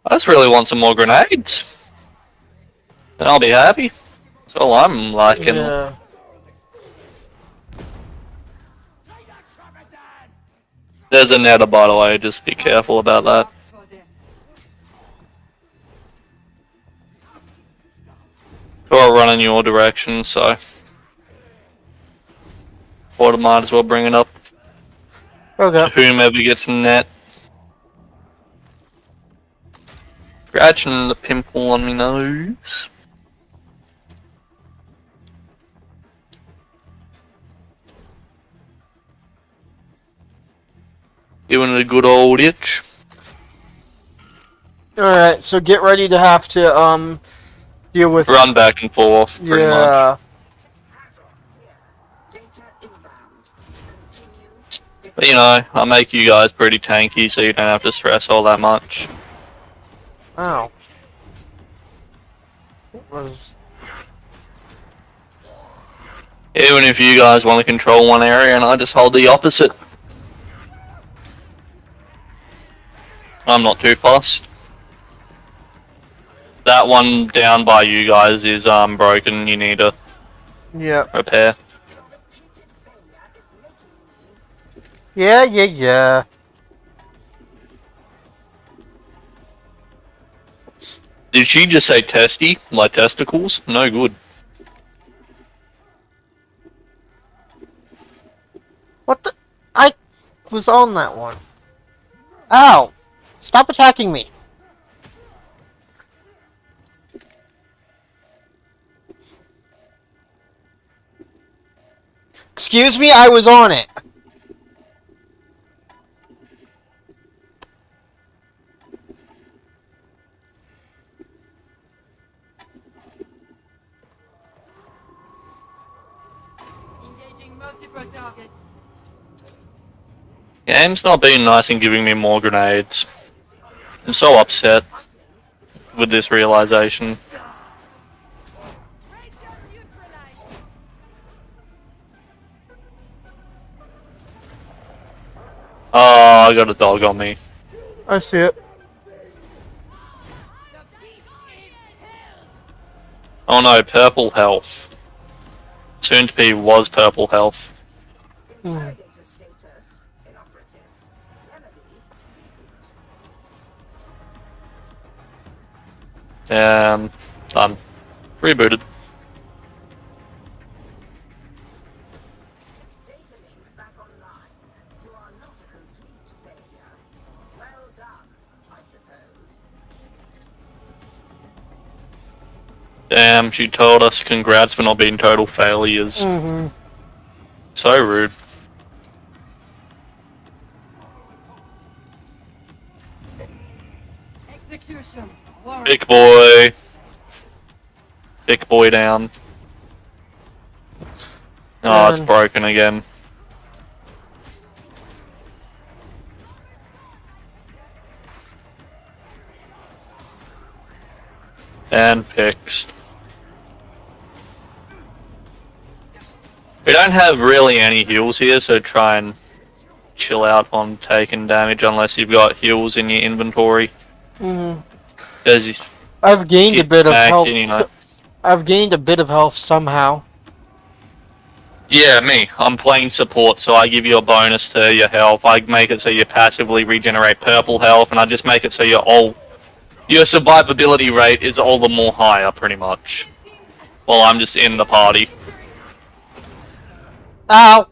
I just really want some more grenades. Then I'll be happy. That's all I'm liking. Yeah. There's a nether, by the way, just be careful about that. Or run in your direction, so. Or might as well bring it up. Okay. Whomever gets net. Scratching the pimple on me nose. Giving it a good old itch. Alright, so get ready to have to, deal with... Run back and forth, pretty much. Yeah. Data inbound. Continue. But, you know, I'll make you guys pretty tanky so you don't have to stress all that much. Ow. What was... Even if you guys want to control one area and I just hold the opposite. I'm not too fussed. That one down by you guys is broken, you need to Yeah. repair. Yeah. Did she just say testy? Like testicles? No good. What the... I was on that one. Ow! Stop attacking me! Excuse me, I was on it! Engaging multiple targets. Game's not being nice and giving me more grenades. I'm so upset with this realization. Radar neutralized. Oh, I got a dog on me. I see it. The beast is killed. Oh no, purple health. Soon to be was purple health. Interrogator status inoperative. Remedy reboot. Done. Rebooted. Data link back online. You are not a complete failure. Well done, I suppose. Damn, she told us congrats for not being total failures. Mm-hmm. So rude. Execution. Warrant. Big boy. Big boy down. Oh, it's Man. broken again. And fixed. We don't have really any heals here, so try and chill out on taking damage unless you've got heals in your inventory. Mm-hmm. Because I've gained a bit of health. You know. I've gained a bit of health somehow. Yeah, me. I'm playing support, so I give you a bonus to your health. I make it so you passively regenerate purple health, and I just make it so your survivability rate is all the more higher, pretty much. While I'm just in the party. Ow!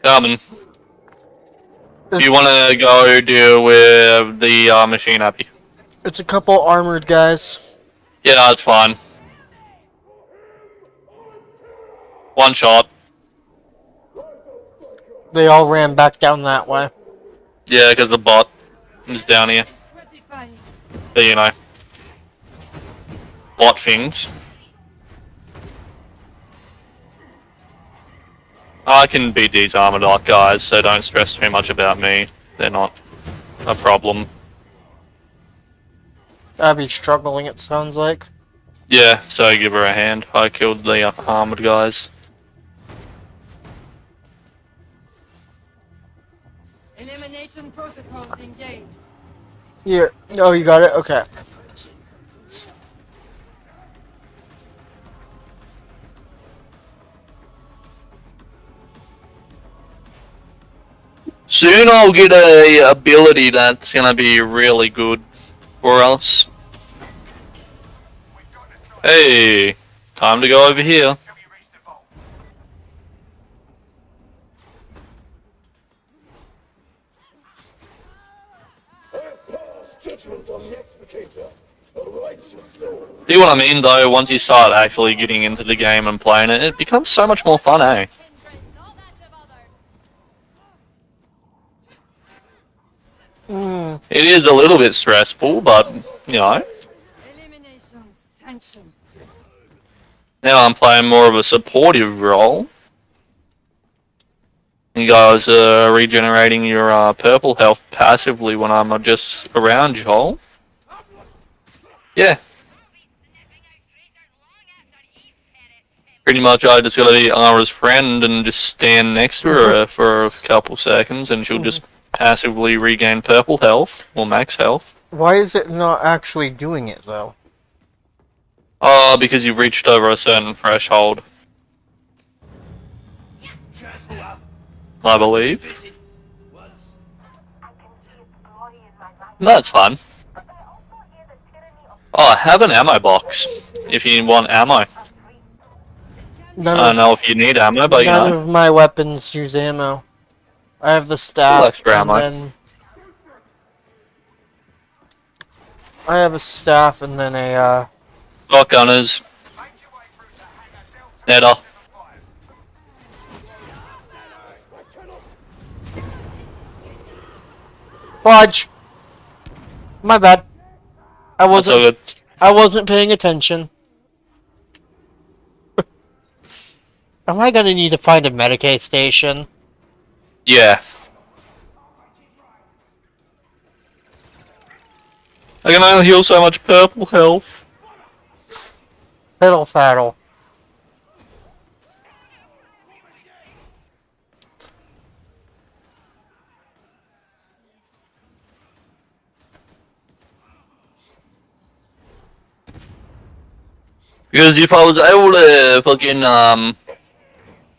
Coming. You want to go deal with the machine, Abby? It's a couple armored guys. Yeah, that's fine. One shot. They all ran back down that way. Yeah, because the bot is down here. Rectifying. But, you know. Bot things. I can beat these armored arc guys, so don't stress too much about me. They're not a problem. Abby's struggling, it sounds like. Yeah, so give her a hand. I killed the armored guys. Elimination protocols engaged. Here. Oh, you got it? Okay. Soon I'll get a ability that's gonna be really good for us. Hey, time to go over here. I have passed judgment on the explicator. A righteous soul. See what I mean though, once you start actually getting into the game and playing it, it becomes so much more fun, eh? It is a little bit stressful, but, you know. Elimination sanctioned. Now I'm playing more of a supportive role. You guys are regenerating your purple health passively when I'm just around you all. Yeah. Pretty much I just gotta be Ara's friend and just stand next to her for a couple seconds and she'll just passively regain purple health, or max health. Why is it not actually doing it, though? Because you've reached over a certain threshold. I believe. That's fun. Oh, I have an ammo box, if you want ammo. I don't know if you need ammo, but you know. None of my weapons use ammo. I have the staff, extra ammo. then... I have a staff and then a, Shotgunners. Netta. Fudge! My bad. I That's all good. I wasn't paying attention. Am I gonna need to find a Medicaid station? Yeah. I can only heal so much purple health. Fiddle faddle. Because if I was able to fucking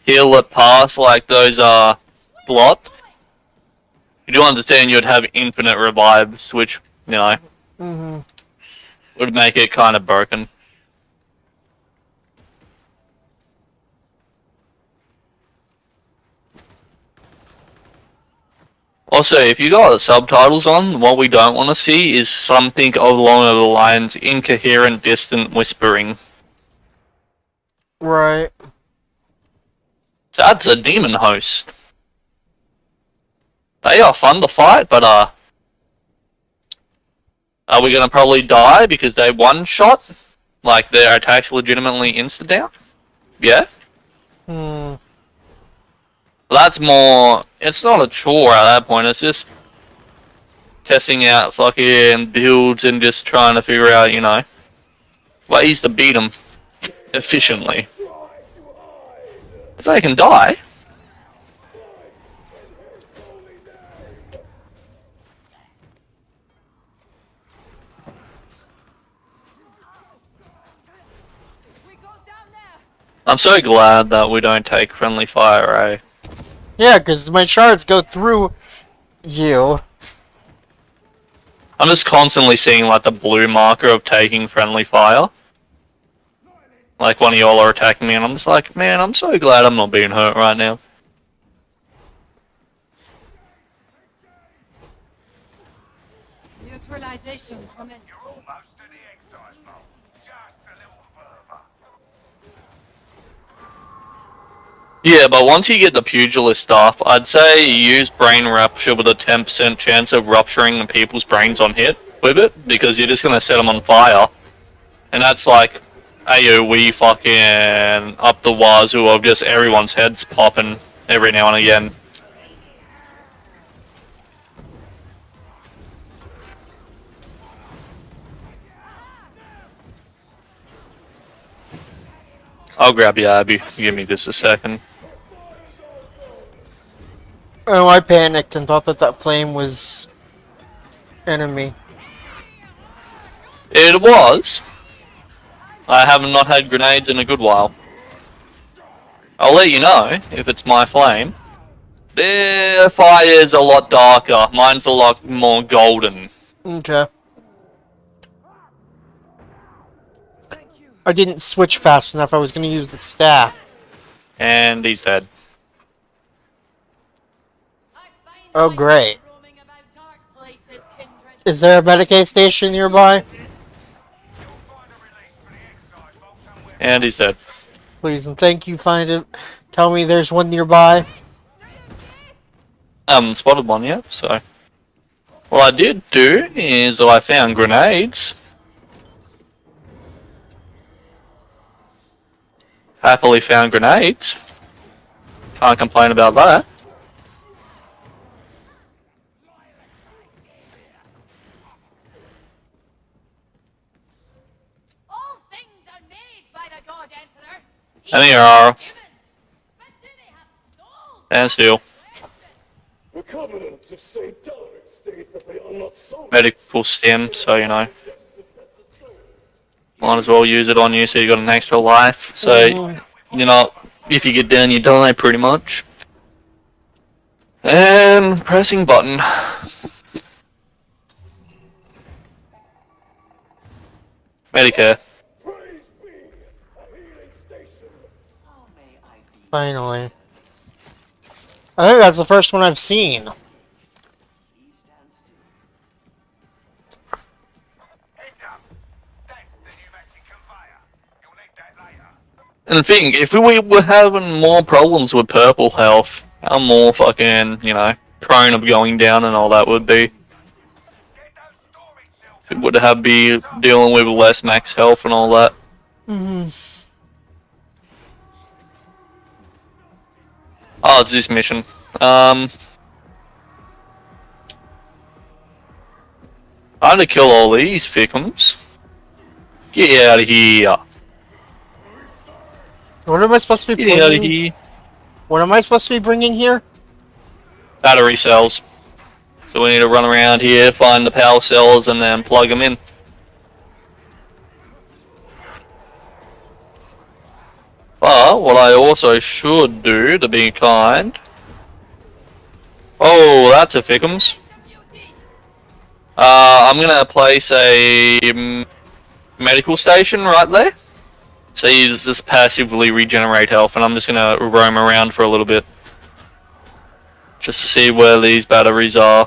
heal it past like those blot, you do understand you'd have infinite revives, which, you know, would make it kind of broken. Also, if you got the subtitles on, what we don't want to see is something along the lines incoherent, distant whispering. Right. That's a demon host. They are fun to fight, but are we gonna probably die because they one-shot? Like their attacks legitimately insta-down? Yeah? That's more... It's not a chore at that point, it's just testing out fucking builds and just trying to figure out, you know, ways to beat them efficiently. So they can die. I'm so glad that we don't take friendly fire, eh? Yeah, because my shards go through you. I'm just constantly seeing like the blue marker of taking friendly fire. Like one of y'all are attacking me and I'm just like, man, I'm so glad I'm not being hurt right now. Neutralization from it. You're almost to the exercise mode. Just a little further. Yeah, but once you get the pugilist stuff, I'd say use brain rupture with a 10% chance of rupturing people's brains on hit with it, because you're just gonna set them on fire. And that's like AoE fucking up the wazoo of just everyone's heads popping every now and again. I'll grab you, Abby. Give me just a second. Oh, I panicked and thought that that flame was enemy. It was. I have not had grenades in a good while. I'll let you know if it's my flame. Their fire's a lot darker. Mine's a lot more golden. Okay. I didn't switch fast enough. I was going to use the staff. And he's dead. Oh, great. Is there a Medicaid station nearby? And he's dead. Please and thank you. Find it. Tell me there's one nearby. I haven't spotted one yet, so... Well, What I did do is I found grenades. Happily found grenades. Can't complain about that. All things are made by the God Emperor. And here are. But do they have souls? And still. The Covenant of St. Dark states that they are not souls. Medical stem, so you know. Might as well use it on you so you got an extra life. So, you're not, if you get down, you die pretty much. And pressing button. Medicare. Praise be, a healing station. Finally. I think that's the first one I've seen. And think, if we were having more problems with purple health, how more fucking, you know, prone of going down and all that would be. It would have be dealing with less max health and all that. Oh, it's this mission. I had to kill all these victims. Get out of here. What am I supposed to be Get out of bringing? here. What am I supposed to be bringing here? Battery cells. So we need to run around here, find the power cells, and then plug them in. But what I also should do, to be kind... Oh, that's a Fickums. I'm gonna place a medical station right there. So you just passively regenerate health, and I'm just gonna roam around for a little bit. Just to see where these batteries are.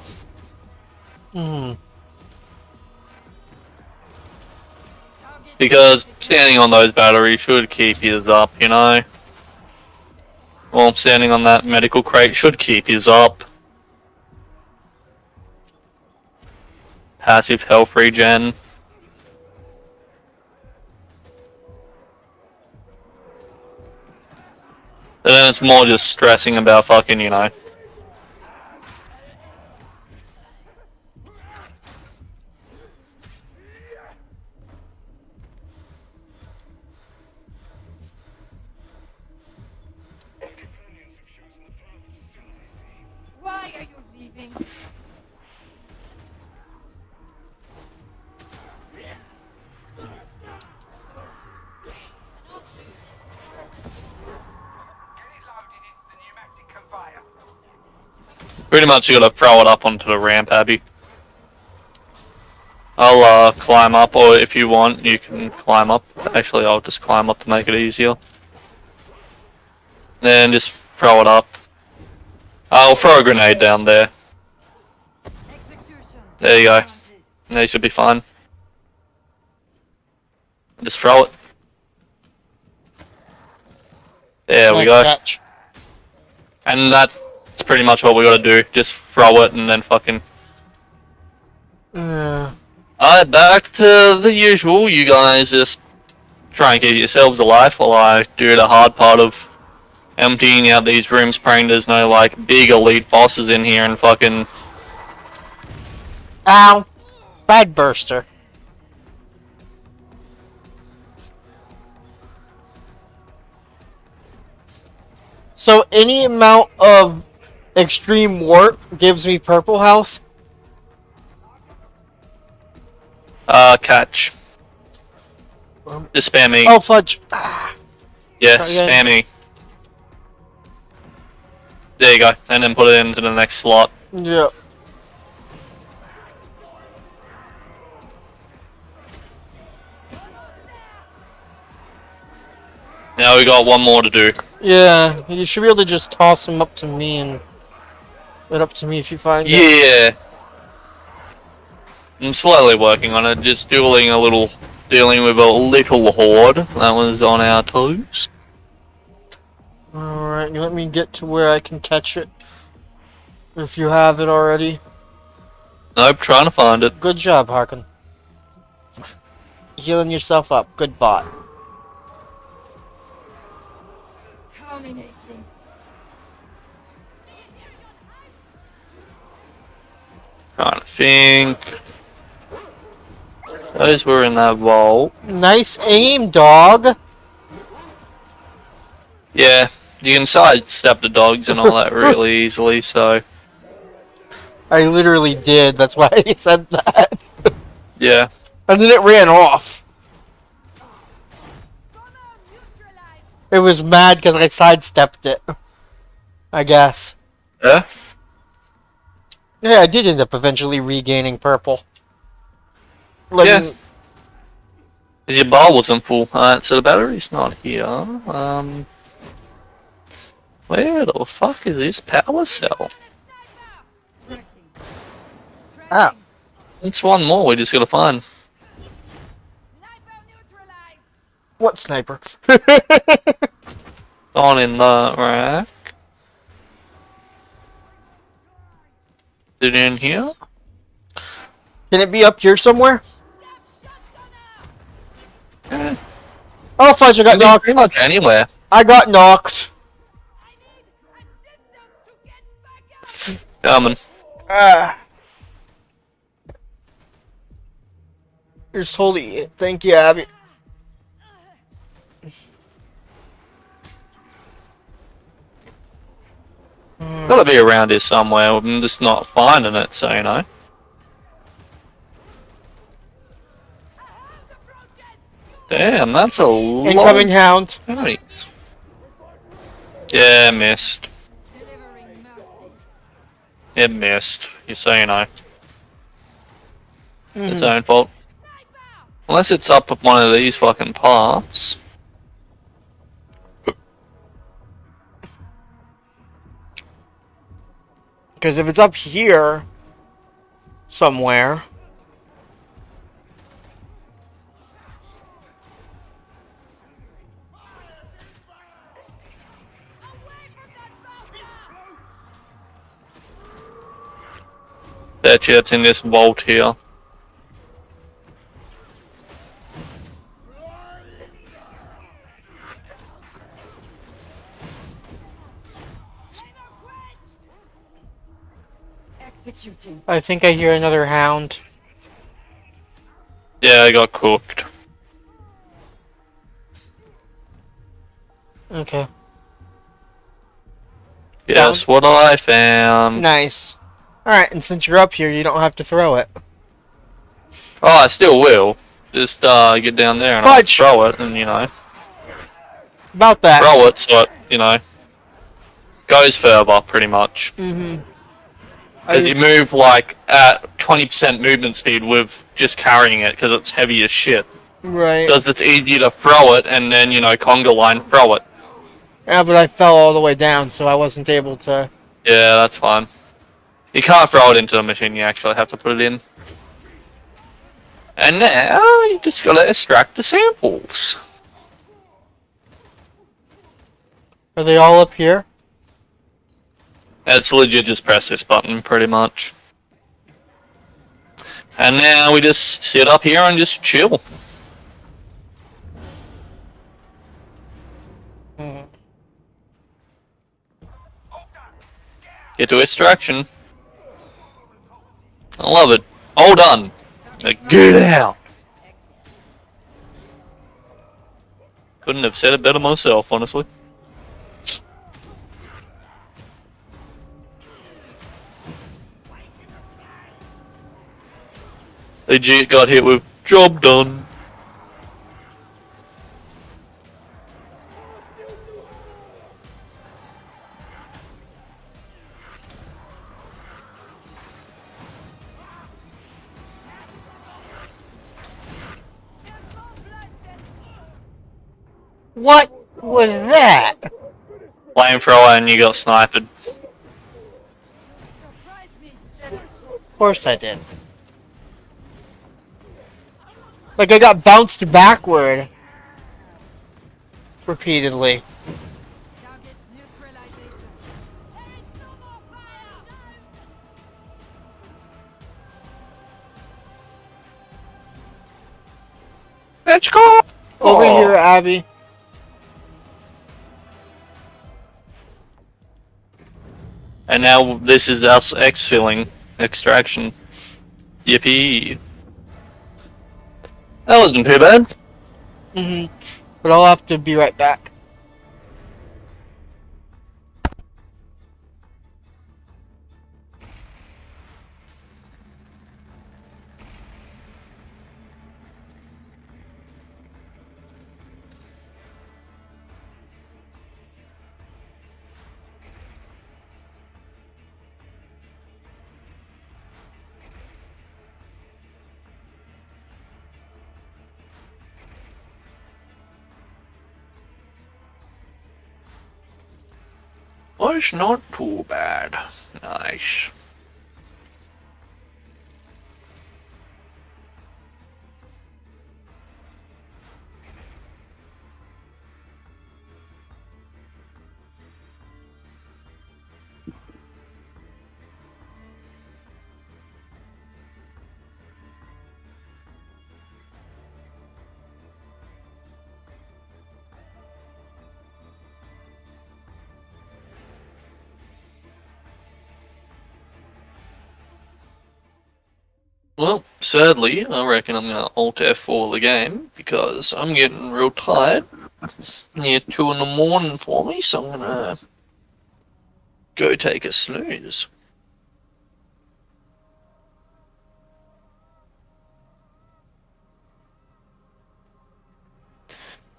Because standing on those batteries should keep you up, you know? Well, standing on that medical crate should keep you up. Passive health regen. But then it's more just stressing about fucking, you know. Why are you leaving? Pretty much you gotta throw it up onto the ramp, Abby. I'll climb up, or if you want, you can climb up. Actually, I'll just climb up to make it easier. Then just throw it up. I'll throw a grenade down there. Execution. There you go. They should be fine. Just throw it. There we Nice go. catch. And that's pretty much what we gotta do. Just throw it and then fucking... Alright, back to the usual. You guys just try and keep yourselves alive while I do the hard part of emptying out these rooms, praying there's no, like, big elite bosses in here and fucking... Ow! Bag burster. So any amount of extreme warp gives me purple health? Catch. Just spam me. Oh, fudge. Yeah, Try spam again. me. There you go, and then put it into the next slot. Yeah. Now we got one more to do. Yeah, you should be able to just toss them up to me and... Right up to me if you find it. Yeah. I'm slowly working on it, just dealing with a little horde that was on our toes. Alright, you let me get to where I can catch it. If you have it already. Nope, trying to find it. Good job, Harkin. Healing yourself up. Good bot. Culminating. Trying to think. Those were in that vault. Nice aim, dog. Yeah, you can sidestep the dogs and all that really easily, so... I literally did. That's why I said that. Yeah. And then it ran off. It was mad because I sidestepped it. I guess. Yeah? Yeah, I did end up eventually regaining purple. Like, Yeah. Because your bar wasn't full. Alright, so the battery's not here. Where the fuck is this power cell? Ah. It's one more we just gotta find. What sniper? On in the rack. Is it in here? Can it be up here somewhere? Eh, Oh, fudge, I got knocked. pretty much anywhere. I got knocked. Coming. Ah. Just holding it. Thank you, Abby. Gotta be around here somewhere. I'm just not finding it, so you know. Damn, that's a Incoming lot. hound. Nice. Yeah, missed. It missed. You say you know. It's own fault. Unless it's up with one of these fucking pops. Because if it's up here somewhere. Bet you it's in this vault here. Executing. I think I hear another hound. Yeah, I got cooked. Okay. Guess what I found. Nice. Alright, and since you're up here, you don't have to throw it. Oh, I still will. Just get down there and I'll Fudge. throw it, and you know, About that. throw it so it, you know, goes further pretty much. Mm-hmm. Because you move like at 20% movement speed with just carrying it because it's heavy as shit. Right. So it's easier to throw it and then, you know, conga line throw it. Yeah, but I fell all the way down, so I wasn't able to... Yeah, that's fine. You can't throw it into the machine, you actually have to put it in. And now, you just gotta extract the samples. Are they all up here? It's legit just press this button, pretty much. And now we just sit up here and just chill. Get to extraction. I love it. All done. Get out. Couldn't have said it better myself, honestly. Legit got hit with job done. What was that? Flamethrower and you got sniped. Of course I did. Like I got bounced backward. Repeatedly. Target neutralization. There is no more fire! Let's go! Over here, Abby. And now this is us exfilling extraction. Yippee. That wasn't too bad. But I'll have to be right back. Was not too bad. Nice. Well, sadly, I reckon I'm gonna Alt F4 the game because I'm getting real tired. It's near 2 in the morning for me, so I'm gonna go take a snooze.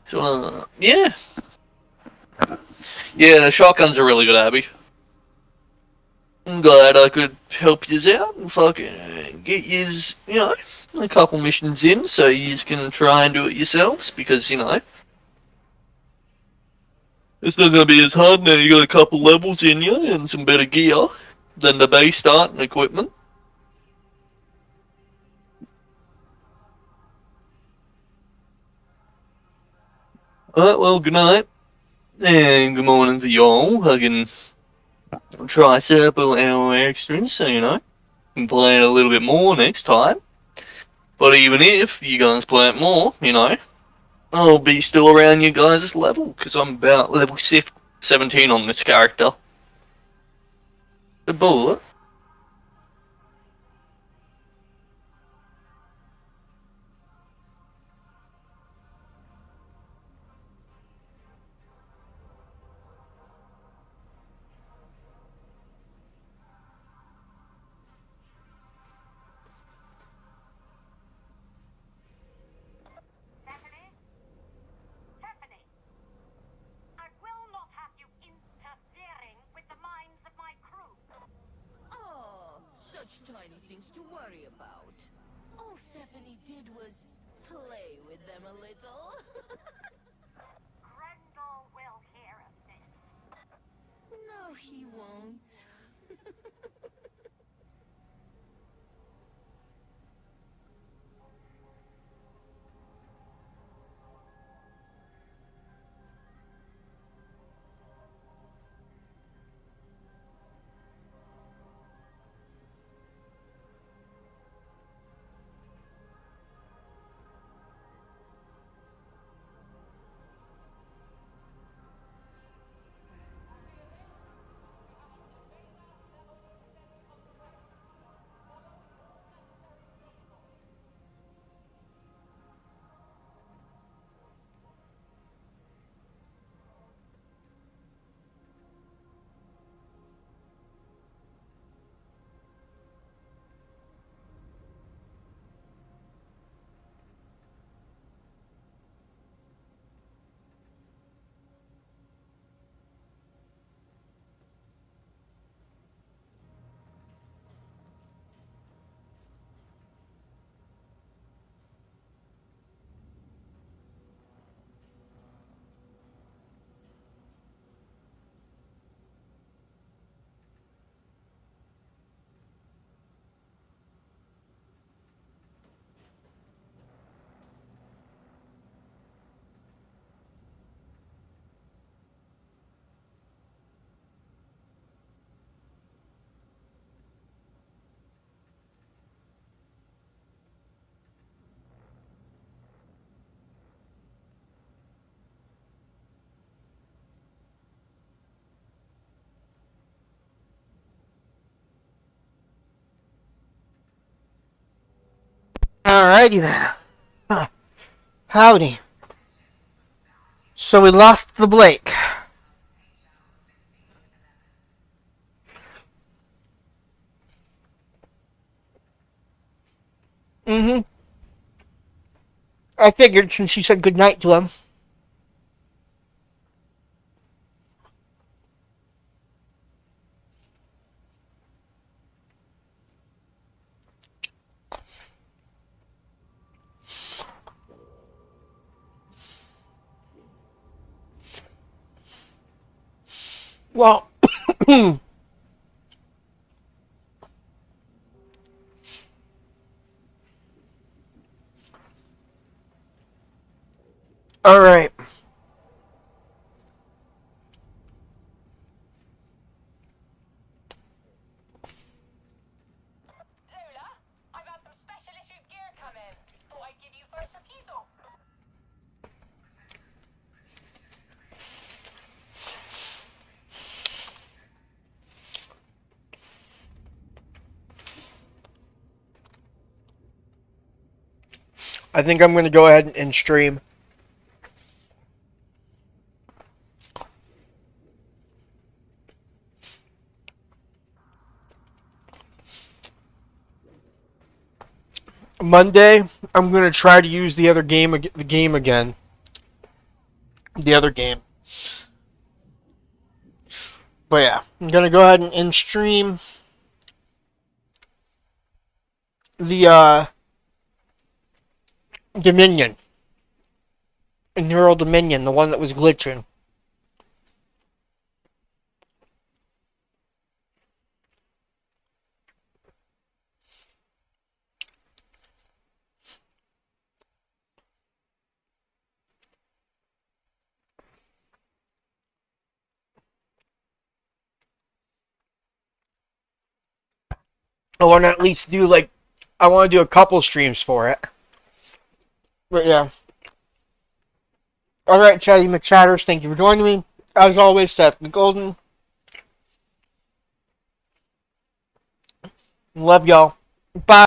So, yeah. Yeah, the shotguns are really good, Abby. I'm glad I could help yous out and fucking get yous, a couple missions in so yous can try and do it yourselves because, it's not gonna be as hard now you got a couple levels in you and some better gear than the base start and equipment. Alright, well, good night. And good morning to y'all. I can try set up an hour extra so, can play it a little bit more next time. But even if you guys play it more, I'll be still around you guys' level, because I'm about level 17 on this character. The bullet. Stephanie? Stephanie! I will not have you interfering with the minds of my crew. Oh, such tiny things to worry about. All Stephanie did was play with them a little. Grendel will hear of this. No, he won't. Alrighty then. Huh. Howdy. So we lost the Blake. Mm-hmm. I figured since she said goodnight to him. Well, alright. Lola, I've had some special issue gear come in. Thought I'd give you first refusal. I think I'm going to go ahead and stream. Monday, I'm going to try to use the other game, the game again. The other game. But yeah, I'm going to go ahead and stream the Dominion. Neural Dominion, the one that was glitching. I want to at least do I want to do a couple streams for it. But yeah. Alright, Chatty McChatters, thank you for joining me. As always, Seth McGolden. Love y'all. Bye.